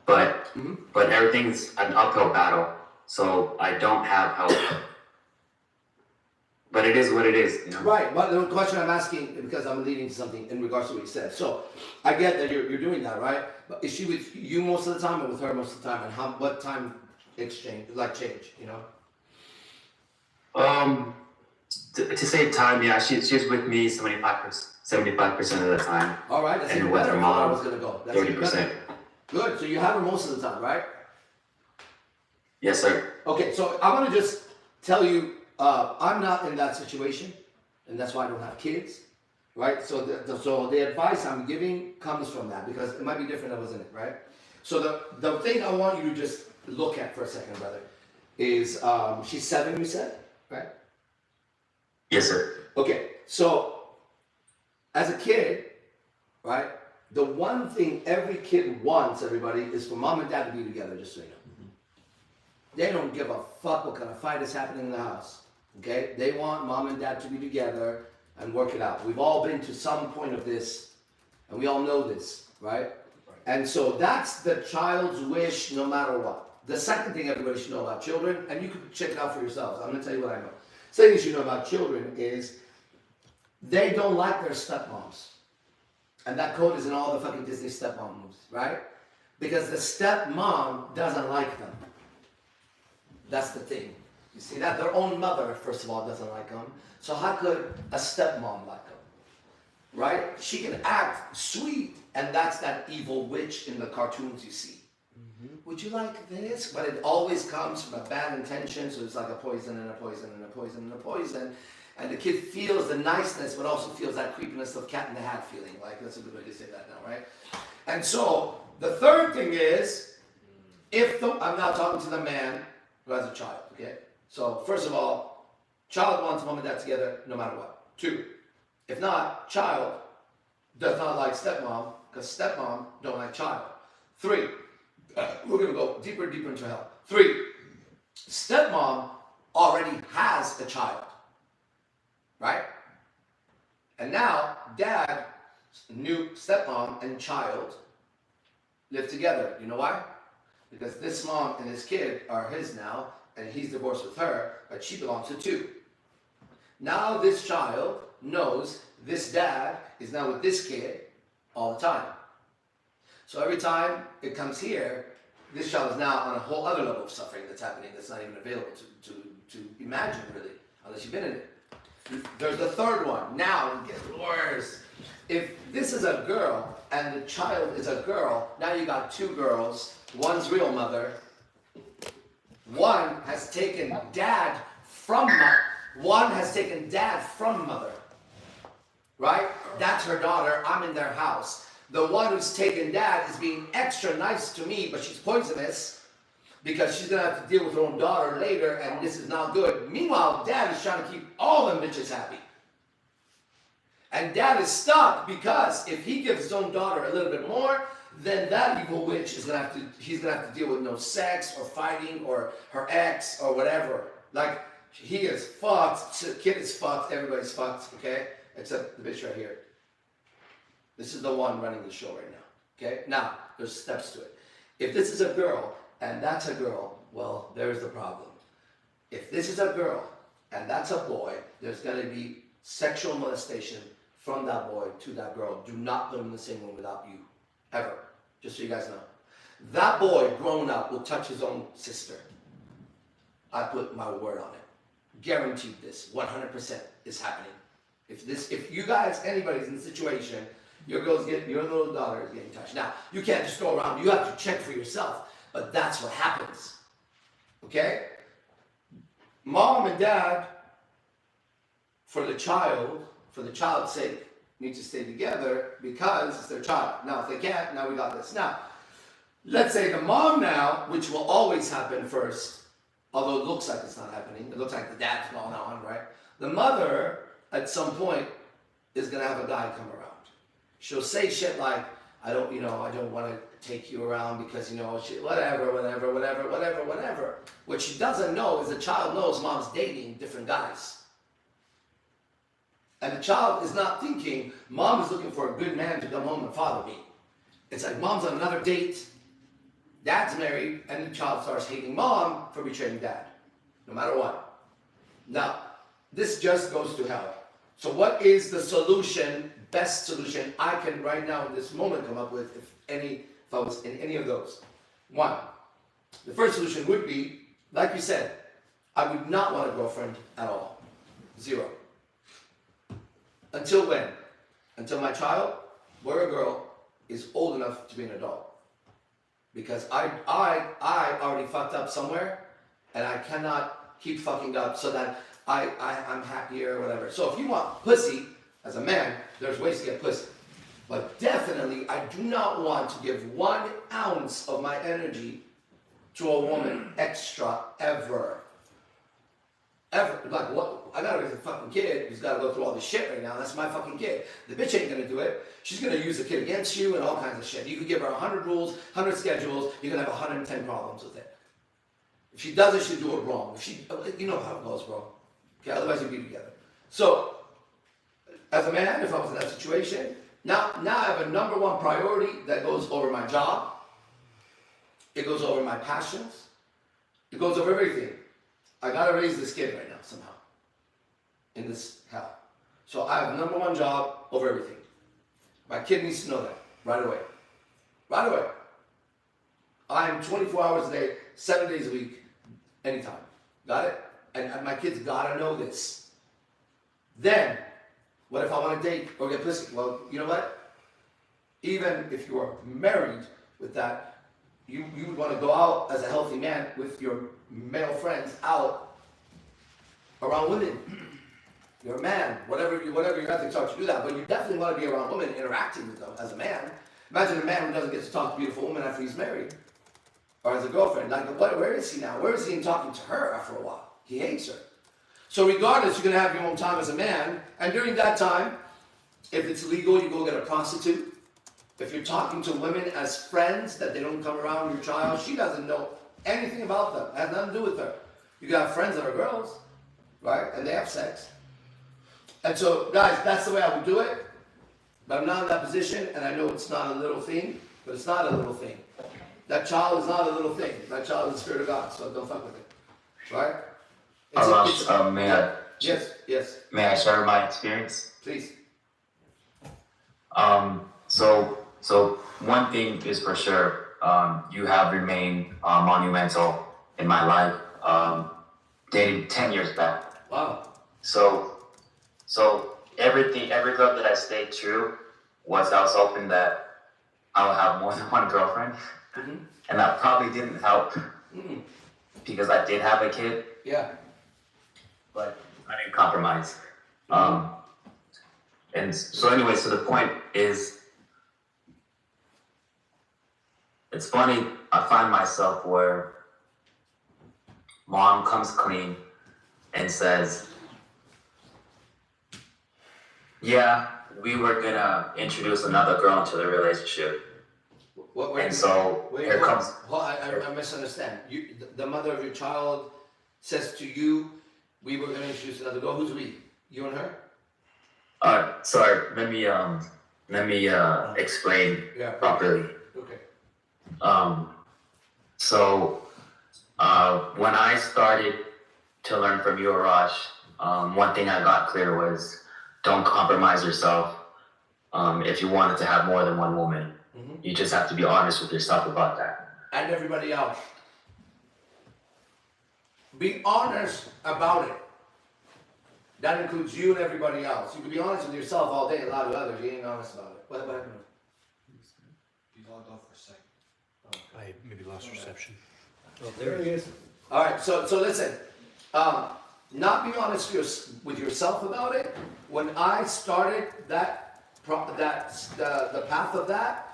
Speaker 9: But everything's an uphill battle. So I don't have help. But it is what it is, you know?
Speaker 1: Right, but the question I'm asking, because I'm leading to something in regards to what you said. So, I get that you're doing that, right? But is she with you most of the time or with her most of the time? And what time change, you know?
Speaker 9: To save time, yeah, she's with me 75% of the time.
Speaker 1: All right, that's
Speaker 9: And
Speaker 1: even
Speaker 9: with
Speaker 1: better
Speaker 9: her
Speaker 1: than where I
Speaker 9: mom,
Speaker 1: was going to go. That's even
Speaker 9: 30%.
Speaker 1: better. Good, so you have her most of the time, right?
Speaker 9: Yes, sir.
Speaker 1: Okay, so I want to just tell you, I'm not in that situation, and that's why I don't have kids, right? So the advice I'm giving comes from that, because it might be different if I was in it, right? So the thing I want you to just look at for a second, brother, is she's 7, you said, right?
Speaker 9: Yes, sir.
Speaker 1: Okay, so as a kid, right, the one thing every kid wants, everybody, is for mom and dad to be together, just so you know. They don't give a fuck what kind of fight is happening in the house, okay? They want mom and dad to be together and work it out. We've all been to some point of this, and we all know this, right? And so that's the child's wish no matter what. The second thing everybody should know about children, and you can check it out for yourselves. I'm gonna tell you what I know. Second thing you should know about children is they don't like their stepmoms. And that quote is in all the fucking Disney stepmom movies, right? Because the stepmom doesn't like them. That's the thing. You see that? Their own mother, first of all, doesn't like them. So how could a stepmom like them? Right? She can act sweet, and that's that evil witch in the cartoons you see. Would you like this? But it always comes from a bad intention, so it's like a poison and a poison and a poison and a poison. And the kid feels the niceness, but also feels that creepiness of Cat in the Hat feeling. Like, that's a good way to say that now, right? And so, the third thing is, I'm now talking to the man who has a child, okay? So, first of all, child wants mom and dad together no matter what. 2, if not, child does not like stepmom, because stepmom don't like child. 3, we're gonna go deeper and deeper into hell. 3, stepmom already has a child, right? And now, dad, new stepmom, and child live together. You know why? Because this mom and his kid are his now, and he's divorced with her, but she belongs to 2. Now this child knows this dad is now with this kid all the time. So every time it comes here, this child is now on a whole other level of suffering that's happening that's not even available to imagine, really, unless you've been in it. There's the third one. Now it gets worse. If this is a girl and the child is a girl, now you got 2 girls. One's real mother. One has taken dad from mother. One has taken dad from mother. Right? That's her daughter. I'm in their house. The one who's taken dad is being extra nice to me, but she's poisonous because she's gonna have to deal with her own daughter later, and this is not good. Meanwhile, dad is trying to keep all them bitches happy. And dad is stuck because if he gives his own daughter a little bit more, then that evil witch he's gonna have to deal with no sex or fighting or her ex or whatever. Like, he is fucked, the kid is fucked, everybody's fucked, okay? Except the bitch right here. This is the one running the show right now, okay? Now, there's steps to it. If this is a girl and that's a girl, well, there's the problem. If this is a girl and that's a boy, there's gonna be sexual molestation from that boy to that girl. Do not put them in the same room without you, ever, just so you guys know. That boy, grown up, will touch his own sister. I put my word on it. Guaranteed this, 100% is happening. If you guys, anybody's in the situation, your little daughter is getting touched. Now, you can't just go around, you have to check for yourself, but that's what happens, okay? Mom and dad, for the child's sake, need to stay together because it's their child. Now, if they can't, now we got this. Now, let's say the mom now, which will always happen first, although it looks like it's not happening, it looks like the dad's gone on, right? The mother, at some point, is gonna have a guy come around. She'll say shit like, I don't want to take you around because, whatever. What she doesn't know is the child knows mom's dating different guys. And the child is not thinking, mom is looking for a good man to come home and father me. It's like mom's on another date, dad's married, and the child starts hating mom for betraying dad, no matter what. Now, this just goes to hell. So what is the solution, best solution I can right now in this moment come up with if I was in any of those? One, the first solution would be, like you said, I would not want a girlfriend at all. Zero. Until when? Until my child, boy or girl, is old enough to be an adult. Because I already fucked up somewhere, and I cannot keep fucking up so that I'm happier or whatever. So if you want pussy, as a man, there's ways to get pussy. But definitely, I do not want to give 1 ounce of my energy to a woman extra ever. Ever. Like, what? I gotta raise a fucking kid who's gotta go through all this shit right now. That's my fucking kid. The bitch ain't gonna do it. She's gonna use the kid against you and all kinds of shit. You could give her 100 rules, 100 schedules, you're gonna have 110 problems with it. If she does it, she'll do it wrong. You know how it goes, bro. Okay, otherwise you'll be together. So, as a man, if I was in that situation, now I have a number 1 priority that goes over my job. It goes over my passions. It goes over everything. I gotta raise this kid right now somehow. In this hell. So I have number 1 job over everything. My kid needs to know that right away. Right away. I am 24 hours a day, 7 days a week, anytime. Got it? And my kids gotta know this. Then, what if I want to date or get pussy? Well, you know what? Even if you are married with that, you would want to go out as a healthy man with your male friends out around women. You're a man, whatever your ethics are to do that, but you definitely want to be around women, interacting with them as a man. Imagine a man who doesn't get to talk to a beautiful woman after he's married, or as a girlfriend. Like, where is he now? Where is he in talking to her after a while? He hates her. So regardless, you're going to have your own time as a man, and during that time, if it's legal, you go get a prostitute. If you're talking to women as friends, that they don't come around your child, she doesn't know anything about them. It has nothing to do with her. You can have friends that are girls, right? And they have sex. And so, guys, that's the way I would do it. But I'm not in that position, and I know it's not a little thing, but it's not a little thing. That child is not a little thing. That child is the Spirit of God, so don't fuck with it. Right? Yes.
Speaker 11: May I share my experience?
Speaker 1: Please.
Speaker 11: So one thing is for sure, you have remained monumental in my life, dating 10 years back.
Speaker 1: Wow.
Speaker 11: So every girl that I stayed true was I was hoping that I would have more than 1 girlfriend, and that probably didn't help because I did have a kid.
Speaker 1: Yeah.
Speaker 11: But I didn't compromise. And so anyway, so the point is, it's funny, I find myself where mom comes clean and says, yeah, we were gonna introduce another girl into the relationship. And so here comes.
Speaker 1: I misunderstand. The mother of your child says to you, we were going to introduce another girl. Who's we? You and her?
Speaker 11: Sorry. Let me explain properly.
Speaker 1: Okay.
Speaker 11: So when I started to learn from you, Arash, one thing I got clear was don't compromise yourself. If you wanted to have more than one woman, you just have to be honest with yourself about that.
Speaker 1: And everybody else. Be honest about it. That includes you and everybody else. You can be honest with yourself all day and lie to others. You ain't honest about it. What happened?
Speaker 3: You logged off for a second.
Speaker 10: I maybe lost reception.
Speaker 7: Oh, there he is.
Speaker 1: All right, so listen. Not be honest with yourself about it. When I started the path of that,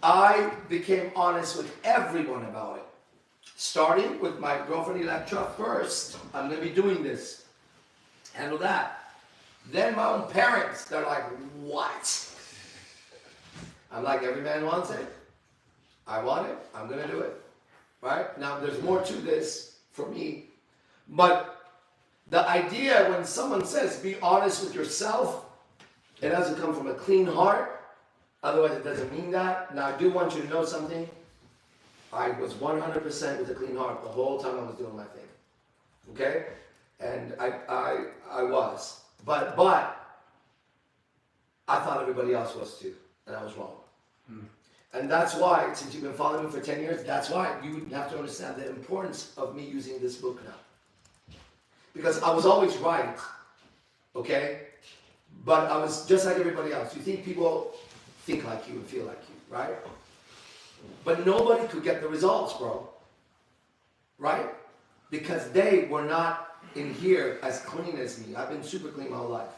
Speaker 1: I became honest with everyone about it. Starting with my girlfriend Electra first. I'm gonna be doing this. Handle that. Then my own parents, they're like, what? I'm like, every man wants it. I want it, I'm gonna do it. Right? Now there's more to this for me. But the idea when someone says be honest with yourself, it doesn't come from a clean heart. Otherwise it doesn't mean that. Now I do want you to know something. I was 100% with a clean heart the whole time I was doing my thing. Okay? And I was. But I thought everybody else was too. And I was wrong. And that's why, since you've been following me for 10 years, that's why you have to understand the importance of me using this book now. Because I was always right. Okay? But I was just like everybody else. You think people think like you and feel like you, right? But nobody could get the results, bro. Right? Because they were not in here as clean as me. I've been super clean my whole life.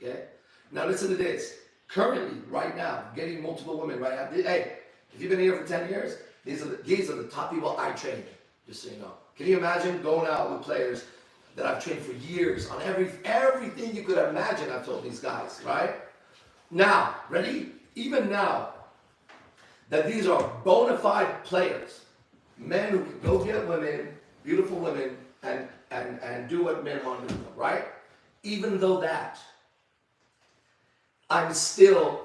Speaker 1: Okay? Now listen to this. Currently, right now, getting multiple women right now. Hey, if you've been here for 10 years, these are the top people I trained, just so you know. Can you imagine going out with players that I've trained for years on everything you could imagine I've told these guys, right? Now, ready? Even now, that these are bona fide players, men who can go get women, beautiful women, and do what men want to do, right? Even though that, I'm still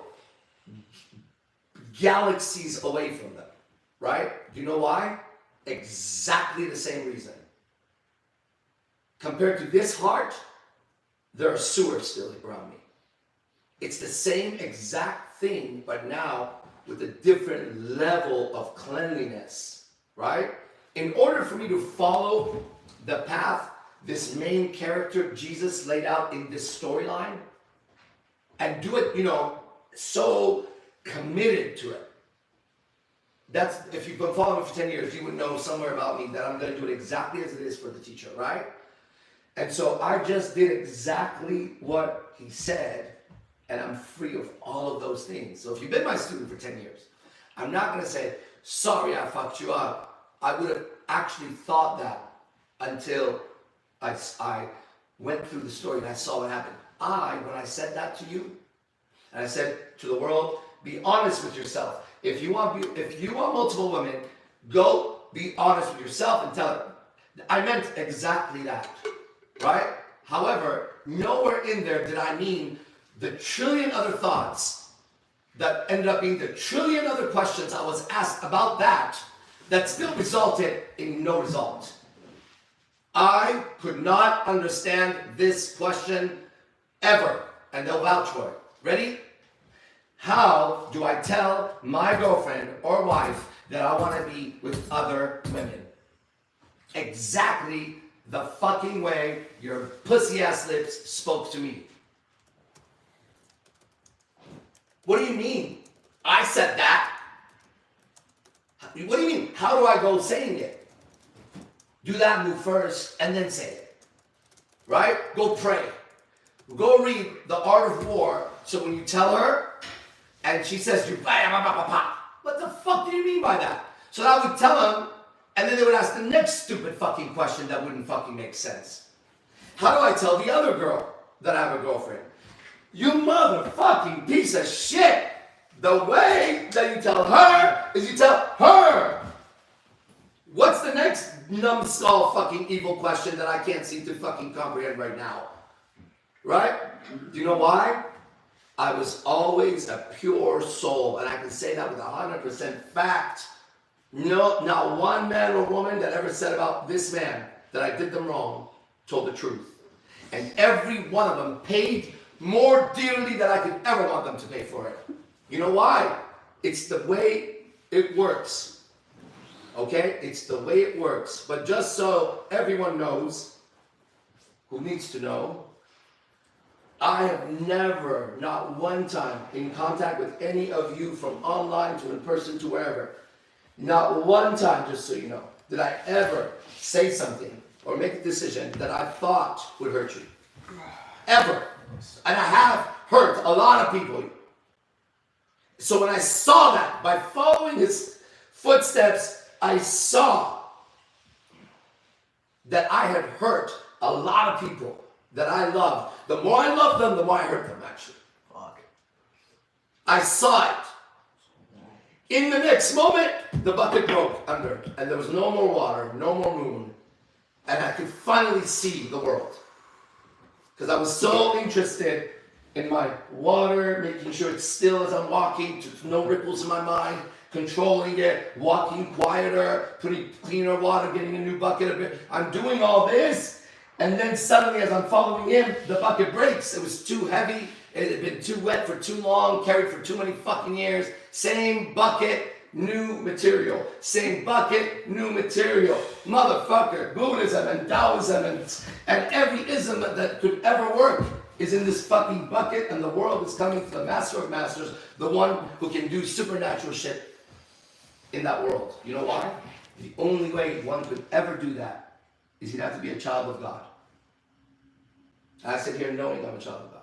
Speaker 1: galaxies away from them, right? Do you know why? Exactly the same reason. Compared to this heart, there are sewers still around me. It's the same exact thing, but now with a different level of cleanliness, right? In order for me to follow the path this main character, Jesus, laid out in this storyline, and do it, so committed to it. That's, if you've been following me for 10 years, you would know somewhere about me that I'm going to do it exactly as it is for the teacher, right? And so I just did exactly what he said, and I'm free of all of those things. So if you've been my student for 10 years, I'm not going to say, sorry, I fucked you up. I would have actually thought that until I went through the story and I saw what happened. When I said that to you, and I said to the world, be honest with yourself. If you want multiple women, go be honest with yourself and tell them. I meant exactly that, right? However, nowhere in there did I mean the trillion other thoughts that ended up being the trillion other questions I was asked about that still resulted in no result. I could not understand this question ever, and they'll vouch for it. Ready? How do I tell my girlfriend or wife that I want to be with other women? Exactly the fucking way your pussy ass lips spoke to me. What do you mean? I said that. What do you mean? How do I go saying it? Do that move first and then say it. Right? Go pray. Go read The Art of War, so when you tell her, and she says, what the fuck do you mean by that? So I would tell them, and then they would ask the next stupid fucking question that wouldn't fucking make sense. How do I tell the other girl that I have a girlfriend? You motherfucking piece of shit. The way that you tell her is you tell her. What's the next numbskull fucking evil question that I can't seem to fucking comprehend right now? Right? Do you know why? I was always a pure soul, and I can say that with 100% fact. No, not one man or woman that ever said about this man that I did them wrong told the truth. And every one of them paid more dearly than I could ever want them to pay for it. You know why? It's the way it works. Okay? It's the way it works. But just so everyone knows, who needs to know, I have never, not one time, in contact with any of you from online to in person to wherever, not one time, just so you know, did I ever say something or make a decision that I thought would hurt you. Ever. And I have hurt a lot of people. So when I saw that, by following his footsteps, I saw that I had hurt a lot of people that I loved. The more I loved them, the more I hurt them, actually.
Speaker 10: Fuck.
Speaker 1: I saw it. In the next moment, the bucket broke under, and there was no more water, no more moon, and I could finally see the world. Because I was so interested in my water, making sure it's still as I'm walking, no ripples in my mind, controlling it, walking quieter, putting cleaner water, getting a new bucket. I'm doing all this, and then suddenly as I'm following him, the bucket breaks. It was too heavy, it had been too wet for too long, carried for too many fucking years. Same bucket, new material. Same bucket, new material. Motherfucker, Buddhism and Taoism and every ism that could ever work is in this fucking bucket, and the world is coming to the master of masters, the one who can do supernatural shit in that world. You know why? The only way one could ever do that is he'd have to be a child of God. I sit here knowing I'm a child of God.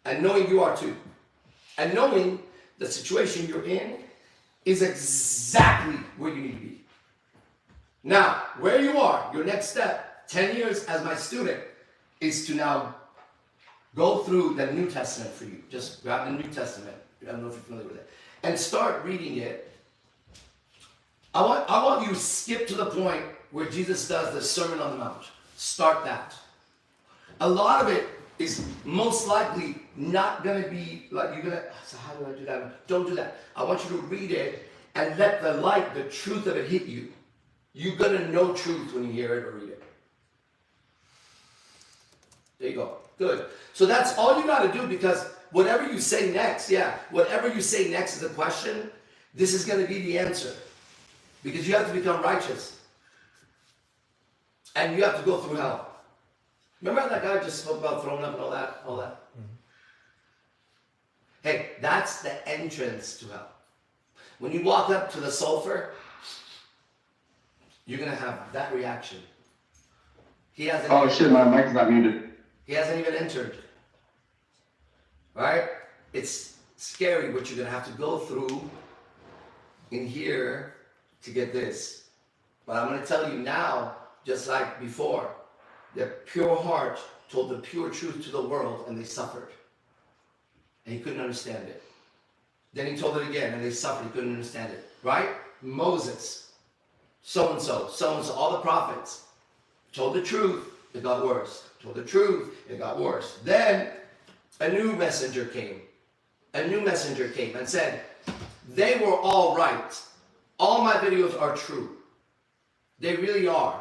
Speaker 1: And knowing you are too. And knowing the situation you're in is exactly where you need to be. Now, where you are, your next step, 10 years as my student, is to now go through the New Testament for you. Just grab the New Testament. I don't know if you're familiar with it. And start reading it. I want you to skip to the point where Jesus does the Sermon on the Mount. Start that. A lot of it is most likely not going to be like you're going to, so how do I do that? Don't do that. I want you to read it and let the light, the truth of it hit you. You're going to know truth when you hear it or read it. There you go. Good. So that's all you got to do, because whatever you say next, whatever you say next is a question, this is going to be the answer. Because you have to become righteous. And you have to go through hell. Remember that guy just spoke about throwing up and all that? Mm-hmm. Hey, that's the entrance to hell. When you walk up to the sulfur, you're going to have that reaction. He hasn't.
Speaker 9: Oh shit, my mic's not muted.
Speaker 1: He hasn't even entered. Right? It's scary what you're going to have to go through in here to get this. But I'm going to tell you now, just like before, their pure heart told the pure truth to the world, and they suffered. And he couldn't understand it. Then he told it again, and they suffered. He couldn't understand it. Right? Moses, so-and-so, all the prophets told the truth, it got worse. Told the truth, it got worse. Then a new messenger came. A new messenger came and said, they were all right. All my videos are true. They really are.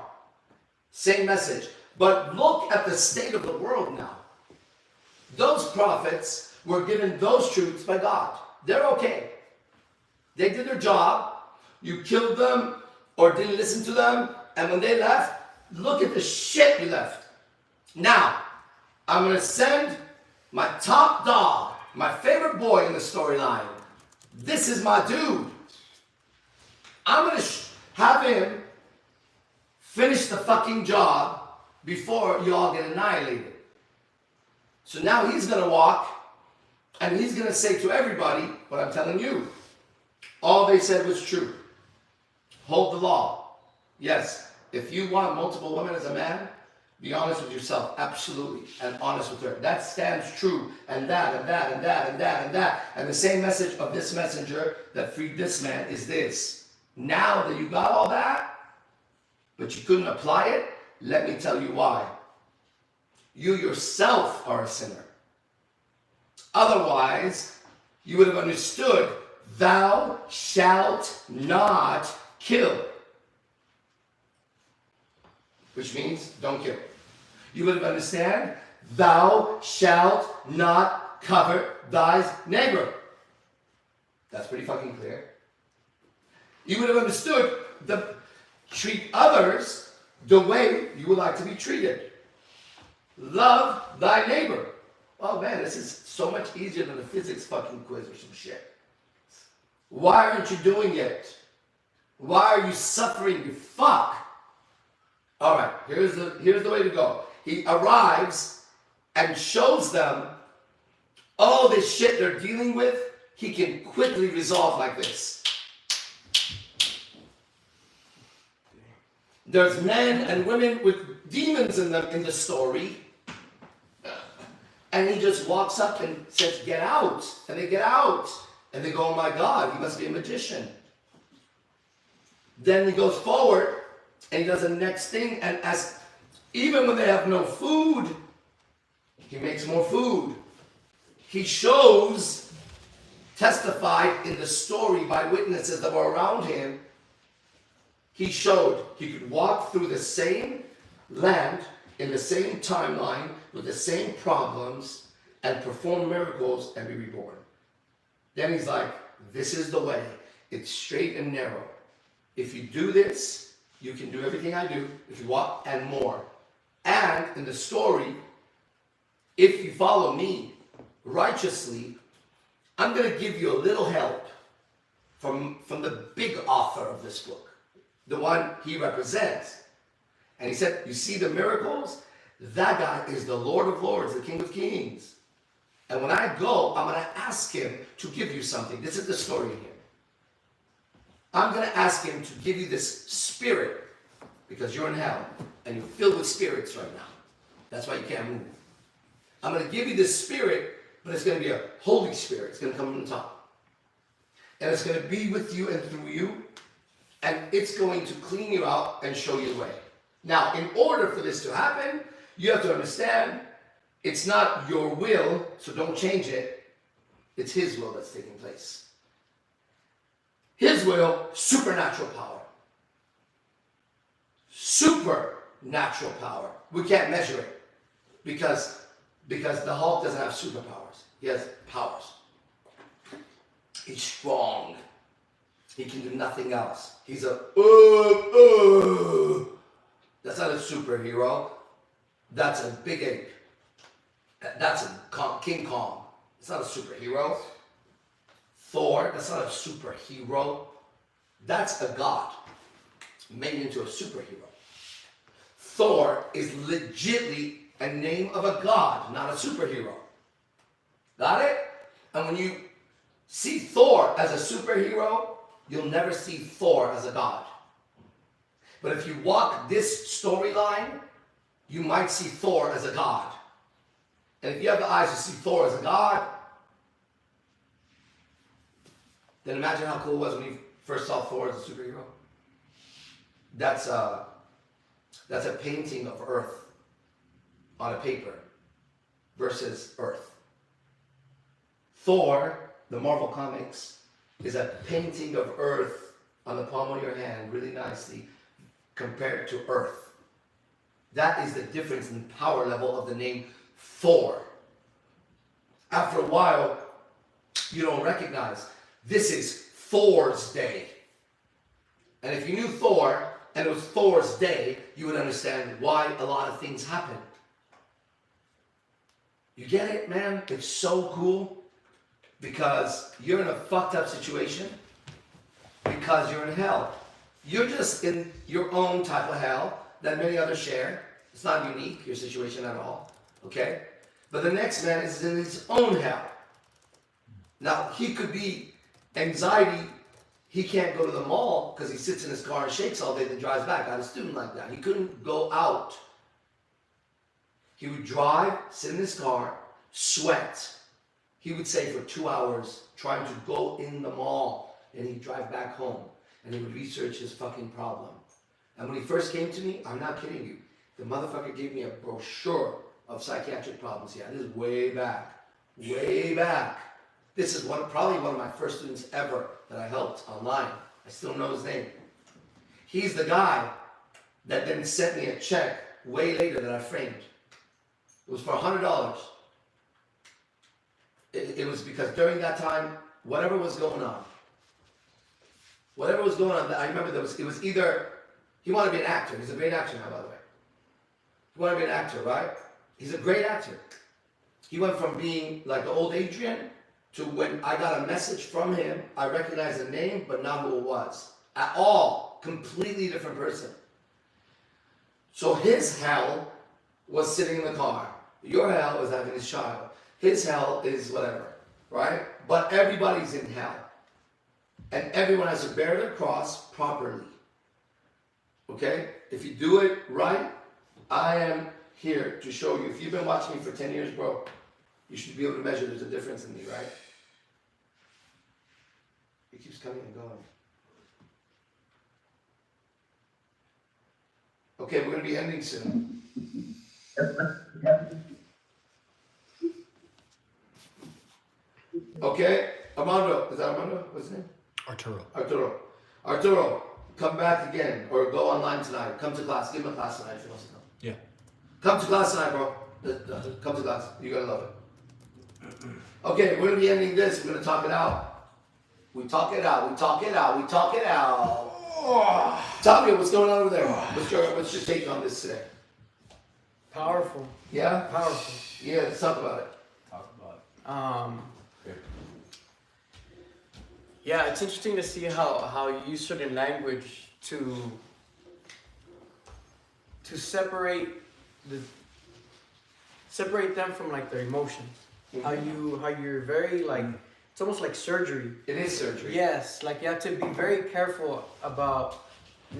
Speaker 1: Same message. But look at the state of the world now. Those prophets were given those truths by God. They're okay. They did their job. You killed them or didn't listen to them. And when they left, look at the shit you left. Now, I'm going to send my top dog, my favorite boy in the storyline. This is my dude. I'm going to have him finish the fucking job before you all get annihilated. So now he's going to walk, and he's going to say to everybody what I'm telling you. All they said was true. Hold the law. Yes, if you want multiple women as a man, Be honest with yourself, absolutely, and honest with her. That stands true, and that, and that, and that, and that, and that. And the same message of this messenger that freed this man is this. Now that you got all that, but you couldn't apply it, let me tell you why. You yourself are a sinner. Otherwise, you would have understood, thou shalt not kill. Which means, don't kill. You would have understand, thou shalt not covet thy neighbor. That's pretty fucking clear. You would have understood, treat others the way you would like to be treated. Love thy neighbor. Oh man, this is so much easier than a physics fucking quiz or some shit. Why aren't you doing it? Why are you suffering, you fuck? All right, here's the way to go. He arrives and shows them all this shit they're dealing with, he can quickly resolve like this. There's men and women with demons in them in the story. And he just walks up and says, get out. And they get out. And they go, oh my God, he must be a magician. Then he goes forward and he does the next thing. And even when they have no food, he makes more food. He shows, testified in the story by witnesses that were around him, he showed he could walk through the same land in the same timeline with the same problems and perform miracles and be reborn. Then he's like, this is the way. It's straight and narrow. If you do this, you can do everything I do. If you walk, and more. And in the story, if you follow me righteously, I'm going to give you a little help from the big author of this book, the one he represents. And he said, you see the miracles? That guy is the Lord of Lords, the King of Kings. And when I go, I'm going to ask him to give you something. This is the story here. I'm going to ask him to give you this spirit because you're in hell and you're filled with spirits right now. That's why you can't move. I'm going to give you this spirit, but it's going to be a Holy Spirit. It's going to come from the top. And it's going to be with you and through you. And it's going to clean you out and show you the way. Now, in order for this to happen, you have to understand it's not your will, so don't change it. It's his will that's taking place. His will, supernatural power. Supernatural power. We can't measure it because the Hulk doesn't have superpowers. He has powers. He's strong. He can do nothing else. He's a That's not a superhero. That's a big ape. That's a King Kong. It's not a superhero. Thor, that's not a superhero. That's a god made into a superhero. Thor is legitly a name of a god, not a superhero. Got it? And when you see Thor as a superhero, you'll never see Thor as a god. But if you walk this storyline, you might see Thor as a god. And if you have the eyes to see Thor as a god, then imagine how cool it was when you first saw Thor as a superhero. That's a painting of Earth on a paper versus Earth. Thor, the Marvel Comics, is a painting of Earth on the palm of your hand, really nicely, compared to Earth. That is the difference in power level of the name Thor. After a while, you don't recognize this is Thor's day. And if you knew Thor and it was Thor's day, you would understand why a lot of things happen. You get it, man? It's so cool because you're in a fucked up situation because you're in hell. You're just in your own type of hell that many others share. It's not unique, your situation at all, okay? But the next man is in his own hell. Now, he could be anxiety. He can't go to the mall because he sits in his car and shakes all day, then drives back. I had a student like that. He couldn't go out He would drive, sit in his car, sweat. He would say for 2 hours trying to go in the mall, and he'd drive back home, and he would research his fucking problem. And when he first came to me, I'm not kidding you, the motherfucker gave me a brochure of psychiatric problems. Yeah, this is way back, way back. This is probably one of my first students ever that I helped online. I still don't know his name. He's the guy that then sent me a check way later that I framed. It was for $100. It was because during that time, whatever was going on, I remember it was either, he wanted to be an actor. He's a great actor now, by the way. He wanted to be an actor, right? He's a great actor. He went from being like the old Adrian to when I got a message from him, I recognized the name, but not who it was. At all. Completely different person. So his hell was sitting in the car. Your hell is having his child. His hell is whatever, right? But everybody's in hell. And everyone has to bear their cross properly. Okay? If you do it right, I am here to show you. If you've been watching me for 10 years, bro, you should be able to measure there's a difference in me, right? It keeps coming and going. Okay, we're going to be ending soon. Okay, Armando, is that Armando? What's his name? Arturo, come back again or go online tonight. Come to class. Give him a class tonight if he wants to come.
Speaker 10: Yeah.
Speaker 1: Come to class tonight, bro. Come to class. You're going to love it. Okay, we're going to be ending this. We're going to talk it out. We talk it out. Octavio, what's going on over there? What's your take on this today?
Speaker 7: Powerful.
Speaker 1: Yeah?
Speaker 7: Powerful.
Speaker 1: Yeah, let's talk about it.
Speaker 7: Yeah, it's interesting to see how you use certain language to separate them from like their emotions.
Speaker 1: Mm-hmm.
Speaker 7: How you're very like, it's almost like surgery.
Speaker 1: It is surgery.
Speaker 7: Yes, like you have to be very careful about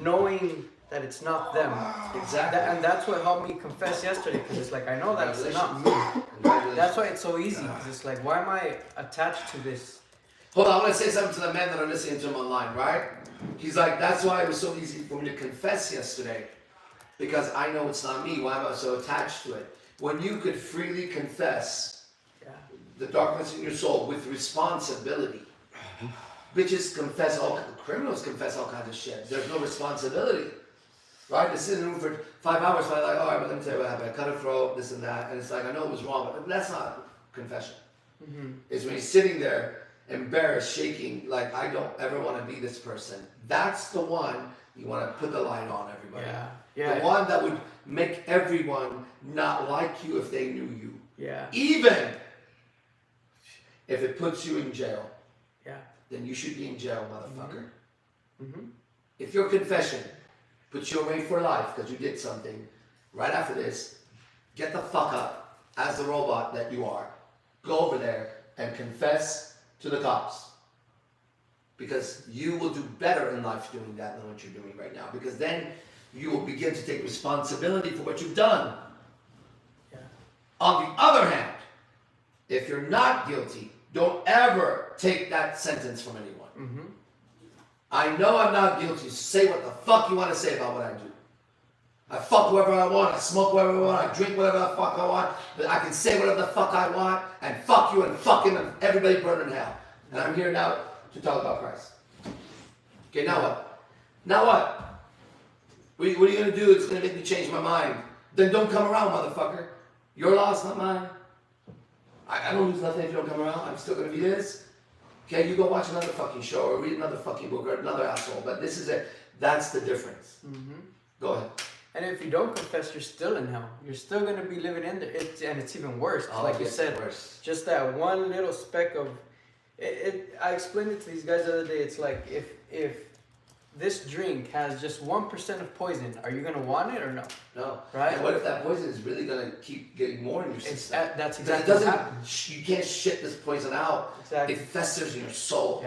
Speaker 7: knowing that it's not them.
Speaker 1: Exactly.
Speaker 7: And that's what helped me confess yesterday, because it's like, I know that's not me. That's why it's so easy, because it's like, why am I attached to this?
Speaker 1: Hold on, I want to say something to the men that are listening to him online, right? He's like, that's why it was so easy for me to confess yesterday, because I know it's not me. Why am I so attached to it? When you could freely confess the darkness in your soul with responsibility. Bitches confess criminals confess all kinds of shit. There's no responsibility. Right? They sit in the room for 5 hours, so I'm like, all right, but let me tell you what happened. I cut a throat, this and that, and it's like, I know it was wrong, but that's not confession. It's when you're sitting there, embarrassed, shaking, like, I don't ever want to be this person. That's the one you want to put the light on, everybody.
Speaker 7: Yeah.
Speaker 1: The one that would make everyone not like you if they knew you.
Speaker 7: Yeah.
Speaker 1: Even if it puts you in jail.
Speaker 7: Yeah.
Speaker 1: Then you should be in jail, motherfucker. If your confession puts you away for life because you did something, right after this, get the fuck up as the robot that you are. Go over there and confess to the cops. Because you will do better in life doing that than what you're doing right now. Because then you will begin to take responsibility for what you've done.
Speaker 7: Yeah.
Speaker 1: On the other hand, if you're not guilty, don't ever take that sentence from anyone. I know I'm not guilty. Say what the fuck you want to say about what I do. I fuck whoever I want. I smoke whoever I want. I drink whatever the fuck I want. But I can say whatever the fuck I want. And fuck you and fucking everybody burn in hell. And I'm here now to talk about Christ. Okay, now what? Now what? What are you going to do? It's going to make me change my mind. Then don't come around, motherfucker. Your loss, not mine. I don't lose nothing if you don't come around. I'm still going to be this. Okay, you go watch another fucking show or read another fucking book or another asshole. But this is it. That's the difference. Go ahead.
Speaker 7: And if you don't confess, you're still in hell. You're still going to be living in there. And it's even worse. Like you said, just that one little speck of... I explained it to these guys the other day. It's like, if this drink has just 1% of poison, are you going to want it or no?
Speaker 1: No.
Speaker 7: Right?
Speaker 1: And what if that poison is really going to keep getting more in your system?
Speaker 7: That's exactly what
Speaker 1: happens. You can't shit this poison out.
Speaker 7: Exactly.
Speaker 1: It festers in your soul.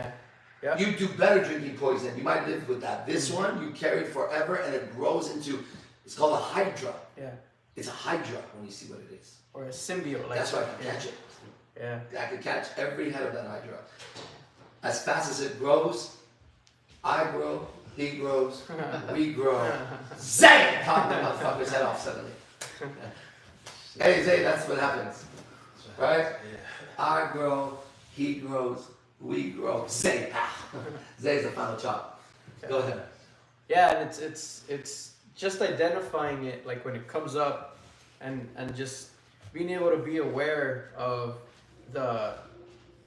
Speaker 7: Yeah.
Speaker 1: You do better drinking poison. You might live with that. This one, you carry it forever and it grows into, it's called a hydra.
Speaker 7: Yeah.
Speaker 1: It's a hydra when you see what it is.
Speaker 7: Or a symbiote.
Speaker 1: That's why I can catch it.
Speaker 7: Yeah.
Speaker 1: I can catch every head of that hydra. As fast as it grows, I grow, he grows, we grow. Zay! Pop the motherfucker's head off suddenly. Hey, Zay, that's what happens. Right? I grow, he grows, we grow. Zay! Zay's the final chop. Go ahead.
Speaker 7: Yeah, and it's just identifying it, like when it comes up, and just being able to be aware of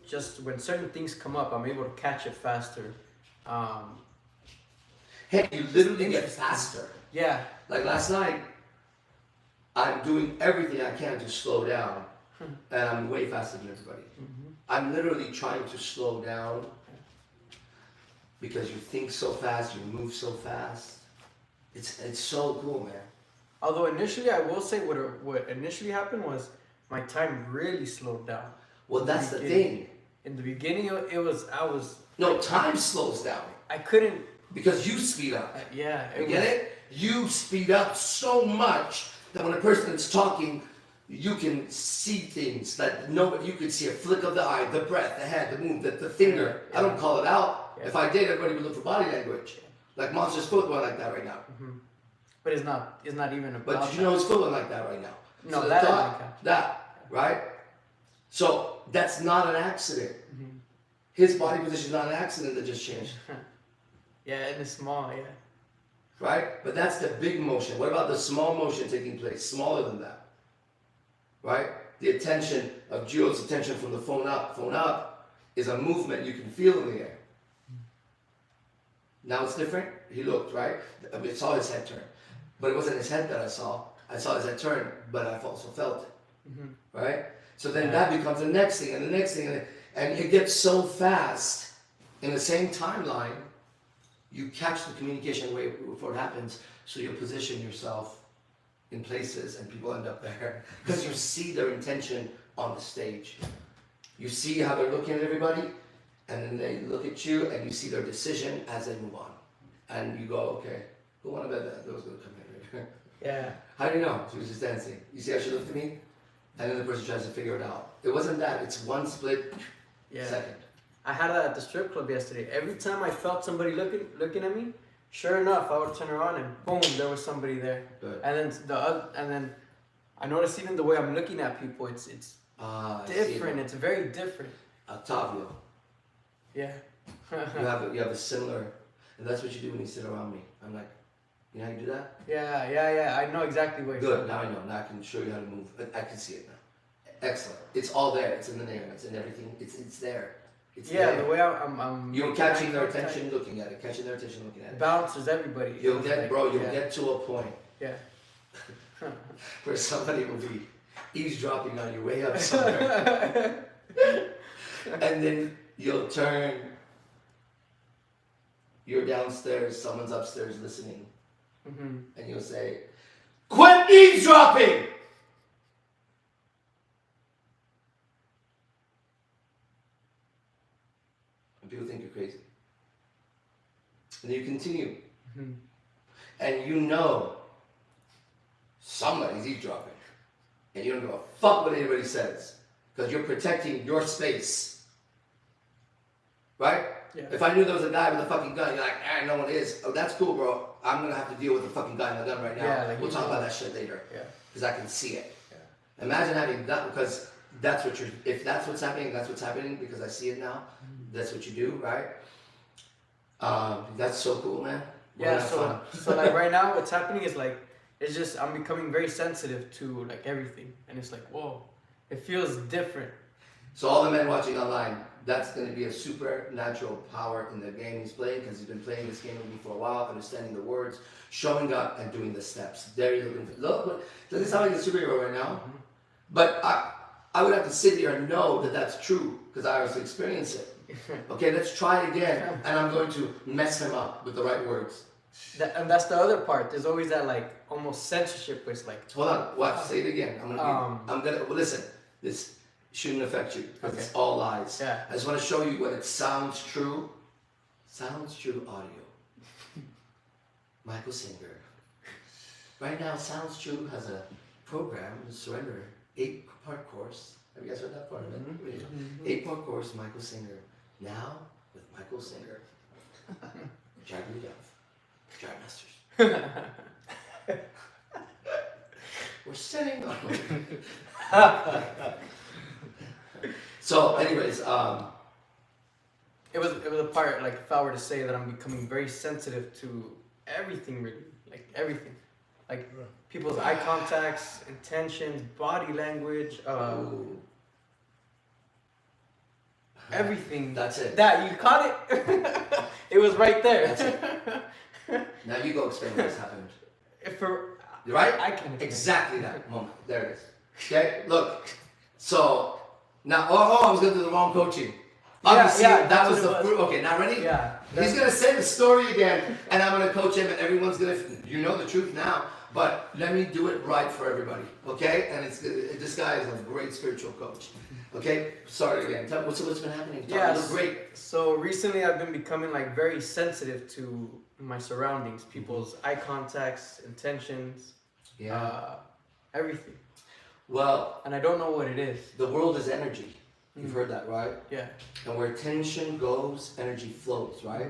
Speaker 7: just when certain things come up, I'm able to catch it faster.
Speaker 1: Hey, you literally get faster.
Speaker 7: Yeah.
Speaker 1: Like last night, I'm doing everything I can to slow down, and I'm way faster than everybody. I'm literally trying to slow down because you think so fast, you move so fast. It's so cool, man.
Speaker 7: Although initially, I will say what initially happened was my time really slowed down.
Speaker 1: Well, that's the thing.
Speaker 7: In the beginning, I was.
Speaker 1: No, time slows down.
Speaker 7: I couldn't.
Speaker 1: Because you speed up.
Speaker 7: Yeah.
Speaker 1: You get it? You speed up so much that when a person is talking, you can see things that nobody, you can see a flick of the eye, the breath, the head, the move, the finger. I don't call it out. If I did, everybody would look for body language. Like Monster's foot going like that right now.
Speaker 7: But it's not even about.
Speaker 1: But did you know his foot went like that right now?
Speaker 7: No,
Speaker 1: so that, right? So that's not an accident. His body position is not an accident that just changed.
Speaker 7: Yeah, and it's small, yeah.
Speaker 1: Right? But that's the big motion. What about the small motion taking place? Smaller than that. Right? The attention of Gio's attention from the phone up is a movement you can feel in the air. Now it's different. He looked, right? I mean, I saw his head turn. But it wasn't his head that I saw. I saw his head turn, but I also felt it. Right? So then that becomes the next thing and the next thing. And it gets so fast in the same timeline. You catch the communication way before it happens, so you position yourself in places and people end up there. Because you see their intention on the stage. You see how they're looking at everybody, and then they look at you, and you see their decision as they move on. And you go, okay, who wanted that? That was going to come in.
Speaker 7: Yeah.
Speaker 1: How do you know? She was just dancing. You see how she looked at me? And then the person tries to figure it out. It wasn't that. It's one split second.
Speaker 7: I had that at the strip club yesterday. Every time I felt somebody looking at me, sure enough, I would turn around and boom, there was somebody there.
Speaker 1: Good.
Speaker 7: And then I noticed even the way I'm looking at people, it's different. It's very different.
Speaker 1: Octavio.
Speaker 7: Yeah.
Speaker 1: you have a similar, and that's what you do when you sit around me. I'm like, you know how you do that?
Speaker 7: Yeah. I know exactly what you're
Speaker 1: Good. Now I know. Now I can show you how to move. I can see it now. Excellent. It's all there. It's in the name. It's in everything. It's there. It's there.
Speaker 7: The way I'm
Speaker 1: you're catching their attention, looking at it. Catching their attention, looking at it.
Speaker 7: Bounces everybody.
Speaker 1: You'll get, bro. You'll get to a point.
Speaker 7: Yeah.
Speaker 1: Where somebody will be eavesdropping on you way up somewhere, and then you'll turn. You're downstairs. Someone's upstairs listening, and you'll say, "Quit eavesdropping!" People think you're crazy. And you continue. And you know somebody's eavesdropping. And you don't give a fuck what anybody says. Because you're protecting your space. Right?
Speaker 7: Yeah.
Speaker 1: If I knew there was a guy with a fucking gun, you're like, no one is. Oh, that's cool, bro. I'm going to have to deal with the fucking guy with a gun right now.
Speaker 7: Yeah,
Speaker 1: we'll talk about that shit later.
Speaker 7: Yeah.
Speaker 1: Because I can see it. Yeah. Imagine having that, because that's what you're, if that's what's happening, because I see it now. That's what you do, right? That's so cool, man.
Speaker 7: Yeah, so like right now what's happening is like, it's just, I'm becoming very sensitive to like everything. And it's like, whoa, it feels different.
Speaker 1: So all the men watching online, that's going to be a supernatural power in the game he's playing, because he's been playing this game with me for a while, understanding the words, showing up and doing the steps. There you're looking for, look, doesn't sound like a superhero right now. But I would have to sit here and know that that's true, because I also experience it. Okay, let's try it again, and I'm going to mess him up with the right words.
Speaker 7: And that's the other part. There's always that like almost censorship where it's like,
Speaker 1: hold on, watch, say it again. Well, listen, this shouldn't affect you, because it's all lies.
Speaker 7: Yeah.
Speaker 1: I just want to show you what it sounds true. Sounds true audio. Michael Singer. Right now, Sounds True has a program, the Surrender, 8-part course. Have you guys heard that part of it? 8-part course, Michael Singer. Now with Michael Singer. Jared Rudolph. Jared Masters. We're sitting on. So, anyways,
Speaker 7: it was a part, like, if I were to say that I'm becoming very sensitive to everything, really, like everything, like people's eye contacts, intentions, body language, everything.
Speaker 1: That's it.
Speaker 7: That you caught it. It was right there.
Speaker 1: That's it. Now you go explain what's happened.
Speaker 7: You're
Speaker 1: right?
Speaker 7: I can
Speaker 1: exactly that moment. There it is. Okay, look. So now, I was gonna do the wrong coaching. Obviously, that was the fruit. Okay, now ready?
Speaker 7: Yeah.
Speaker 1: He's gonna say the story again, and I'm gonna coach him, and everyone's gonna. You know the truth now, but let me do it right for everybody. Okay? And this guy is a great spiritual coach. Okay? Sorry again. What's been happening?
Speaker 7: Yeah.
Speaker 1: You look great.
Speaker 7: So recently, I've been becoming like very sensitive to my surroundings, people's eye contacts, intentions, everything.
Speaker 1: Well,
Speaker 7: and I don't know what it is.
Speaker 1: The world is energy. You've heard that, right?
Speaker 7: Yeah.
Speaker 1: And where tension goes, energy flows, right?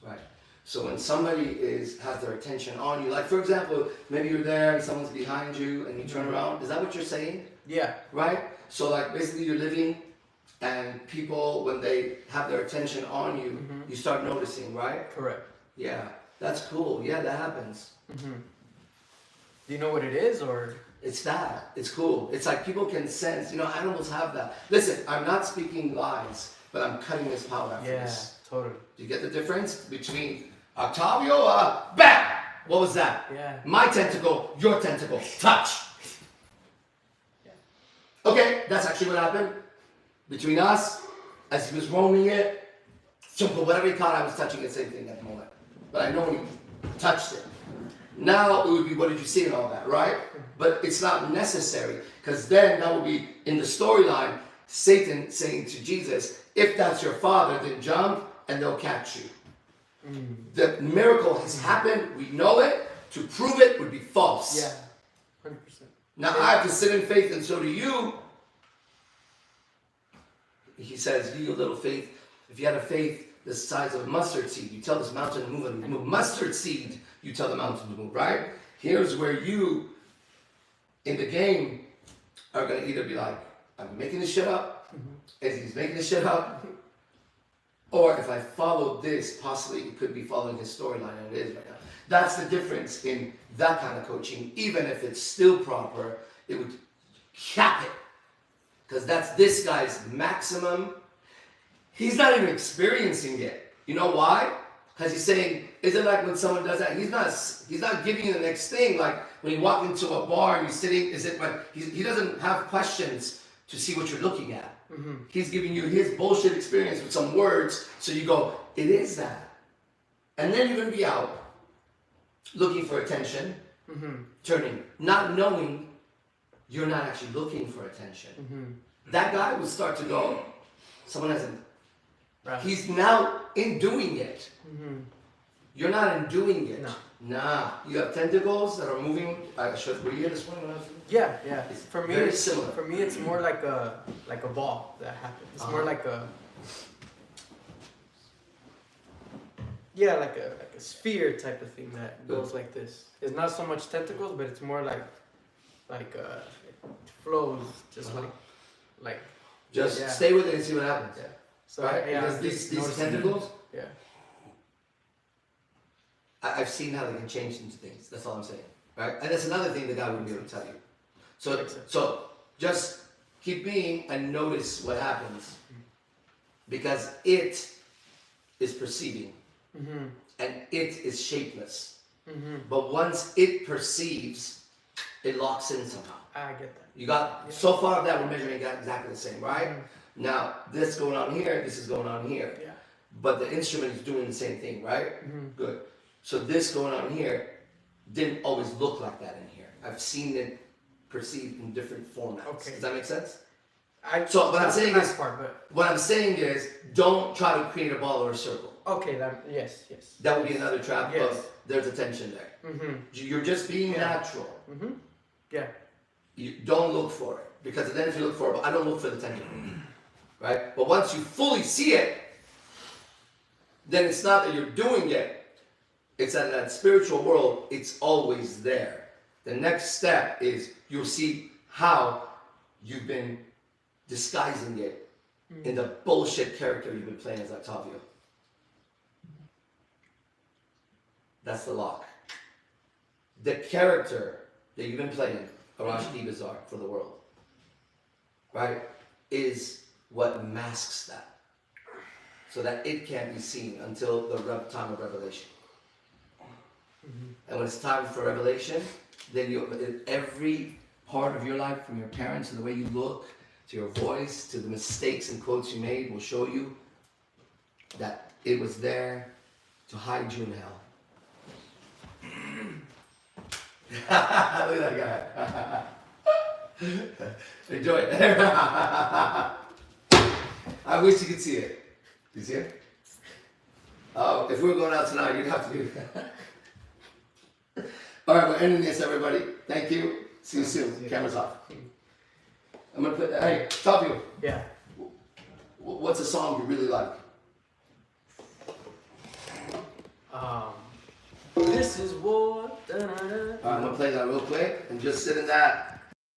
Speaker 1: Right. So when somebody has their attention on you, like for example, maybe you're there and someone's behind you and you turn around. Is that what you're saying?
Speaker 7: Yeah.
Speaker 1: Right? So like basically you're living and people, when they have their attention on you, you start noticing, right?
Speaker 7: Correct.
Speaker 1: Yeah. That's cool. Yeah, that happens.
Speaker 7: Do you know what it is, or?
Speaker 1: It's that. It's cool. It's like people can sense. Animals have that. Listen, I'm not speaking lies, but I'm cutting this power after this.
Speaker 7: Yeah, totally.
Speaker 1: Do you get the difference between Octavio? Bam! What was that?
Speaker 7: Yeah.
Speaker 1: My tentacle, your tentacle, touch. Okay, that's actually what happened between us. As he was roaming it, whatever he caught, I was touching it. Same thing at the moment. But I know he touched it. Now it would be, what did you see and all that, right? But it's not necessary, because then that would be in the storyline, Satan saying to Jesus, if that's your father, then jump and they'll catch you. The miracle has happened, we know it. To prove it would be false.
Speaker 7: Yeah, 100%.
Speaker 1: Now I have to sit in faith, and so do you. He says, you little faith, if you had a faith the size of a mustard seed, you tell this mountain to move and move. Mustard seed, you tell the mountain to move, right? Here's where you, in the game, are going to either be like, I'm making this shit up, as he's making this shit up, or if I follow this, possibly it could be following his storyline, and it is right now. That's the difference in that kind of coaching. Even if it's still proper, it would cap it. Because that's this guy's maximum. He's not even experiencing it. You know why? Because he's saying, is it like when someone does that? He's not giving you the next thing. Like when you walk into a bar and you're sitting, is it like he doesn't have questions to see what you're looking at. He's giving you his bullshit experience with some words, so you go, it is that. And then you're going to be out looking for attention, turning, not knowing you're not actually looking for attention. That guy will start to go, someone hasn't. Right. He's now in doing it. You're not in doing it.
Speaker 7: No.
Speaker 1: Nah. You have tentacles that are moving. Were you here this morning when I was doing?
Speaker 7: Yeah.
Speaker 1: It's
Speaker 7: for me,
Speaker 1: very similar.
Speaker 7: For me, it's more like a ball that happens. It's more like a like a sphere type of thing that goes like this. It's not so much tentacles, but it's more like it flows just like.
Speaker 1: Just stay with it and see what happens.
Speaker 7: Yeah. So
Speaker 1: right?
Speaker 7: yeah,
Speaker 1: Because these tentacles.
Speaker 7: Yeah.
Speaker 1: I've seen how they can change into things. That's all I'm saying, right? And that's another thing the guy wouldn't be able to tell you. So just keep being and notice what happens, because it is perceiving, and it is shapeless. But once it perceives, it locks in somehow.
Speaker 7: I get that.
Speaker 1: You got so far that we're measuring exactly the same, right? Now this going on here, this is going on here.
Speaker 7: Yeah.
Speaker 1: But the instrument is doing the same thing, right? Good. So this going on here didn't always look like that in here. I've seen it perceived in different formats.
Speaker 7: Okay.
Speaker 1: Does that make sense?
Speaker 7: So
Speaker 1: what I'm saying is,
Speaker 7: but
Speaker 1: what I'm saying is, don't try to create a ball or a circle.
Speaker 7: okay, yes.
Speaker 1: That would be another trap.
Speaker 7: Yes.
Speaker 1: Of there's a tension there. You're just being natural.
Speaker 7: Yeah.
Speaker 1: you don't look for it. Because then if you look for it, I don't look for the tentacle. Right? But once you fully see it, then it's not that you're doing it. It's that in that spiritual world, it's always there. The next step is you'll see how you've been disguising it in the bullshit character you've been playing as Octavio. That's the lock. The character that you've been playing, Arash Bazaar, for the world, right, is what masks that. So that it can't be seen until the time of revelation. And when it's time for revelation, then every part of your life, from your parents to the way you look, to your voice, to the mistakes and quotes you made, will show you that it was there to hide you in hell. Look at that guy. Enjoy it. I wish you could see it. You see it? If we were going out tonight, you'd have to do that. All right, we're ending this, everybody. Thank you. See you soon. Camera's off. I'm gonna put. Hey, Octavio.
Speaker 7: Yeah.
Speaker 1: What's a song you really like?
Speaker 7: This is war.
Speaker 1: All right, I'm gonna play that real quick and just sit in that